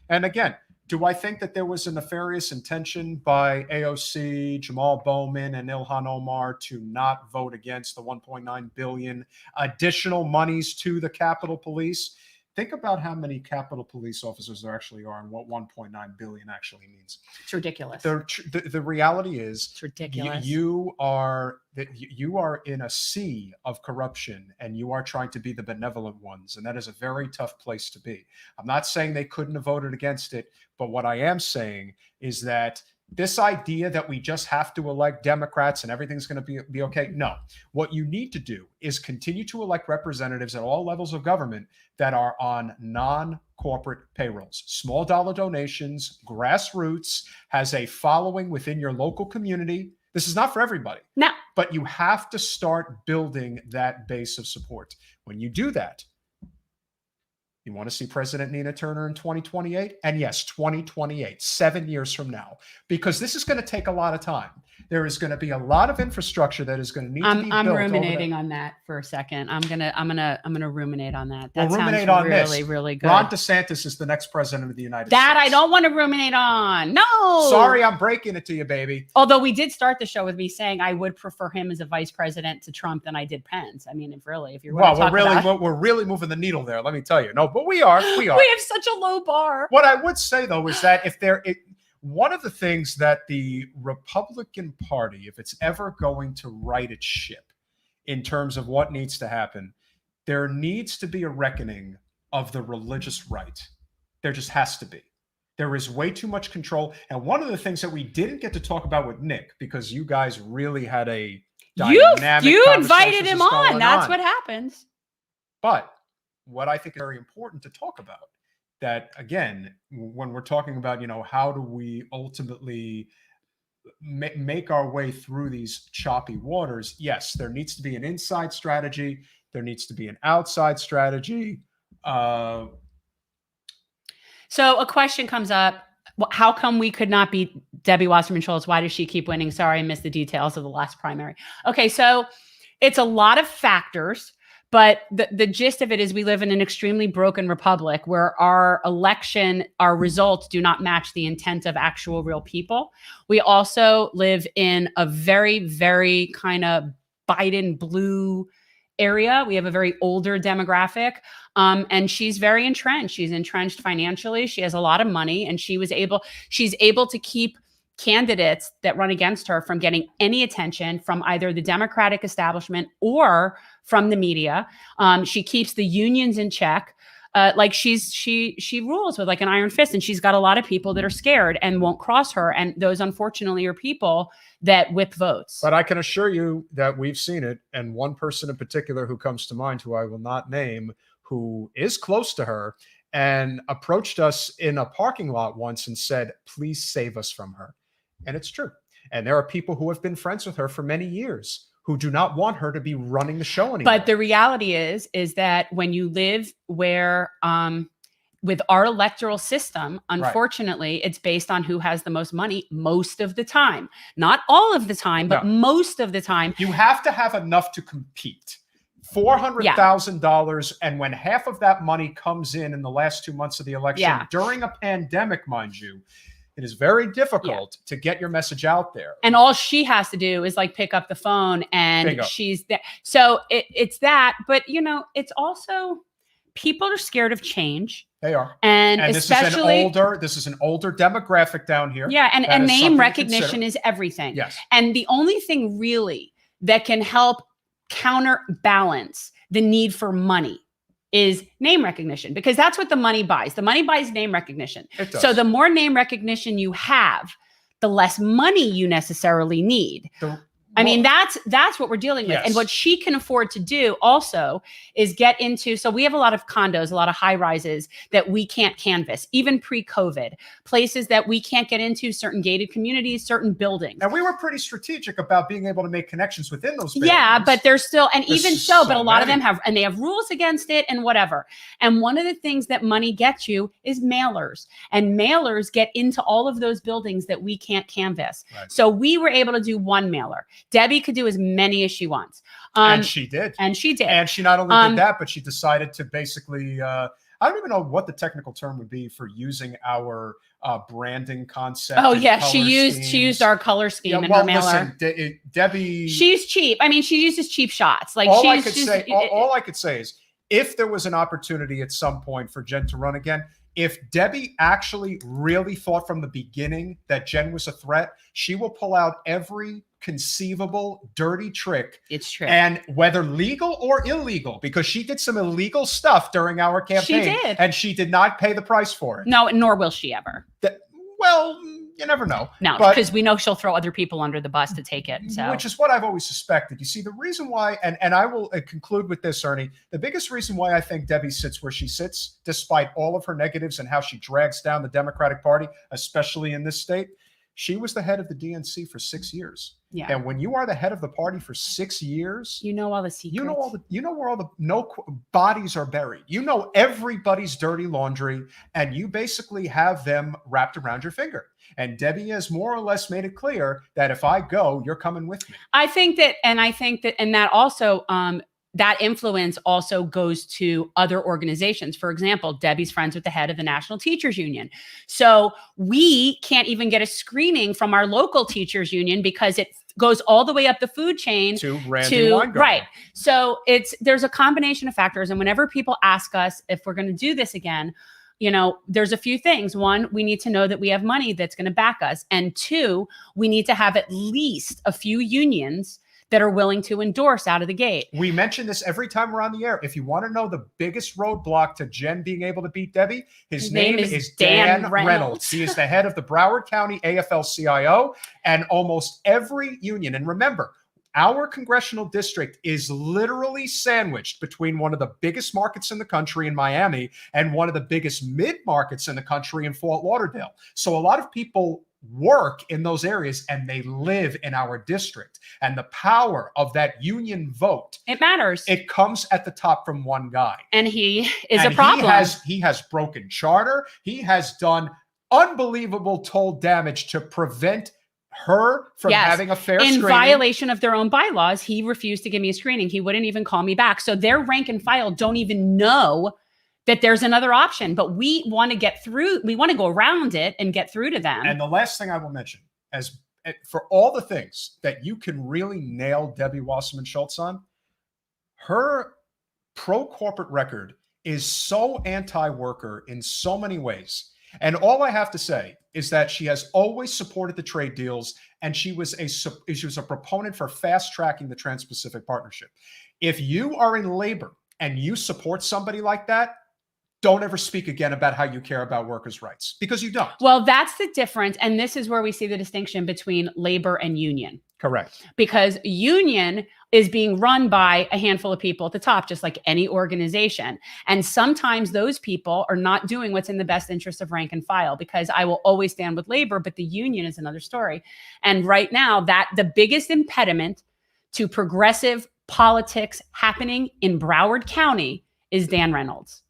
[SPEAKER 2] And again, do I think that there was a nefarious intention by AOC, Jamal Bowman, and Ilhan Omar to not vote against the $1.9 billion additional monies to the Capitol Police? Think about how many Capitol Police officers there actually are and what $1.9 billion actually means.
[SPEAKER 1] It's ridiculous.
[SPEAKER 2] The reality is,
[SPEAKER 1] it's ridiculous.
[SPEAKER 2] You are in a sea of corruption, and you are trying to be the benevolent ones, and that is a very tough place to be. I'm not saying they couldn't have voted against it, but what I am saying is that this idea that we just have to elect Democrats and everything's going to be okay. No, what you need to do is continue to elect representatives at all levels of government that are on non-corporate payrolls, small dollar donations, grassroots, has a following within your local community. This is not for everybody.
[SPEAKER 1] No.
[SPEAKER 2] But you have to start building that base of support. When you do that, you want to see President Nina Turner in 2028? And yes, 2028, 7 years from now, because this is going to take a lot of time. There is going to be a lot of infrastructure that is going to need to be built.
[SPEAKER 1] I'm ruminating on that for a second. I'm gonna ruminate on that. That sounds
[SPEAKER 2] ruminate on
[SPEAKER 1] really, really good.
[SPEAKER 2] Ron DeSantis is the next president of the United States.
[SPEAKER 1] That I don't want to ruminate on. No.
[SPEAKER 2] Sorry, I'm breaking it to you, baby.
[SPEAKER 1] Although we did start the show with me saying I would prefer him as a vice president to Trump than I did Pence. I mean, if you're
[SPEAKER 2] we're really moving the needle there. Let me tell you. No, but we are. We
[SPEAKER 1] have such a low bar.
[SPEAKER 2] What I would say though is that one of the things that the Republican Party, if it's ever going to right its ship in terms of what needs to happen, there needs to be a reckoning of the religious right. There just has to be. There is way too much control. And one of the things that we didn't get to talk about with Nick, because you guys really had a dynamic
[SPEAKER 1] you invited him on. That's what happens.
[SPEAKER 2] But what I think is very important to talk about, that again, when we're talking about, how do we ultimately make our way through these choppy waters? Yes, there needs to be an inside strategy. There needs to be an outside strategy.
[SPEAKER 1] So a question comes up. How come we could not beat Debbie Wasserman Schultz? Why does she keep winning? Sorry, I missed the details of the last primary. Okay, so it's a lot of factors. But the gist of it is we live in an extremely broken republic where our results do not match the intent of actual real people. We also live in a very, very kind of Biden blue area. We have a very older demographic, and she's very entrenched. She's entrenched financially. She has a lot of money, and she's able to keep candidates that run against her from getting any attention from either the Democratic establishment or from the media. She keeps the unions in check. Like she rules with like an iron fist, and she's got a lot of people that are scared and won't cross her. And those, unfortunately, are people that whip votes.
[SPEAKER 2] But I can assure you that we've seen it. And one person in particular who comes to mind, who I will not name, who is close to her and approached us in a parking lot once and said, please save us from her. And it's true. And there are people who have been friends with her for many years who do not want her to be running the show anymore.
[SPEAKER 1] But the reality is that when you live where, with our electoral system, unfortunately, It's based on who has the most money most of the time. Not all of the time, but most of the time.
[SPEAKER 2] You have to have enough to compete. $400,000. And when half of that money comes in the last 2 months of the election, during a pandemic, mind you, it is very difficult to get your message out there.
[SPEAKER 1] And all she has to do is like pick up the phone and she's there. So it's that. But, it's also people are scared of change.
[SPEAKER 2] They are.
[SPEAKER 1] And especially
[SPEAKER 2] this is an older demographic down here.
[SPEAKER 1] Yeah. And name recognition is everything.
[SPEAKER 2] Yes.
[SPEAKER 1] And the only thing really that can help counterbalance the need for money is name recognition, because that's what the money buys. The money buys name recognition. So the more name recognition you have, the less money you necessarily need. I mean, that's what we're dealing with.
[SPEAKER 2] Yes.
[SPEAKER 1] And what she can afford to do also is get into, so we have a lot of condos, a lot of high rises that we can't canvass, even pre-COVID, places that we can't get into, certain gated communities, certain buildings.
[SPEAKER 2] And we were pretty strategic about being able to make connections within those buildings.
[SPEAKER 1] Yeah, but there's still, and
[SPEAKER 2] There's
[SPEAKER 1] even so, but a lot of
[SPEAKER 2] many.
[SPEAKER 1] them have, and they have rules against it and whatever. And one of the things that money gets you is mailers, and mailers get into all of those buildings that we can't canvass.
[SPEAKER 2] Right.
[SPEAKER 1] So we were able to do one mailer. Debbie could do as many as she wants.
[SPEAKER 2] And she did.
[SPEAKER 1] And she did.
[SPEAKER 2] And she not only did that, but she decided to basically, I don't even know what the technical term would be for using our branding concept.
[SPEAKER 1] Oh yeah, she used our color scheme in her mailer.
[SPEAKER 2] Listen, Debbie,
[SPEAKER 1] she's cheap. I mean, she uses cheap shots. Like
[SPEAKER 2] all I could say is, if there was an opportunity at some point for Jen to run again, if Debbie actually really thought from the beginning that Jen was a threat, she will pull out every conceivable dirty trick.
[SPEAKER 1] It's true.
[SPEAKER 2] And whether legal or illegal, because she did some illegal stuff during our campaign.
[SPEAKER 1] She did.
[SPEAKER 2] And she did not pay the price for it.
[SPEAKER 1] No, nor will she ever.
[SPEAKER 2] Well, you never know.
[SPEAKER 1] No, because we know she'll throw other people under the bus to take it. So.
[SPEAKER 2] Which is what I've always suspected. You see, the reason why, and I will conclude with this, Ernie, the biggest reason why I think Debbie sits where she sits, despite all of her negatives and how she drags down the Democratic Party, especially in this state, she was the head of the DNC for 6 years.
[SPEAKER 1] Yeah.
[SPEAKER 2] And when you are the head of the party for 6 years,
[SPEAKER 1] you know all the secrets.
[SPEAKER 2] You know where all the bodies are buried. You know everybody's dirty laundry, and you basically have them wrapped around your finger. And Debbie has more or less made it clear that if I go, you're coming with me.
[SPEAKER 1] I think that that also that influence also goes to other organizations. For example, Debbie's friends with the head of the National Teachers Union. So we can't even get a screening from our local teachers union because it goes all the way up the food chain
[SPEAKER 2] to Randy Weingarten.
[SPEAKER 1] Right. So there's a combination of factors. And whenever people ask us if we're going to do this again, you know, there's a few things. One, we need to know that we have money that's going to back us. And two, we need to have at least a few unions that are willing to endorse out of the gate.
[SPEAKER 2] We mention this every time we're on the air. If you want to know the biggest roadblock to Jen being able to beat Debbie, his name is Dan Reynolds. He is the head of the Broward County AFL-CIO and almost every union. And remember, our congressional district is literally sandwiched between one of the biggest markets in the country in Miami and one of the biggest mid-markets in the country in Fort Lauderdale. So a lot of people work in those areas and they live in our district, and the power of that union vote,
[SPEAKER 1] it matters.
[SPEAKER 2] It comes at the top from one guy,
[SPEAKER 1] and he is a problem.
[SPEAKER 2] He has broken charter. He has done unbelievable toll damage to prevent her from having a fair screening. In
[SPEAKER 1] violation of their own bylaws, he refused to give me a screening. He wouldn't even call me back. So their rank and file don't even know that there's another option, but we want to get through. We want to go around it and get through to them.
[SPEAKER 2] And the last thing I will mention, as for all the things that you can really nail Debbie Wasserman Schultz on, her pro-corporate record is so anti-worker in so many ways. And all I have to say is that she has always supported the trade deals, and she was a proponent for fast-tracking the Trans-Pacific Partnership. If you are in labor and you support somebody like that, don't ever speak again about how you care about workers' rights, because you don't.
[SPEAKER 1] Well, that's the difference. And this is where we see the distinction between labor and union.
[SPEAKER 2] Correct.
[SPEAKER 1] Because union is being run by a handful of people at the top, just like any organization. And sometimes those people are not doing what's in the best interest of rank and file, because I will always stand with labor, but the union is another story. And right now, that the biggest impediment to progressive politics happening in Broward County is Dan Reynolds.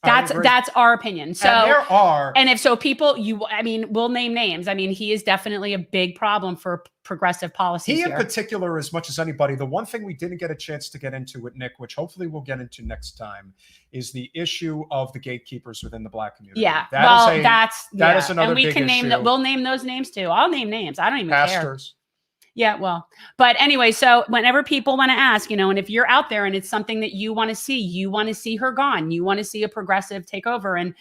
[SPEAKER 1] That's our opinion. So
[SPEAKER 2] and there are,
[SPEAKER 1] and if so, people, we'll name names. I mean, he is definitely a big problem for progressive policies.
[SPEAKER 2] He in particular, as much as anybody. The one thing we didn't get a chance to get into with Nick, which hopefully we'll get into next time, is the issue of the gatekeepers within the Black community.
[SPEAKER 1] Yeah,
[SPEAKER 2] that is another.
[SPEAKER 1] And we
[SPEAKER 2] big
[SPEAKER 1] can name
[SPEAKER 2] issue.
[SPEAKER 1] that. We'll name those names too. I'll name names. I don't even
[SPEAKER 2] Pastors.
[SPEAKER 1] care. Yeah, well, but anyway, so whenever people want to ask, and if you're out there and it's something that you want to see her gone, you want to see a progressive take over and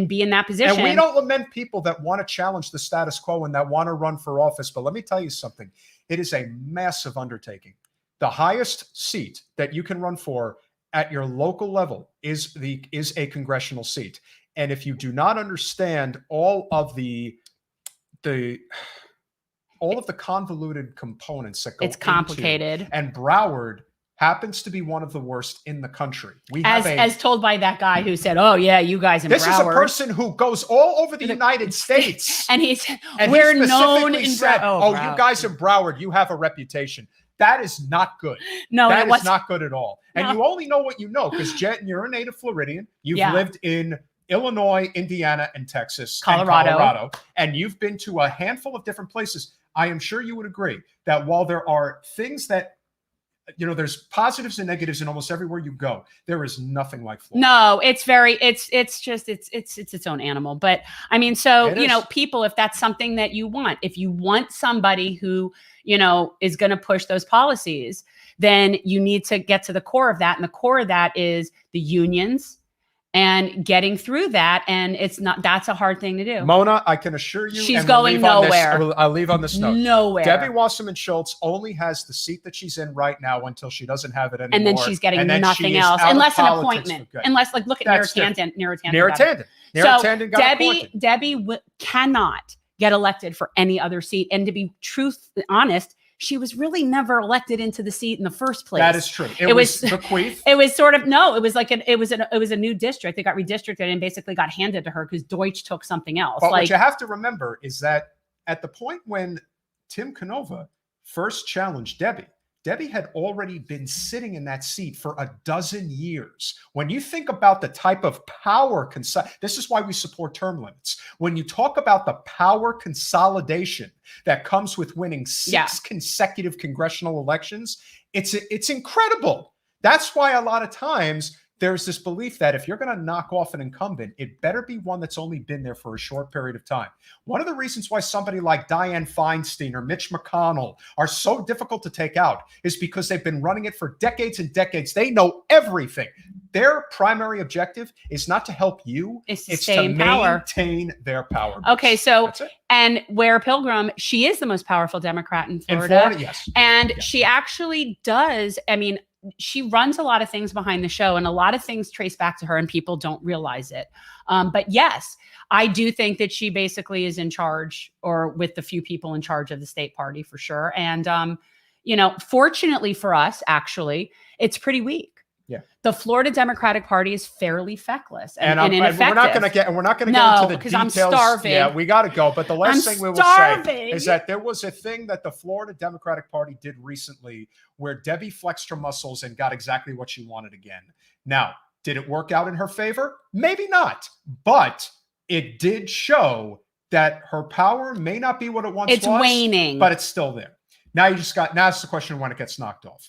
[SPEAKER 1] be in that position.
[SPEAKER 2] And we don't lament people that want to challenge the status quo and that want to run for office. But let me tell you something. It is a massive undertaking. The highest seat that you can run for at your local level is a congressional seat. And if you do not understand all of the all of the convoluted components that go
[SPEAKER 1] it's complicated.
[SPEAKER 2] And Broward happens to be one of the worst in the country. We
[SPEAKER 1] as told by that guy who said, "Oh yeah, you guys in Broward."
[SPEAKER 2] This is a person who goes all over the United States,
[SPEAKER 1] and we're known in
[SPEAKER 2] Broward. Oh, you guys in Broward, you have a reputation. That is not good.
[SPEAKER 1] No,
[SPEAKER 2] that is not good at all. And you only know what you know because Jen, you're a native Floridian. You've lived in Illinois, Indiana, and Texas, Colorado, and you've been to a handful of different places. I am sure you would agree that while there are things that, there's positives and negatives in almost everywhere you go, there is nothing like Florida.
[SPEAKER 1] No, it's its own animal. But I mean, so, people, if that's something that you want, if you want somebody who, is going to push those policies, then you need to get to the core of that. And the core of that is the unions and getting through that. And that's a hard thing to do.
[SPEAKER 2] Mona, I can assure you,
[SPEAKER 1] she's going nowhere.
[SPEAKER 2] I'll leave on this note.
[SPEAKER 1] Nowhere.
[SPEAKER 2] Debbie Wasserman Schultz only has the seat that she's in right now until she doesn't have it anymore.
[SPEAKER 1] And then she's getting nothing else, unless an appointment. Unless, look at Neera Tanden. So Debbie cannot get elected for any other seat. And to be honest, she was really never elected into the seat in the first place.
[SPEAKER 2] That is true. It was bequeathed.
[SPEAKER 1] It was sort of, no, it was like it was a new district. It got redistricted and basically got handed to her because Deutsch took something else.
[SPEAKER 2] But what you have to remember is that at the point when Tim Canova first challenged Debbie had already been sitting in that seat for a dozen years. When you think about the type of power, this is why we support term limits. When you talk about the power consolidation that comes with winning 6 consecutive congressional elections, it's incredible. That's why a lot of times there's this belief that if you're going to knock off an incumbent, it better be one that's only been there for a short period of time. One of the reasons why somebody like Dianne Feinstein or Mitch McConnell are so difficult to take out is because they've been running it for decades and decades. They know everything. Their primary objective is not to help you. It's to maintain their power.
[SPEAKER 1] Okay, so, and Ware Pilgrim, she is the most powerful Democrat in Florida.
[SPEAKER 2] Yes.
[SPEAKER 1] And she actually does, she runs a lot of things behind the show and a lot of things trace back to her and people don't realize it. But yes, I do think that she basically is in charge or with the few people in charge of the state party for sure. And, fortunately for us, actually, it's pretty weak.
[SPEAKER 2] Yeah.
[SPEAKER 1] The Florida Democratic Party is fairly feckless and ineffective.
[SPEAKER 2] We're not going to get into the details.
[SPEAKER 1] I'm starving.
[SPEAKER 2] Yeah, we got to go. But the last thing we will say is that there was a thing that the Florida Democratic Party did recently where Debbie flexed her muscles and got exactly what she wanted again. Now, did it work out in her favor? Maybe not. But it did show that her power may not be what it once was.
[SPEAKER 1] It's waning.
[SPEAKER 2] But it's still there. Now it's the question of when it gets knocked off.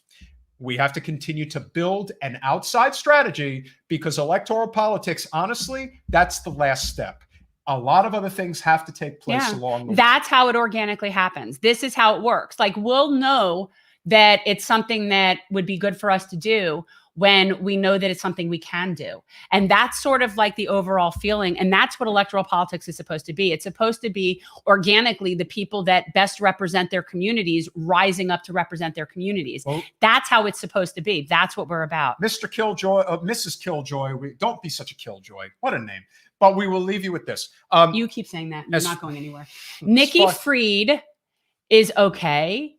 [SPEAKER 2] We have to continue to build an outside strategy because electoral politics, honestly, that's the last step. A lot of other things have to take place along the way.
[SPEAKER 1] That's how it organically happens. This is how it works. Like, we'll know that it's something that would be good for us to do when we know that it's something we can do. And that's sort of like the overall feeling. And that's what electoral politics is supposed to be. It's supposed to be organically the people that best represent their communities rising up to represent their communities. Well, that's how it's supposed to be. That's what we're about.
[SPEAKER 2] Mr. Killjoy, Mrs. Killjoy, don't be such a killjoy. What a name. But we will leave you with this.
[SPEAKER 1] You keep saying that. You're not going anywhere. Nikki Fried is okay.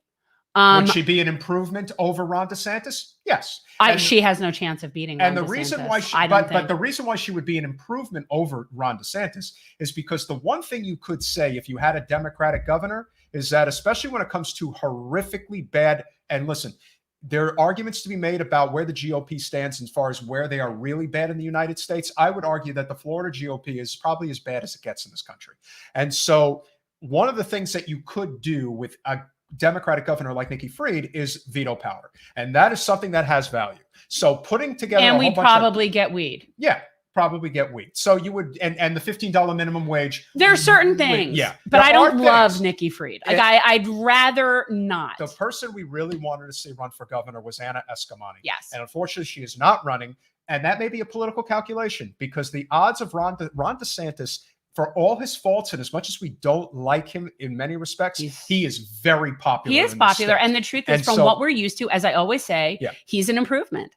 [SPEAKER 2] Would she be an improvement over Ron DeSantis? Yes.
[SPEAKER 1] She has no chance of beating Ron
[SPEAKER 2] and the
[SPEAKER 1] DeSantis.
[SPEAKER 2] Reason why but the reason why she would be an improvement over Ron DeSantis is because the one thing you could say if you had a Democratic governor is that, especially when it comes to horrifically bad, and listen, there are arguments to be made about where the GOP stands as far as where they are really bad in the United States. I would argue that the Florida GOP is probably as bad as it gets in this country. And so one of the things that you could do with a Democratic governor like Nikki Fried is veto power. And that is something that has value. So putting together
[SPEAKER 1] and we'd probably get weed.
[SPEAKER 2] Yeah, probably get weed. So you would, and the $15 minimum wage.
[SPEAKER 1] There are certain things.
[SPEAKER 2] Yeah.
[SPEAKER 1] But I don't love Nikki Fried. Like I'd rather not.
[SPEAKER 2] The person we really wanted to see run for governor was Anna Eskamani.
[SPEAKER 1] Yes.
[SPEAKER 2] And unfortunately, she is not running. And that may be a political calculation because the odds of Ron DeSantis, for all his faults and as much as we don't like him in many respects, he is very popular.
[SPEAKER 1] He is popular. And the truth is, from what we're used to, as I always say, he's an improvement.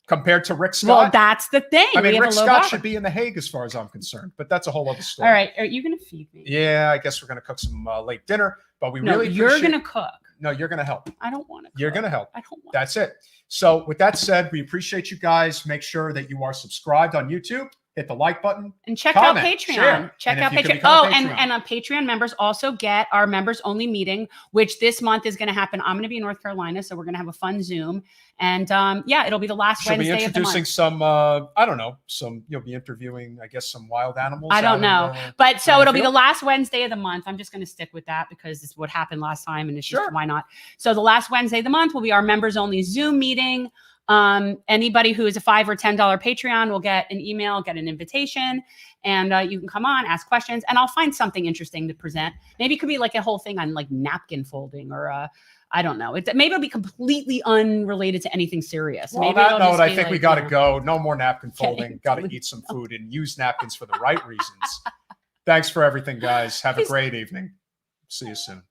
[SPEAKER 2] Compared to Rick Scott?
[SPEAKER 1] Well, that's the thing.
[SPEAKER 2] I mean, Rick Scott should be in The Hague as far as I'm concerned, but that's a whole other story.
[SPEAKER 1] All right. Are you going to feed me?
[SPEAKER 2] Yeah, I guess we're going to cook some late dinner. But we
[SPEAKER 1] No,
[SPEAKER 2] really
[SPEAKER 1] you're going to cook.
[SPEAKER 2] No, you're going to help.
[SPEAKER 1] I don't want to cook.
[SPEAKER 2] You're going to help.
[SPEAKER 1] I don't want
[SPEAKER 2] That's it. So with that said, we appreciate you guys. Make sure that you are subscribed on YouTube. Hit the like button.
[SPEAKER 1] And check
[SPEAKER 2] comment,
[SPEAKER 1] out Patreon.
[SPEAKER 2] share.
[SPEAKER 1] Check
[SPEAKER 2] And
[SPEAKER 1] out
[SPEAKER 2] if you can
[SPEAKER 1] Patreon.
[SPEAKER 2] become a
[SPEAKER 1] Oh,
[SPEAKER 2] Patreon.
[SPEAKER 1] and Patreon members also get our members only meeting, which this month is going to happen. I'm going to be in North Carolina, so we're going to have a fun Zoom. And yeah, it'll be the last Wednesday of the month.
[SPEAKER 2] She'll be introducing some, I don't know, you'll be interviewing, I guess, some wild animals.
[SPEAKER 1] I don't know. But so it'll be the last Wednesday of the month. I'm just going to stick with that because it's what happened last time. And it's just, why not? So the last Wednesday of the month will be our members only Zoom meeting. Anybody who is a $5 or $10 Patreon will get an email, get an invitation, and you can come on, ask questions, and I'll find something interesting to present. Maybe it could be like a whole thing on like napkin folding or I don't know. Maybe it'll be completely unrelated to anything serious.
[SPEAKER 2] Well,
[SPEAKER 1] maybe
[SPEAKER 2] on that note, I think
[SPEAKER 1] like,
[SPEAKER 2] we got to go. No more napkin folding. Got to eat some food and use napkins for the right reasons. Thanks for everything, guys. Have a great evening. See you soon.